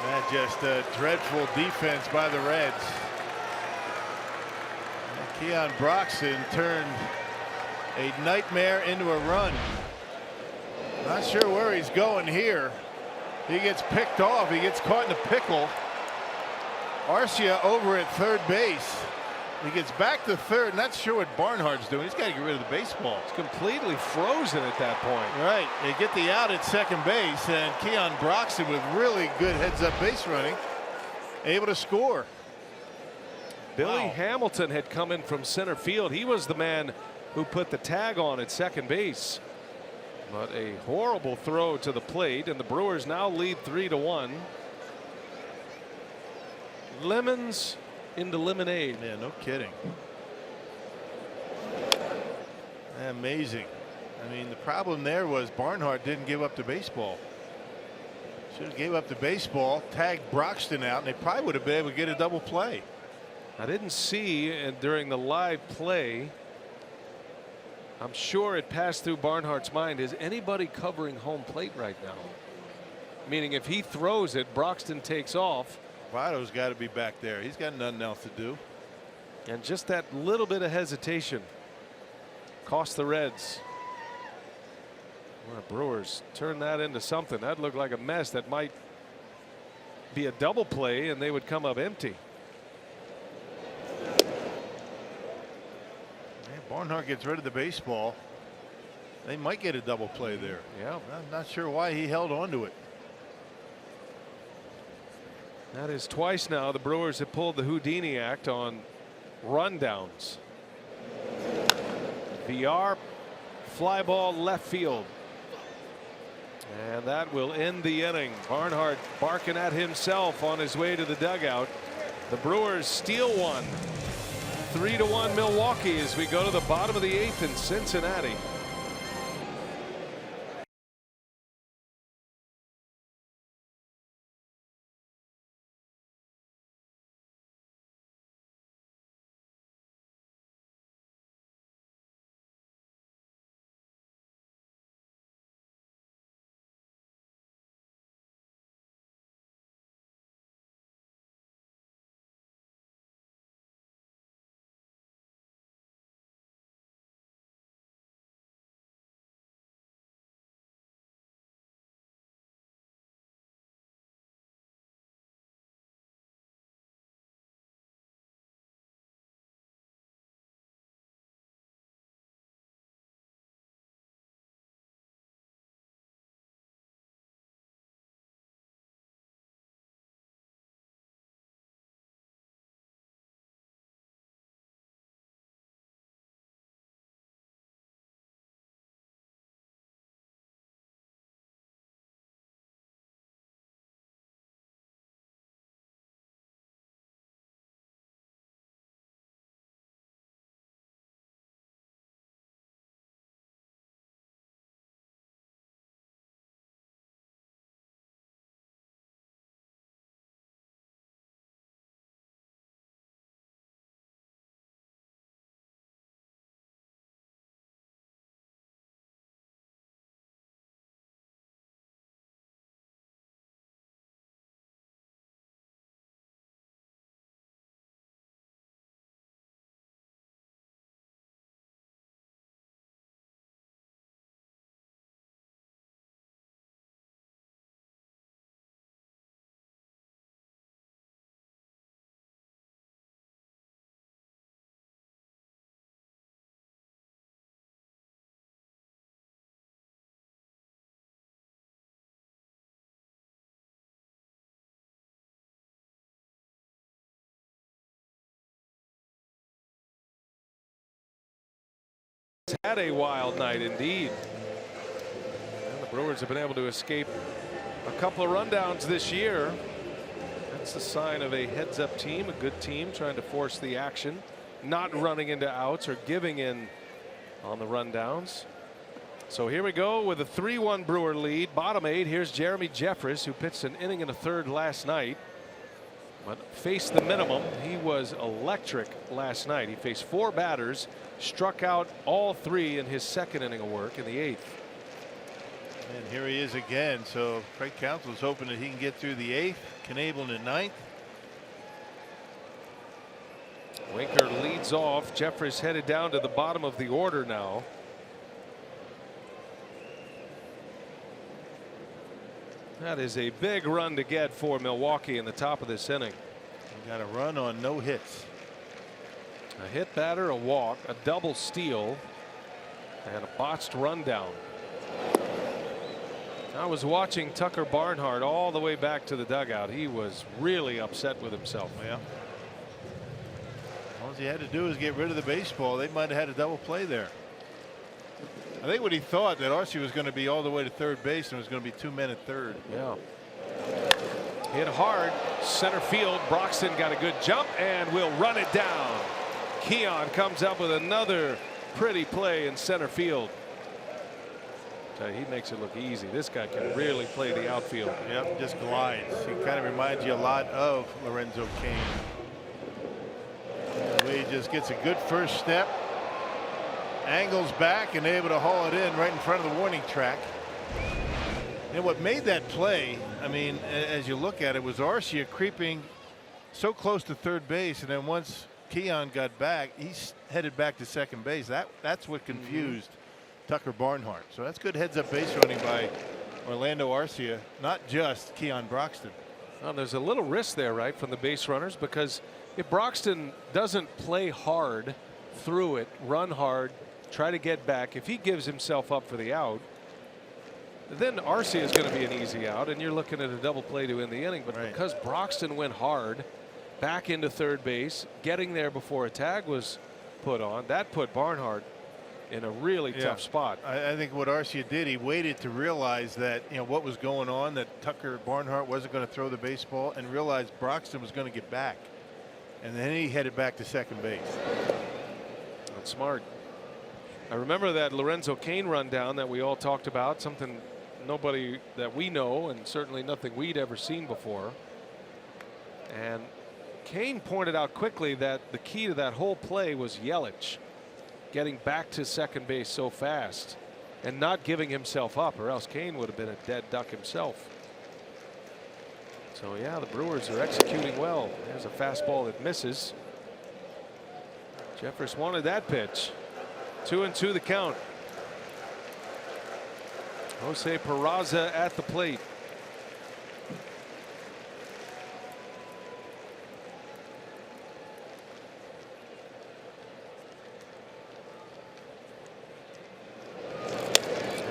That just a dreadful defense by the Reds. Keon Broxton turned a nightmare into a run. Not sure where he's going here. He gets picked off. He gets caught in a pickle. Arcia over at third base. He gets back to third. Not sure what Barnhart's doing. He's got to get rid of the baseball. It's completely frozen at that point. Right. They get the out at second base, and Keon Broxton with really good heads-up base running, able to score. Billy Hamilton had come in from center field. He was the man who put the tag on at second base. But a horrible throw to the plate, and the Brewers now lead 3-1. Lemons into lemonade. Yeah, no kidding. Amazing. I mean, the problem there was Barnhart didn't give up the baseball. Should have gave up the baseball, tagged Broxton out, and they probably would have been able to get a double play. I didn't see during the live play. I'm sure it passed through Barnhart's mind. Is anybody covering home plate right now? Meaning if he throws it, Broxton takes off. Votto's got to be back there. He's got nothing else to do. And just that little bit of hesitation cost the Reds. Well, the Brewers turn that into something. That looked like a mess that might be a double play, and they would come up empty. Barnhart gets rid of the baseball. They might get a double play there. Yeah. I'm not sure why he held on to it. That is twice now the Brewers have pulled the Houdini act on rundowns. VR fly ball left field. And that will end the inning. Barnhart barking at himself on his way to the dugout. The Brewers steal one. 3-1 Milwaukee as we go to the bottom of the 8th in Cincinnati. Had a wild night indeed. And the Brewers have been able to escape a couple of rundowns this year. That's the sign of a heads-up team, a good team trying to force the action, not running into outs or giving in on the rundowns. So here we go with a 3-1 Brewer lead. Bottom 8. Here's Jeremy Jeffress, who pitched an inning and a third last night, but faced the minimum. He was electric last night. He faced 4 batters, struck out all 3 in his second inning of work in the 8th. And here he is again. So Craig Counsell is hoping that he can get through the 8th. Knable in the 9th. Winker leads off. Jeffress headed down to the bottom of the order now. That is a big run to get for Milwaukee in the top of this inning. He got a run on no hits. A hit batter, a walk, a double steal, and a botched rundown. I was watching Tucker Barnhart all the way back to the dugout. He was really upset with himself. Yeah. All he had to do was get rid of the baseball. They might have had a double play there. I think what he thought that Arcia was going to be all the way to third base and was going to be 2 men at third. Yeah. Hit hard, center field. Broxton got a good jump and will run it down. Keon comes up with another pretty play in center field. He makes it look easy. This guy can really play the outfield. Yep, just glides. He kind of reminds you a lot of Lorenzo Cain. He just gets a good first step, angles back and able to haul it in right in front of the warning track. And what made that play, I mean, as you look at it, was Arcia creeping so close to third base, and then once Keon got back, he's headed back to second base. That's what confused Tucker Barnhart. So that's good heads-up base running by Orlando Arcia, not just Keon Broxton. Well, there's a little risk there, right, from the base runners, because if Broxton doesn't play hard through it, run hard, try to get back, if he gives himself up for the out, then Arcia is going to be an easy out, and you're looking at a double play to end the inning. But because Broxton went hard back into third base, getting there before a tag was put on, that put Barnhart in a really tough spot. I think what Arcia did, he waited to realize that, you know, what was going on, that Tucker Barnhart wasn't going to throw the baseball, and realized Broxton was going to get back. And then he headed back to second base. That's smart. I remember that Lorenzo Cain rundown that we all talked about, something nobody that we know, and certainly nothing we'd ever seen before. And Cain pointed out quickly that the key to that whole play was Yelich getting back to second base so fast and not giving himself up, or else Cain would have been a dead duck himself. So yeah, the Brewers are executing well. There's a fastball that misses. Jeffress wanted that pitch. 2-2 the count. Jose Peraza at the plate.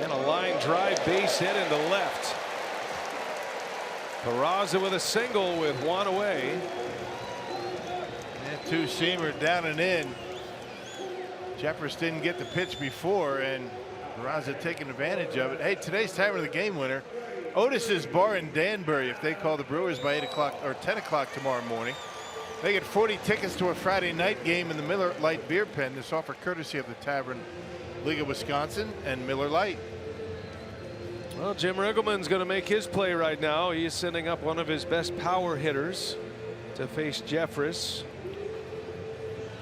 And a line drive base hit into left. Peraza with a single with one away. And two-seamer down and in. Jeffress didn't get the pitch before, and Peraza taking advantage of it. Hey, today's time of the game winner, Otis's Bar in Danbury. If they call the Brewers by 8 o'clock or 10 o'clock tomorrow morning, they get 40 tickets to a Friday night game in the Miller Lite Beer Pen. This offer courtesy of the Tavern League of Wisconsin and Miller Lite. Well, Jim Riggleman's going to make his play right now. He is sending up one of his best power hitters to face Jeffress.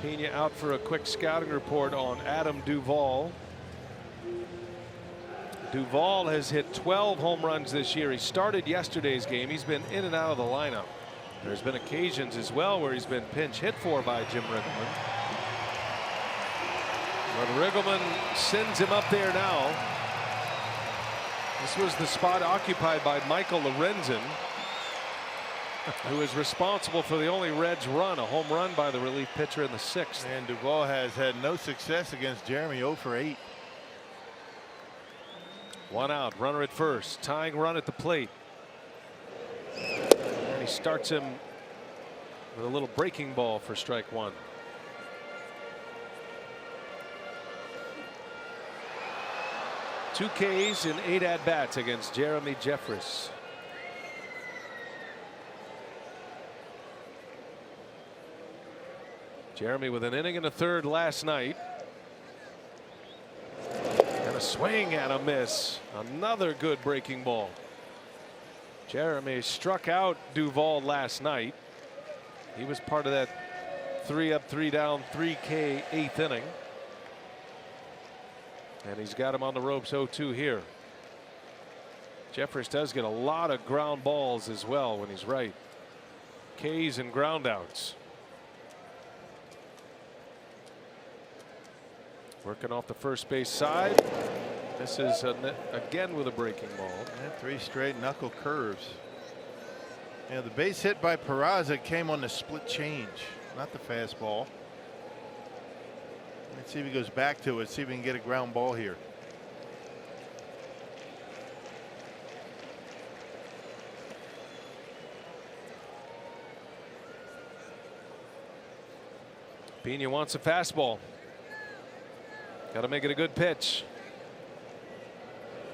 Pena out for a quick scouting report on Adam Duvall. Duvall has hit 12 home runs this year. He started yesterday's game. He's been in and out of the lineup. There's been occasions as well where he's been pinch hit for by Jim Riggleman. But Riggleman sends him up there now. This was the spot occupied by Michael Lorenzen, who is responsible for the only Reds run, a home run by the relief pitcher in the 6th. And Duvall has had no success against Jeremy, 0 for 8. One out, runner at first, tying run at the plate. And he starts him with a little breaking ball for strike one. Two Ks in 8 at-bats against Jeremy Jeffress. Jeremy with an inning and a third last night. And a swing and a miss. Another good breaking ball. Jeremy struck out Duvall last night. He was part of that 3 up, 3 down, 3K 8th inning. And he's got him on the ropes 0-2 here. Jeffress does get a lot of ground balls as well when he's right. Ks and ground outs. Working off the first base side. This is again with a breaking ball. And 3 straight knuckle curves. Yeah, the base hit by Peraza came on the split change, not the fastball. Let's see if he goes back to it, see if we can get a ground ball here. Pena wants a fastball. Got to make it a good pitch.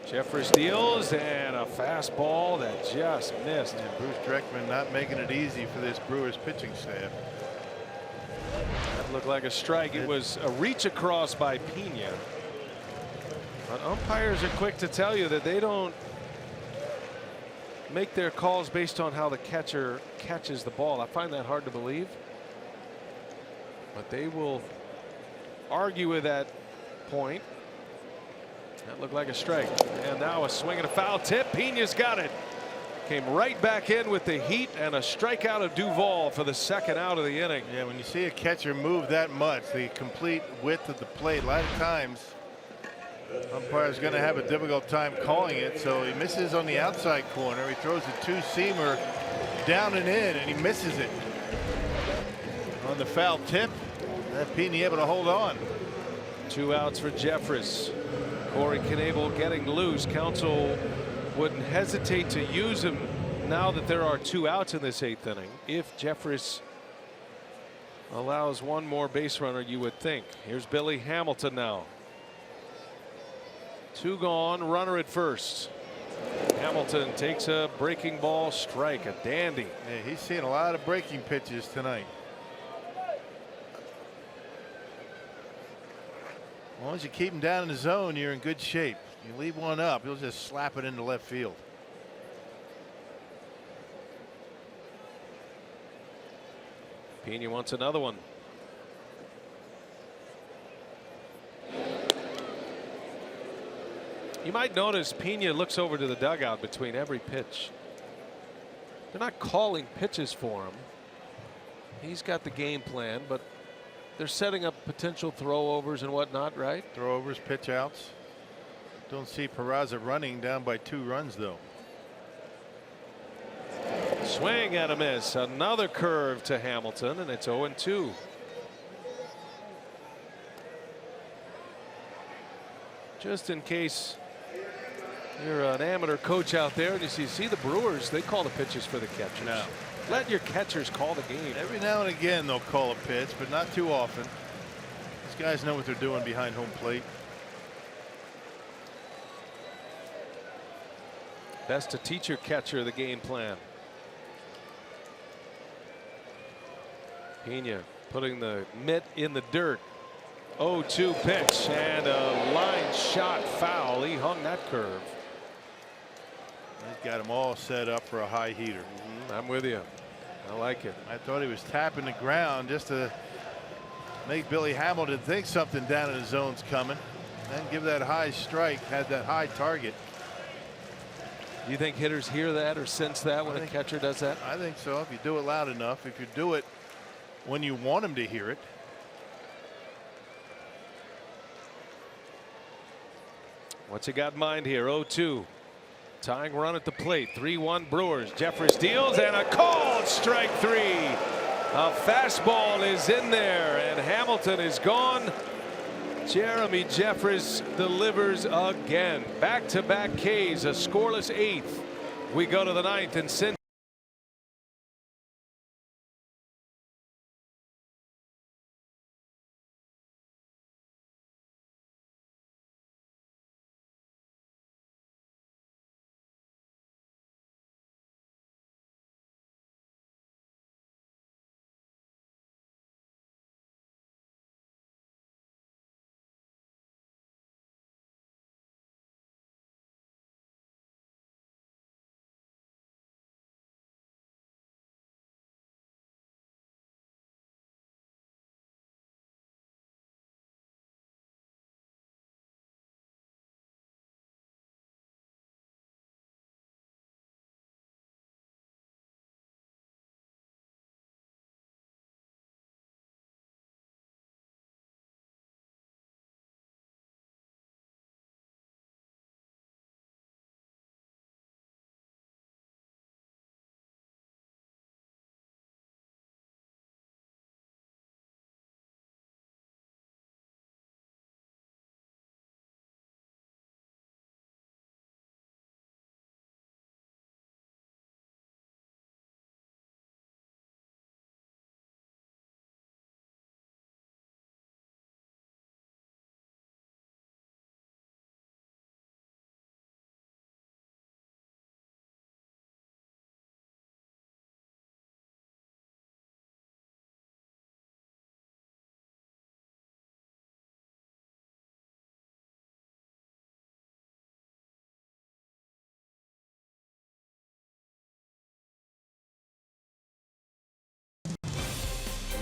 Jeffress deals and a fastball that just missed. And Bruce Dreckman not making it easy for this Brewers pitching staff. That looked like a strike. It was a reach across by Pena. But umpires are quick to tell you that they don't make their calls based on how the catcher catches the ball. I find that hard to believe. But they will argue with that point. That looked like a strike. And now a swing and a foul tip. Pena's got it. Came right back in with the heat and a strikeout of Duvall for the second out of the inning. Yeah, when you see a catcher move that much, the complete width of the plate, a lot of times umpire's going to have a difficult time calling it. So he misses on the outside corner. He throws a 2-seamer down and in, and he misses it. On the foul tip, that Pena able to hold on. 2 outs for Jeffress. Corey Knebel getting loose. Counsel wouldn't hesitate to use him now that there are 2 outs in this 8th inning. If Jeffress allows one more base runner, you would think. Here's Billy Hamilton now. 2 gone, runner at first. Hamilton takes a breaking ball strike, a dandy. Yeah, he's seeing a lot of breaking pitches tonight. As long as you keep him down in the zone, you're in good shape. You leave one up, he'll just slap it into left field. Pena wants another one. You might notice Pena looks over to the dugout between every pitch. They're not calling pitches for him. He's got the game plan, but they're setting up potential throwovers and whatnot, right? Throwovers, pitch outs. Don't see Peraza running down by 2 runs, though. Swing and a miss. Another curve to Hamilton, and it's 0-2. Just in case you're an amateur coach out there and you see the Brewers, they call the pitches for the catchers. No. Let your catchers call the game. Every now and again they'll call a pitch, but not too often. These guys know what they're doing behind home plate. Best to teach your catcher the game plan. Pena putting the mitt in the dirt. 0-2 pitch and a line shot foul. He hung that curve. He's got them all set up for a high heater. I'm with you. I like it. I thought he was tapping the ground just to make Billy Hamilton think something down in the zone's coming. Then give that high strike, had that high target. Do you think hitters hear that or sense that when a catcher does that? I think so. If you do it loud enough, if you do it when you want them to hear it. What's he got in mind here? 0-2. Tying run at the plate. 3-1 Brewers. Jeffress deals and a called strike 3. A fastball is in there and Hamilton is gone. Jeremy Jeffress delivers again. Back-to-back Ks, a scoreless 8th. We go to the 9th and Cincinnati.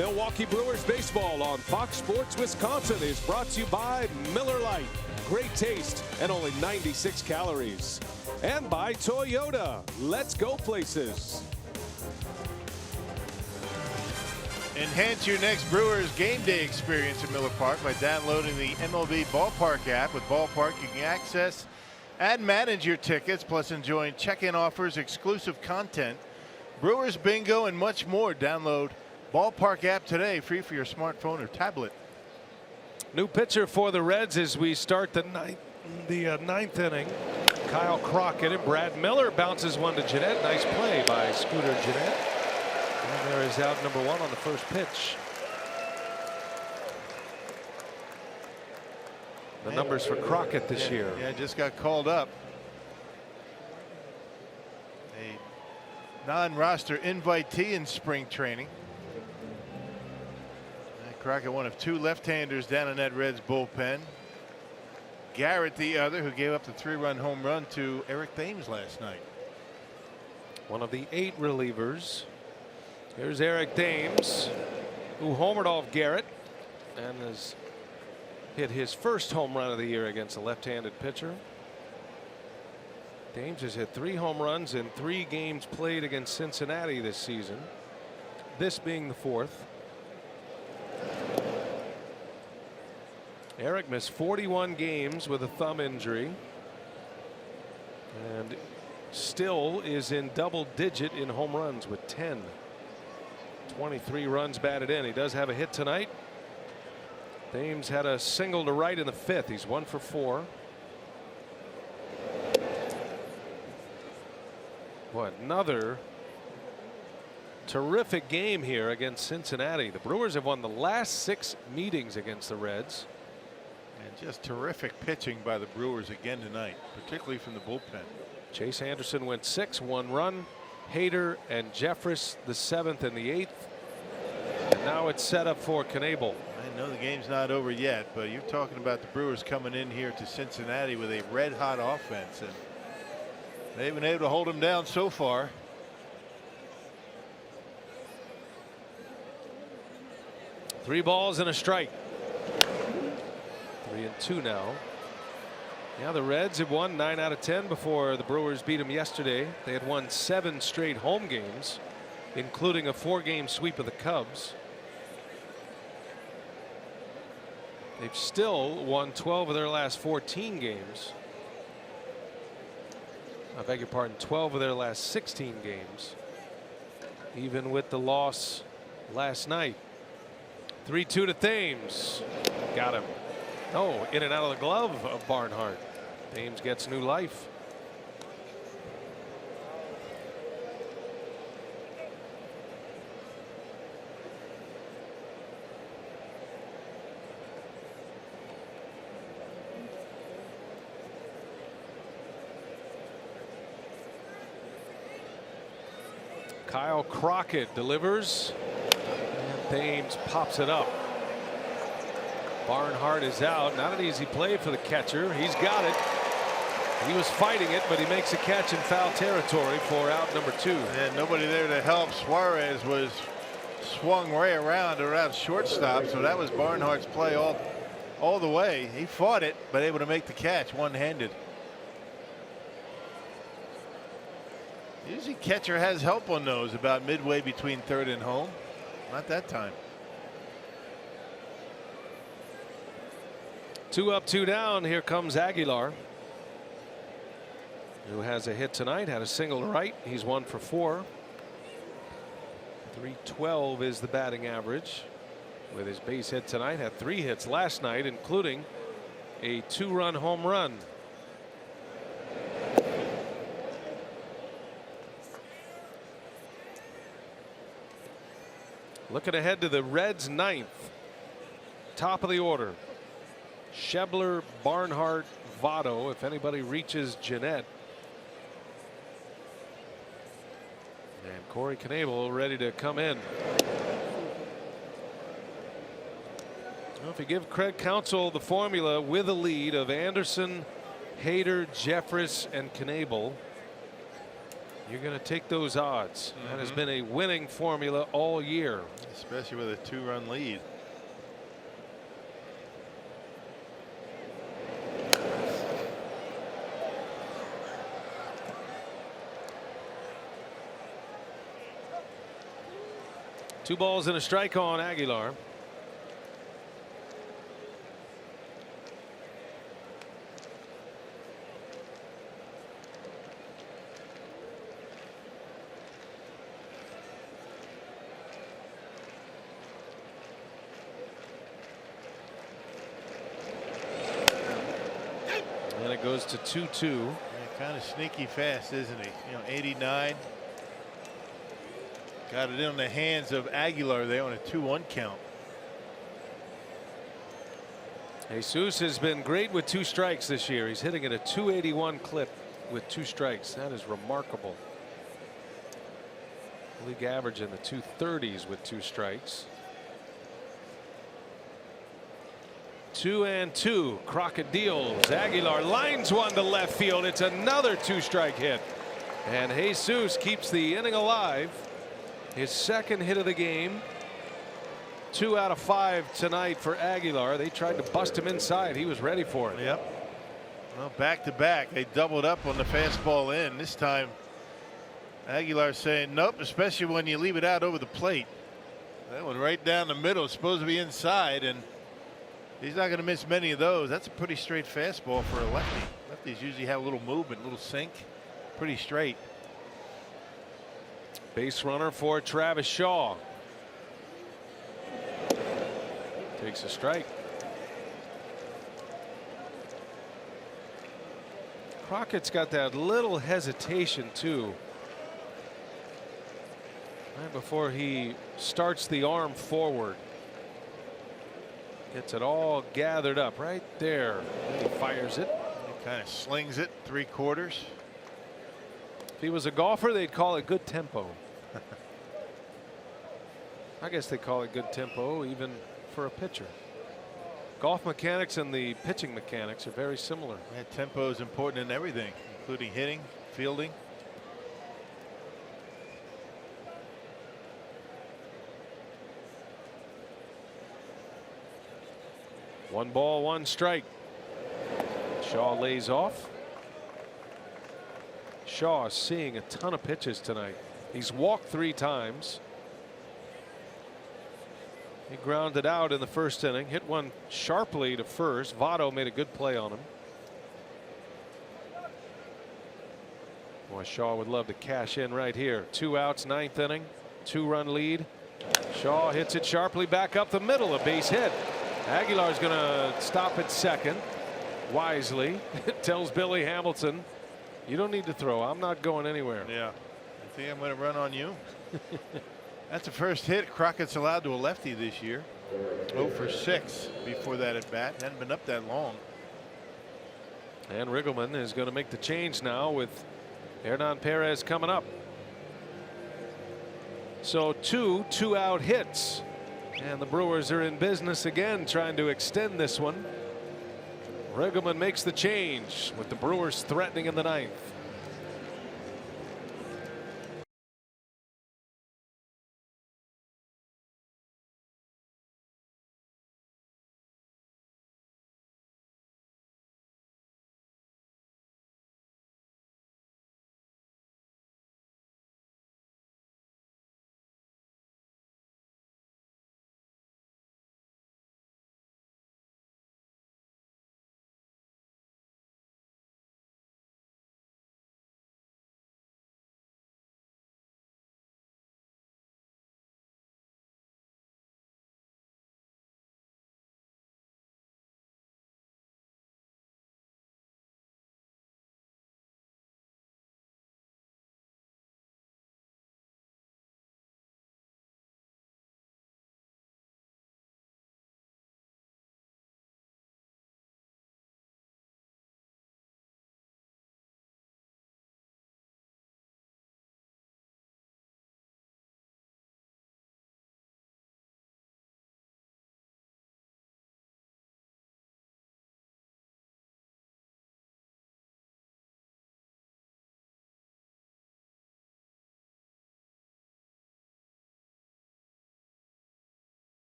Milwaukee Brewers baseball on Fox Sports Wisconsin is brought to you by Miller Lite. Great taste and only 96 calories. And by Toyota. Let's go places. Enhance your next Brewers game day experience at Miller Park by downloading the MLB Ballpark app. With Ballpark, you can access and manage your tickets, plus enjoying check-in offers, exclusive content, Brewers bingo, and much more. Download Ballpark app today, free for your smartphone or tablet. New pitcher for the Reds as we start the ninth inning. Kyle Crockett and Brad Miller bounces one to Jeanette. Nice play by Scooter Jeanette. And there is out number one on the first pitch. The numbers for Crockett this year. Yeah, just got called up. A non-roster invitee in spring training. Crockett, one of two left-handers down in that Reds bullpen. Garrett, the other, who gave up the 3-run home run to Eric Thames last night. One of the 8 relievers. Here's Eric Thames, who homered off Garrett and has hit his first home run of the year against a left-handed pitcher. Thames has hit 3 home runs in 3 games played against Cincinnati this season, this being the 4th. Eric missed 41 games with a thumb injury and still is in double digit in home runs with 10. 23 runs batted in. He does have a hit tonight. Thames had a single to right in the 5th. He's 1 for 4. What another terrific game here against Cincinnati. The Brewers have won the last 6 meetings against the Reds. And just terrific pitching by the Brewers again tonight, particularly from the bullpen. Chase Anderson went 6, 1 run. Hader and Jeffress the 7th and the 8th. And now it's set up for Knebel. I know the game's not over yet, but you're talking about the Brewers coming in here to Cincinnati with a red hot offense, and they've been able to hold them down so far. Three balls and a strike. 3-2 now. Yeah, the Reds have won 9 out of 10 before the Brewers beat them yesterday. They had won 7 straight home games, including a 4-game sweep of the Cubs. They've still won 12 of their last 14 games. I beg your pardon, 12 of their last 16 games, even with the loss last night. 3-2 to Thames. Got him. Oh, in and out of the glove of Barnhart. Thames gets new life. Kyle Crockett delivers, and Thames pops it up. Barnhart is out. Not an easy play for the catcher. He's got it. He was fighting it, but he makes a catch in foul territory for out number 2. And nobody there to help. Suarez was swung way around shortstop, so that was Barnhart's play all the way. He fought it, but able to make the catch one-handed. Usually catcher has help on those about midway between third and home. Not that time. 2 up, 2 down. Here comes Aguilar, who has a hit tonight, had a single to right. He's 1 for 4. 312 is the batting average with his base hit tonight. Had 3 hits last night, including a 2-run home run. Looking ahead to the Reds' 9th. Top of the order. Schebler, Barnhart, Votto. If anybody reaches Jeanette. And Corey Knebel ready to come in. Well, if you give Craig Counsell the formula with a lead of Anderson, Hader, Jeffress, and Knebel, You're going to take those odds. That has been a winning formula all year. Especially with a 2-run lead. Two balls and a strike on Aguilar. And it goes to 2-2. Yeah, kind of sneaky fast, isn't he? You know, 89. Got it in the hands of Aguilar there on a 2-1 count. Jesus has been great with 2 strikes this year. He's hitting at a 281 clip with 2 strikes. That is remarkable. League average in the 230s with 2 strikes. 2-2. Crockett deals. Aguilar lines one to left field. It's another 2-strike hit. And Jesus keeps the inning alive. His second hit of the game. 2 out of 5 tonight for Aguilar. They tried to bust him inside. He was ready for it. Yep. Well, back to back, they doubled up on the fastball in. This time, Aguilar saying nope, especially when you leave it out over the plate. That one right down the middle, supposed to be inside, and he's not going to miss many of those. That's a pretty straight fastball for a lefty. Lefties usually have a little movement, a little sink. Pretty straight. Base runner for Travis Shaw. Takes a strike. Crockett's got that little hesitation too. Right before he starts the arm forward. Gets it all gathered up right there. He fires it. He kind of slings it 3/4. If he was a golfer, they'd call it good tempo. I guess they call it good tempo even for a pitcher. Golf mechanics and the pitching mechanics are very similar. Yeah, tempo is important in everything, including hitting, fielding. One ball, 1 strike. Shaw lays off. Shaw is seeing a ton of pitches tonight. He's walked 3 times. He grounded out in the first inning, hit one sharply to first. Votto made a good play on him. Boy, Shaw would love to cash in right here. 2 outs, 9th inning, 2-run lead. Shaw hits it sharply back up the middle, a base hit. Aguilar's going to stop at second wisely. Tells Billy Hamilton, you don't need to throw. I'm not going anywhere. Yeah. You think I'm going to run on you? That's the first hit Crockett's allowed to a lefty this year. 0 for 6 before that at bat. Hadn't been up that long. And Riggleman is going to make the change now with Hernan Perez coming up. So 2 2-out hits. And the Brewers are in business again, trying to extend this one. Riggleman makes the change with the Brewers threatening in the 9th.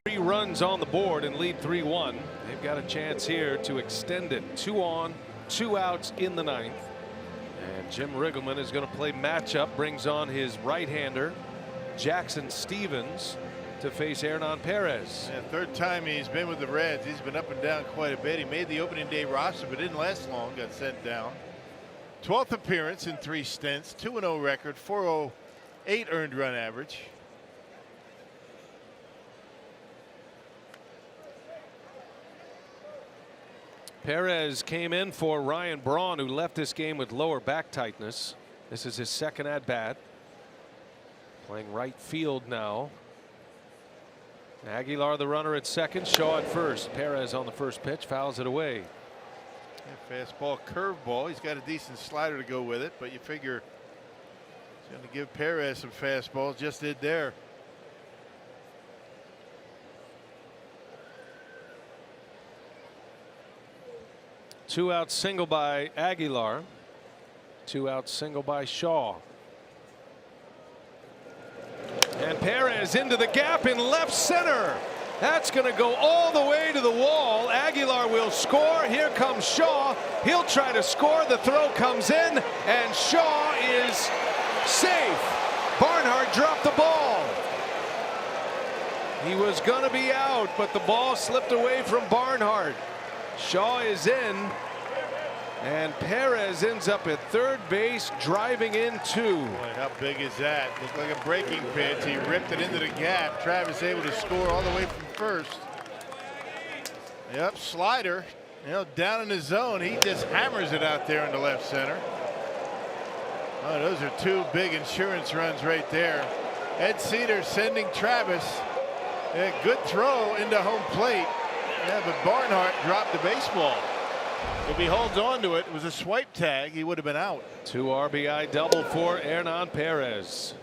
3 runs on the board and lead 3-1. They've got a chance here to extend it. 2 on, 2 outs in the 9th. And Jim Riggleman is going to play matchup. Brings on his right-hander, Jackson Stevens, to face Hernan Perez. Yeah, 3rd time he's been with the Reds. He's been up and down quite a bit. He made the opening day roster, but didn't last long. Got sent down. 12th appearance in 3 stints. 2-0 record. 408 earned run average. Perez came in for Ryan Braun, who left this game with lower back tightness. This is his 2nd at bat. Playing right field now. Aguilar the runner at 2nd, Shaw at 1st. Perez on the first pitch fouls it away. Yeah, fastball, curveball. He's got a decent slider to go with it, but you figure he's going to give Perez some fastballs. Just did there. Two-out single by Aguilar. 2-out single by Shaw. And Perez into the gap in left center. That's going to go all the way to the wall. Aguilar will score. Here comes Shaw. He'll try to score. The throw comes in, and Shaw is safe. Barnhart dropped the ball. He was going to be out, but the ball slipped away from Barnhart. Shaw is in, and Perez ends up at 3rd base, driving in 2. Boy, how big is that? Looked like a breaking pitch. He ripped it into the gap. Travis able to score all the way from 1st. Yep, slider. You know, down in the zone. He just hammers it out there into left center. Oh, those are 2 big insurance runs right there. Ed Cedar sending Travis. A good throw into home plate. Yeah, but Barnhart dropped the baseball. If he holds on to it, it was a swipe tag, he would have been out. 2 RBI double for Hernan Perez.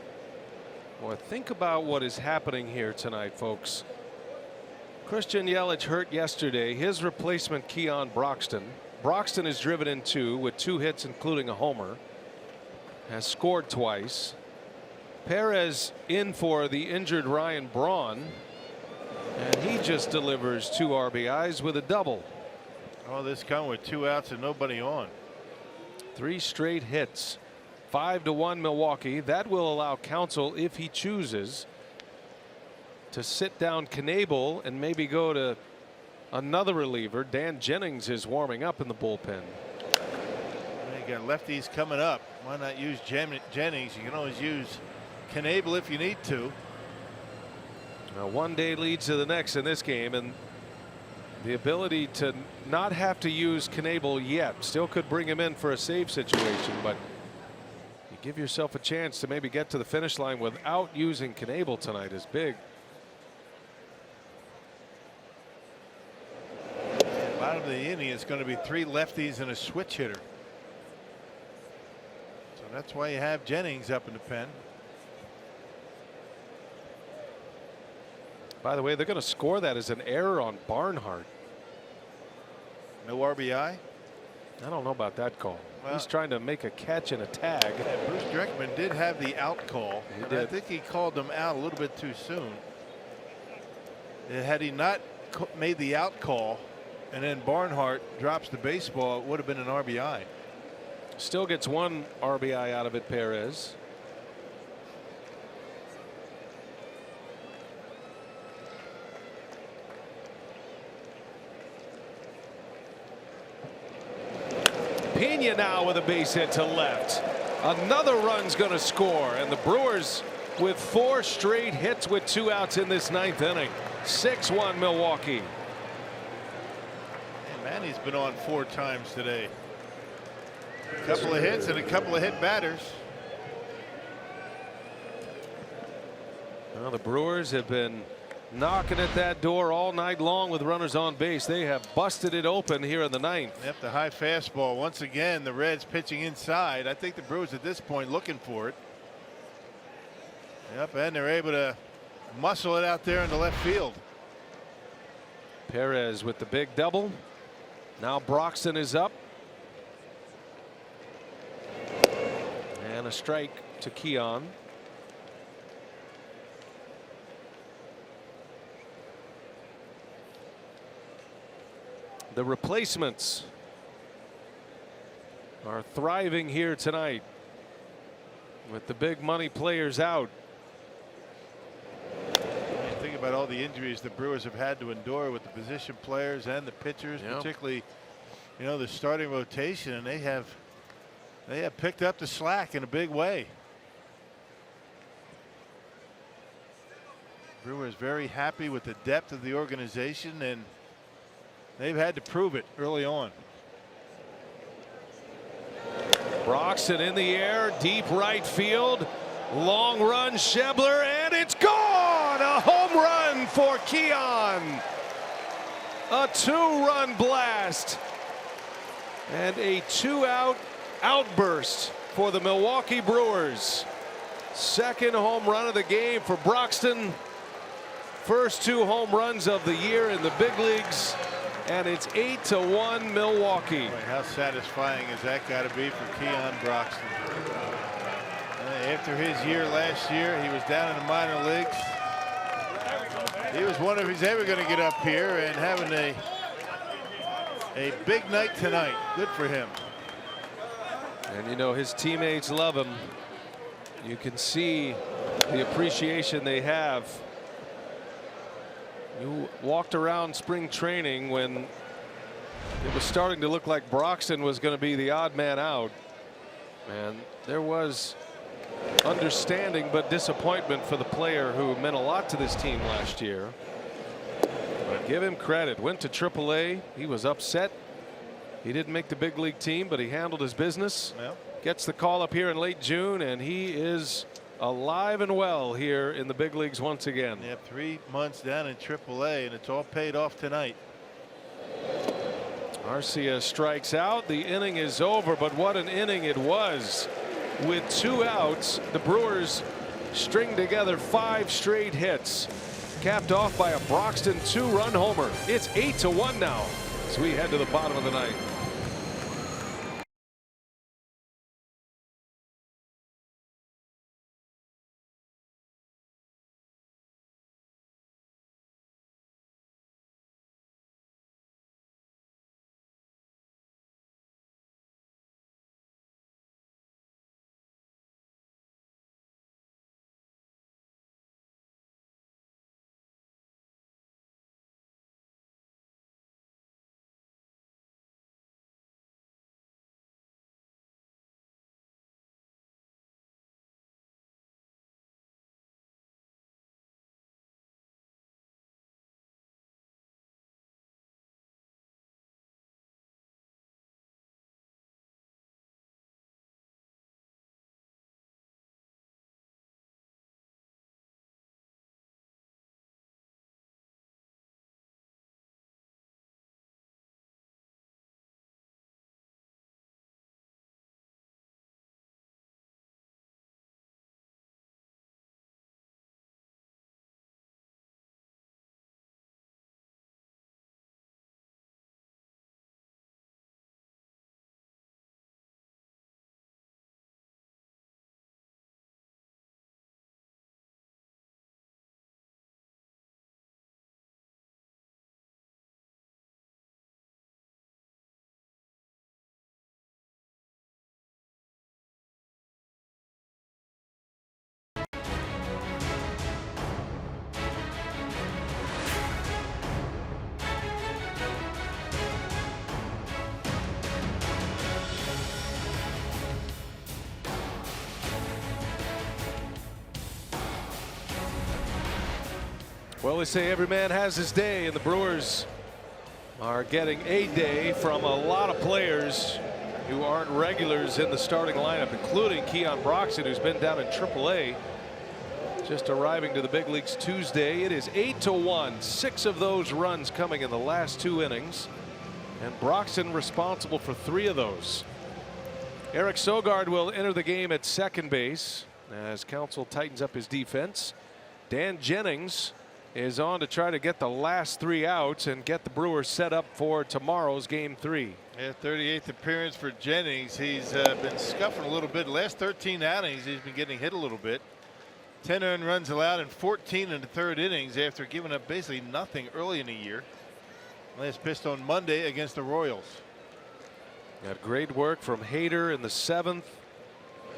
Well, think about what is happening here tonight, folks. Christian Yelich hurt yesterday. His replacement, Keon Broxton. Broxton is driven in 2 with 2 hits, including a homer. Has scored twice. Perez in for the injured Ryan Braun. And he just delivers 2 RBIs with a double. Oh, this come with 2 outs and nobody on. 3 straight hits. 5-1 Milwaukee. That will allow Counsell, if he chooses, to sit down Knebel and maybe go to another reliever. Dan Jennings is warming up in the bullpen. You got lefties coming up. Why not use Jennings? You can always use Knebel if you need to. Now, one day leads to the next in this game, and the ability to not have to use Knebel yet still could bring him in for a save situation, but you give yourself a chance to maybe get to the finish line without using Knebel tonight is big. Bottom of the inning, it's going to be 3 lefties and a switch hitter. So that's why you have Jennings up in the pen. By the way, they're going to score that as an error on Barnhart. No RBI? I don't know about that call. Well, he's trying to make a catch and a tag. Yeah, Bruce Dreckman did have the out call. He and did. I think he called them out a little bit too soon. Had he not made the out call and then Barnhart drops the baseball, it would have been an RBI. Still gets 1 RBI out of it, Perez. Pena now with a base hit to left. Another run's going to score, and the Brewers with 4 straight hits with 2 outs in this 9th inning. 6-1 Milwaukee. And Manny's been on 4 times today. A couple of hits and a couple of hit batters. Well, the Brewers have been knocking at that door all night long with runners on base. They have busted it open here in the 9th. Yep, the high fastball. Once again, the Reds pitching inside. I think the Brewers at this point looking for it. Yep, and they're able to muscle it out there in the left field. Perez with the big double. Now Broxton is up. And a strike to Keon. The replacements are thriving here tonight with the big money players out. Think about all the injuries the Brewers have had to endure with the position players and the pitchers, particularly, you know, the starting rotation, and they have picked up the slack in a big way. Brewers very happy with the depth of the organization, and they've had to prove it early on. Broxton in the air, deep right field, long run, Schebler, and it's gone! A home run for Keon. A 2-run blast and a 2-out outburst for the Milwaukee Brewers. Second home run of the game for Broxton. First 2 home runs of the year in the big leagues, and it's 8-1 Milwaukee. Boy, how satisfying has that got to be for Keon Broxton? After his year last year, he was down in the minor leagues. He was wondering if he's ever going to get up here, and having a big night tonight. Good for him. And you know, his teammates love him. You can see the appreciation they have. You walked around spring training when it was starting to look like Broxton was going to be the odd man out, and there was understanding but disappointment for the player who meant a lot to this team last year. But give him credit. Went to AAA. He was upset. He didn't make the big league team, but he handled his business. Well, gets the call up here in late June, and he is alive and well here in the big leagues once again. Yeah, 3 months down in AAA, and it's all paid off tonight. Arcia strikes out. The inning is over, but what an inning it was. With 2 outs, the Brewers string together 5 straight hits, capped off by a Broxton 2-run homer. It's 8-1 now as we head to the bottom of the ninth. Well, they say every man has his day, and the Brewers are getting a day from a lot of players who aren't regulars in the starting lineup, including Keon Broxton, who's been down in AAA, just arriving to the big leagues Tuesday. It is 8-1. 6 of those runs coming in the last 2 innings, and Broxton responsible for 3 of those. Eric Sogard will enter the game at second base as Counsell tightens up his defense. Dan Jennings is on to try to get the last 3 outs and get the Brewers set up for tomorrow's game 3. Yeah, 38th appearance for Jennings. He's been scuffing a little bit. The last 13 outings, he's been getting hit a little bit. 10 earned runs allowed and 14 in the 3rd innings after giving up basically nothing early in the year. Last pitched on Monday against the Royals. Got great work from Hader in the 7th,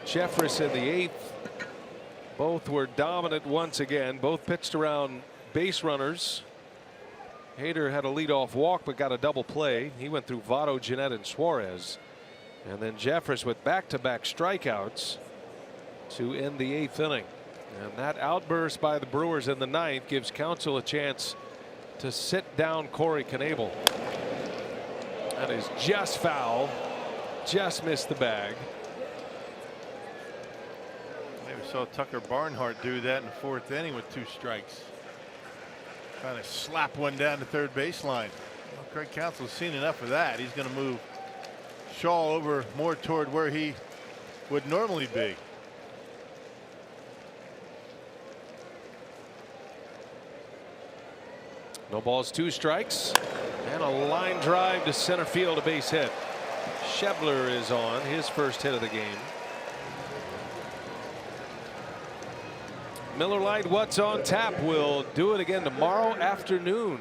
Jeffress in the 8th. Both were dominant once again. Both pitched around base runners. Hader had a leadoff walk but got a double play. He went through Votto, Jeanette, and Suarez. And then Jeffress with back-to-back strikeouts to end the 8th inning. And that outburst by the Brewers in the 9th gives Counsell a chance to sit down Corey Knebel. That is just foul. Just missed the bag. Maybe saw Tucker Barnhart do that in the 4th inning with 2 strikes. Trying to slap one down the third baseline. Well, Craig Counsell's seen enough of that. He's going to move Shaw over more toward where he would normally be. No balls, 2 strikes, and a line drive to center field, a base hit. Schebler is on his first hit of the game. Miller Lite, what's on tap? We'll do it again tomorrow afternoon.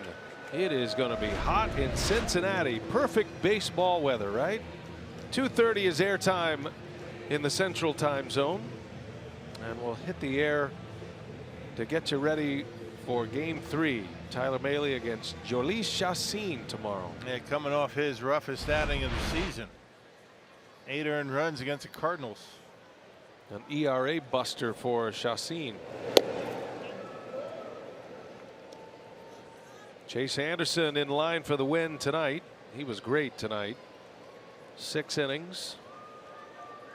It is going to be hot in Cincinnati. Perfect baseball weather, right? 2:30 is airtime in the Central Time Zone, and we'll hit the air to get you ready for Game 3. Tyler Mahle against Jhoulys Chacín tomorrow. Yeah, coming off his roughest outing of the season. 8 earned runs against the Cardinals. An ERA buster for Chacín. Chase Anderson in line for the win tonight. He was great tonight. 6 innings.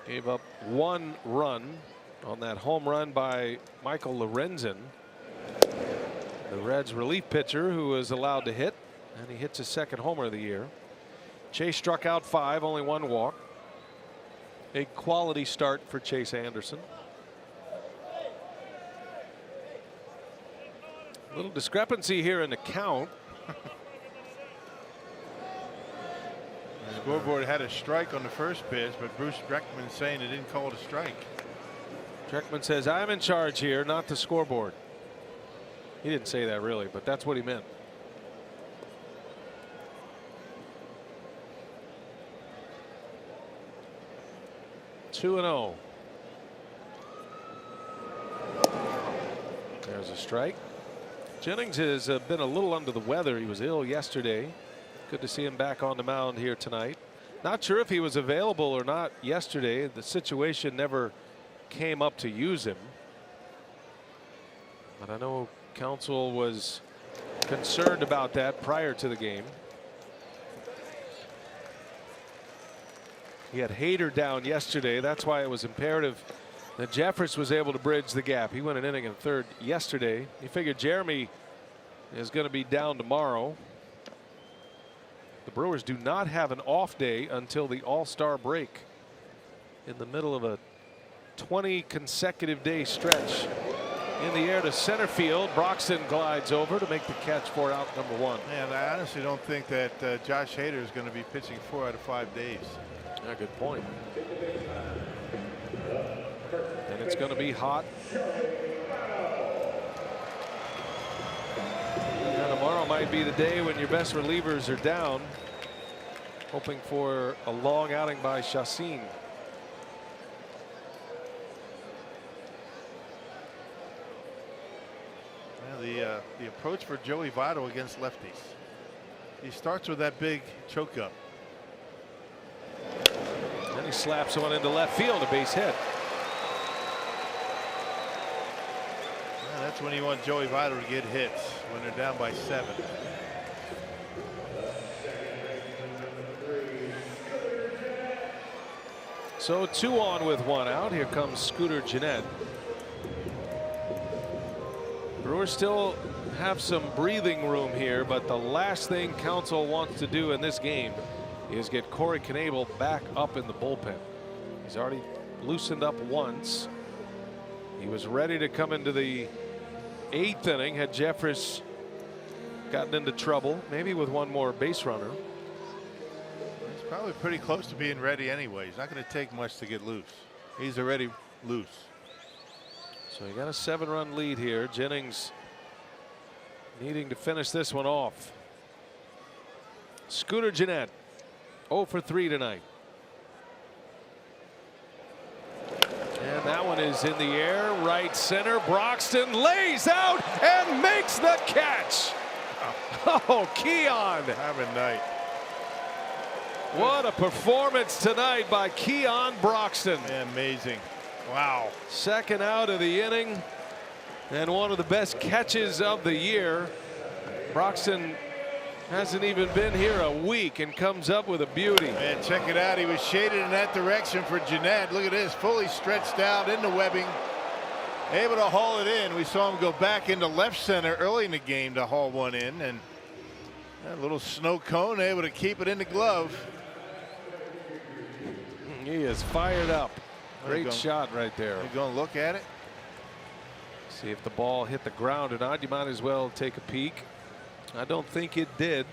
Gave up 1 run on that home run by Michael Lorenzen, the Reds relief pitcher who was allowed to hit, and he hits his 2nd homer of the year. Chase struck out 5, only 1 walk. A quality start for Chase Anderson. A little discrepancy here in the count. The scoreboard had a strike on the first pitch, but Bruce Dreckman saying it didn't call it a strike. Dreckman says, I'm in charge here, not the scoreboard. He didn't say that really, but that's what he meant. Two and 0. There's a strike. Jennings has been a little under the weather. He was ill yesterday. Good to see him back on the mound here tonight. Not sure if he was available or not yesterday. The situation never came up to use him. But I know Counsell was concerned about that prior to the game. He had Hader down yesterday. That's why it was imperative that Jeffress was able to bridge the gap. He went an inning and 3rd yesterday. He figured Jeremy is going to be down tomorrow. The Brewers do not have an off day until the All-Star break in the middle of a 20 consecutive day stretch. In the air to center field. Broxton glides over to make the catch for out number 1. And I honestly don't think that Josh Hader is going to be pitching 4 out of 5 days. Yeah, good point. And it's going to be hot. And tomorrow might be the day when your best relievers are down. Hoping for a long outing by Chacín. The approach for Joey Votto against lefties. He starts with that big choke up. Then he slaps one into left field, a base hit. Well, that's when you want Joey Votto to get hits, when they're down by 7. So 2 on with 1 out. Here comes Scooter Gennett. Brewers still have some breathing room here, but the last thing Counsell wants to do in this game is get Corey Knebel back up in the bullpen. He's already loosened up once. He was ready to come into the 8th inning had Jeffress gotten into trouble, maybe with 1 more base runner. He's probably pretty close to being ready anyway. He's not going to take much to get loose. He's already loose. So you got a 7-run lead here. Jennings needing to finish this one off. Scooter Gennett 0 for 3 tonight. And that one is in the air, right center. Broxton lays out and makes the catch. Oh, Keon. Have a night. What a performance tonight by Keon Broxton. Amazing. Wow. Second out of the inning and one of the best catches of the year. Broxton hasn't even been here a week and comes up with a beauty. Man, check it out. He was shaded in that direction for Gennett. Look at this, fully stretched out in the webbing, able to haul it in. We saw him go back into left center early in the game to haul one in, and that little snow cone able to keep it in the glove. He is fired up. Great shot right there. You're going to look at it. See if the ball hit the ground or not. You might as well take a peek. I don't think it did.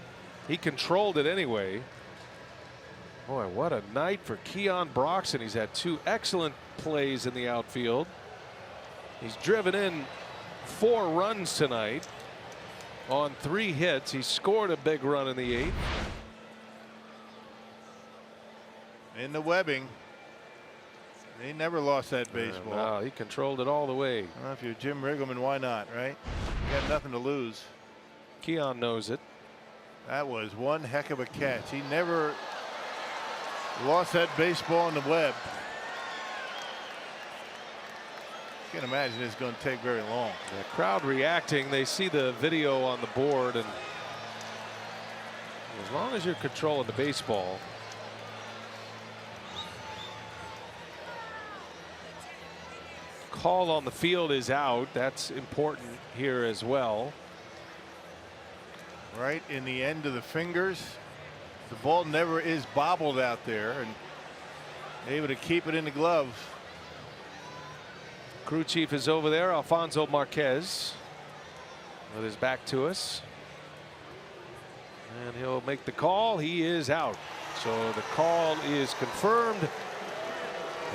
He controlled it anyway. Boy, what a night for Keon Broxton. He's had 2 excellent plays in the outfield. He's driven in 4 runs tonight on 3 hits. He scored a big run in the 8th. In the webbing. He never lost that baseball. No, he controlled it all the way. Well, if you're Jim Riggleman, why not, right? You got nothing to lose. Keon knows it. That was one heck of a catch. He never lost that baseball in the web. Can't imagine it's going to take very long. The crowd reacting. They see the video on the board, and as long as you're controlling the baseball. Call on the field is out. That's important here as well. Right in the end of the fingers. The ball never is bobbled out there, and able to keep it in the glove. Crew chief is over there, Alfonso Marquez, with his back to us. And he'll make the call. He is out. So the call is confirmed.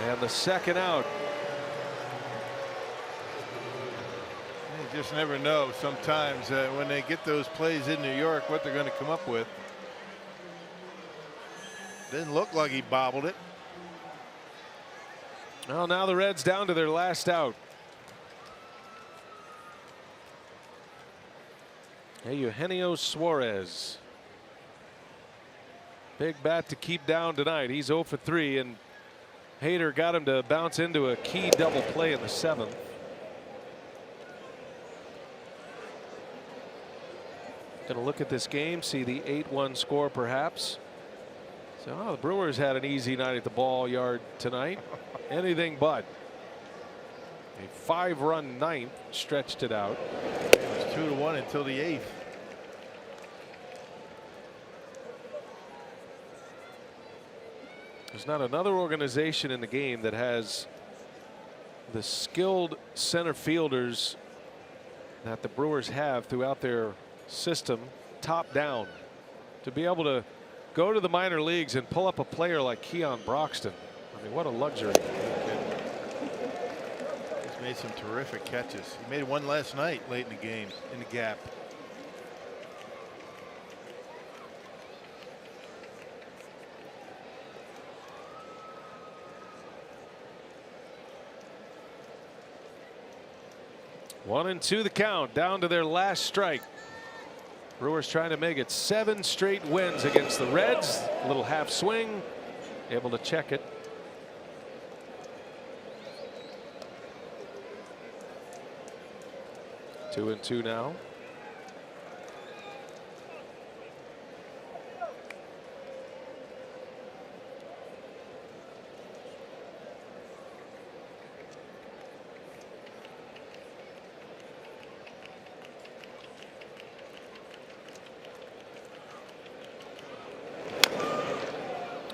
And the second out. You just never know sometimes when they get those plays in New York what they're going to come up with. Didn't look like he bobbled it. Well, now the Reds down to their last out. Hey, Eugenio Suarez. Big bat to keep down tonight. He's 0 for 3, and Hader got him to bounce into a key double play in the 7th. Going to look at this game, see the 8-1 score perhaps. So the Brewers had an easy night at the ball yard tonight. Anything but. A 5-run 9th stretched it out. It was 2-1 until the 8th. There's not another organization in the game that has the skilled center fielders that the Brewers have throughout their system, top down, to be able to go to the minor leagues and pull up a player like Keon Broxton. I mean, what a luxury. He's made some terrific catches. He made one last night late in the game in the gap. One and 2 the count, down to their last strike. Brewers trying to make it 7 straight wins against the Reds. A little half swing, able to check it. Two and 2 now.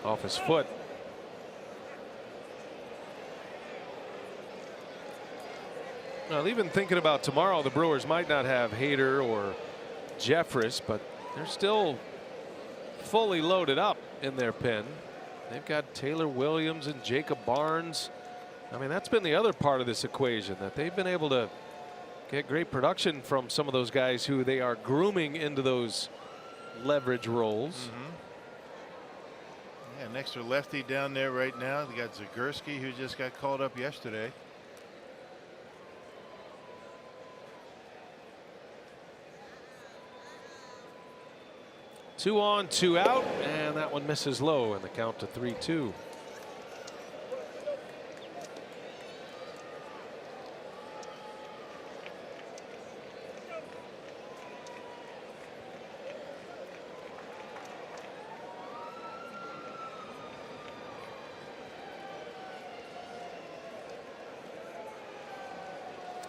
Off his foot. Well, even thinking about tomorrow, the Brewers might not have Hader or Jeffress, but they're still fully loaded up in their pen. They've got Taylor Williams and Jacob Barnes. I mean, that's been the other part of this equation, that they've been able to get great production from some of those guys who they are grooming into those leverage rolls. Yeah, an extra lefty down there right now. They got Zagurski, who just got called up yesterday. Two on, two out, and that one misses low, and the count to 3-2.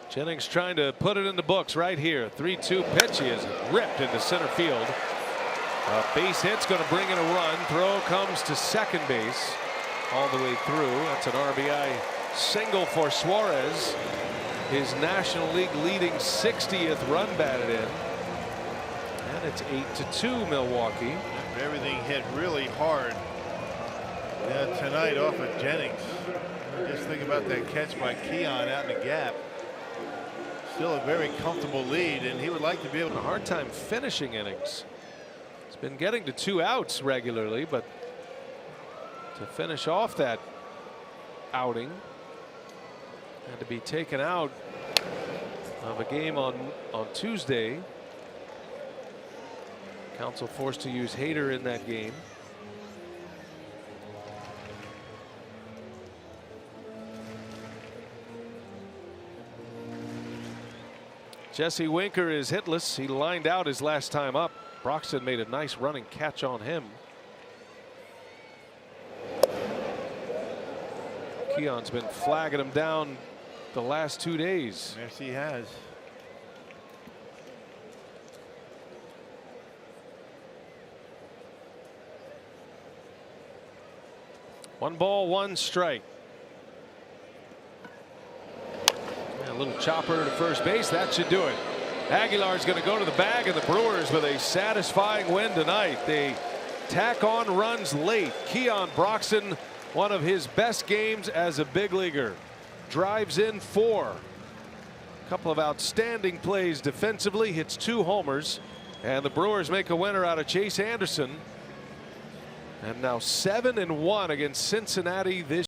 Jennings trying to put it in the books right here. 3-2 pitch. He is ripped into center field. Base hit's going to bring in a run. Throw comes to second base all the way through. That's an RBI single for Suarez. His National League leading 60th run batted in. And it's 8-2 Milwaukee. Everything hit really hard tonight off of Jennings. Just think about that catch by Keon out in the gap. Still a very comfortable lead, and he would like to be able to. A hard time finishing innings. He's been getting to 2 outs regularly, but to finish off that outing and to be taken out of a game on Tuesday. Council forced to use Hader in that game. Jesse Winker is hitless. He lined out his last time up. Broxton made a nice running catch on him. Keon's been flagging him down the last 2 days. Yes, he has. One ball, one strike. A little chopper to first base. That should do it. Aguilar's going to go to the bag, and the Brewers with a satisfying win tonight. They tack on runs late. Keon Broxton, one of his best games as a big leaguer. Drives in 4. A couple of outstanding plays defensively. Hits 2 homers. And the Brewers make a winner out of Chase Anderson. And now 7-1 against Cincinnati this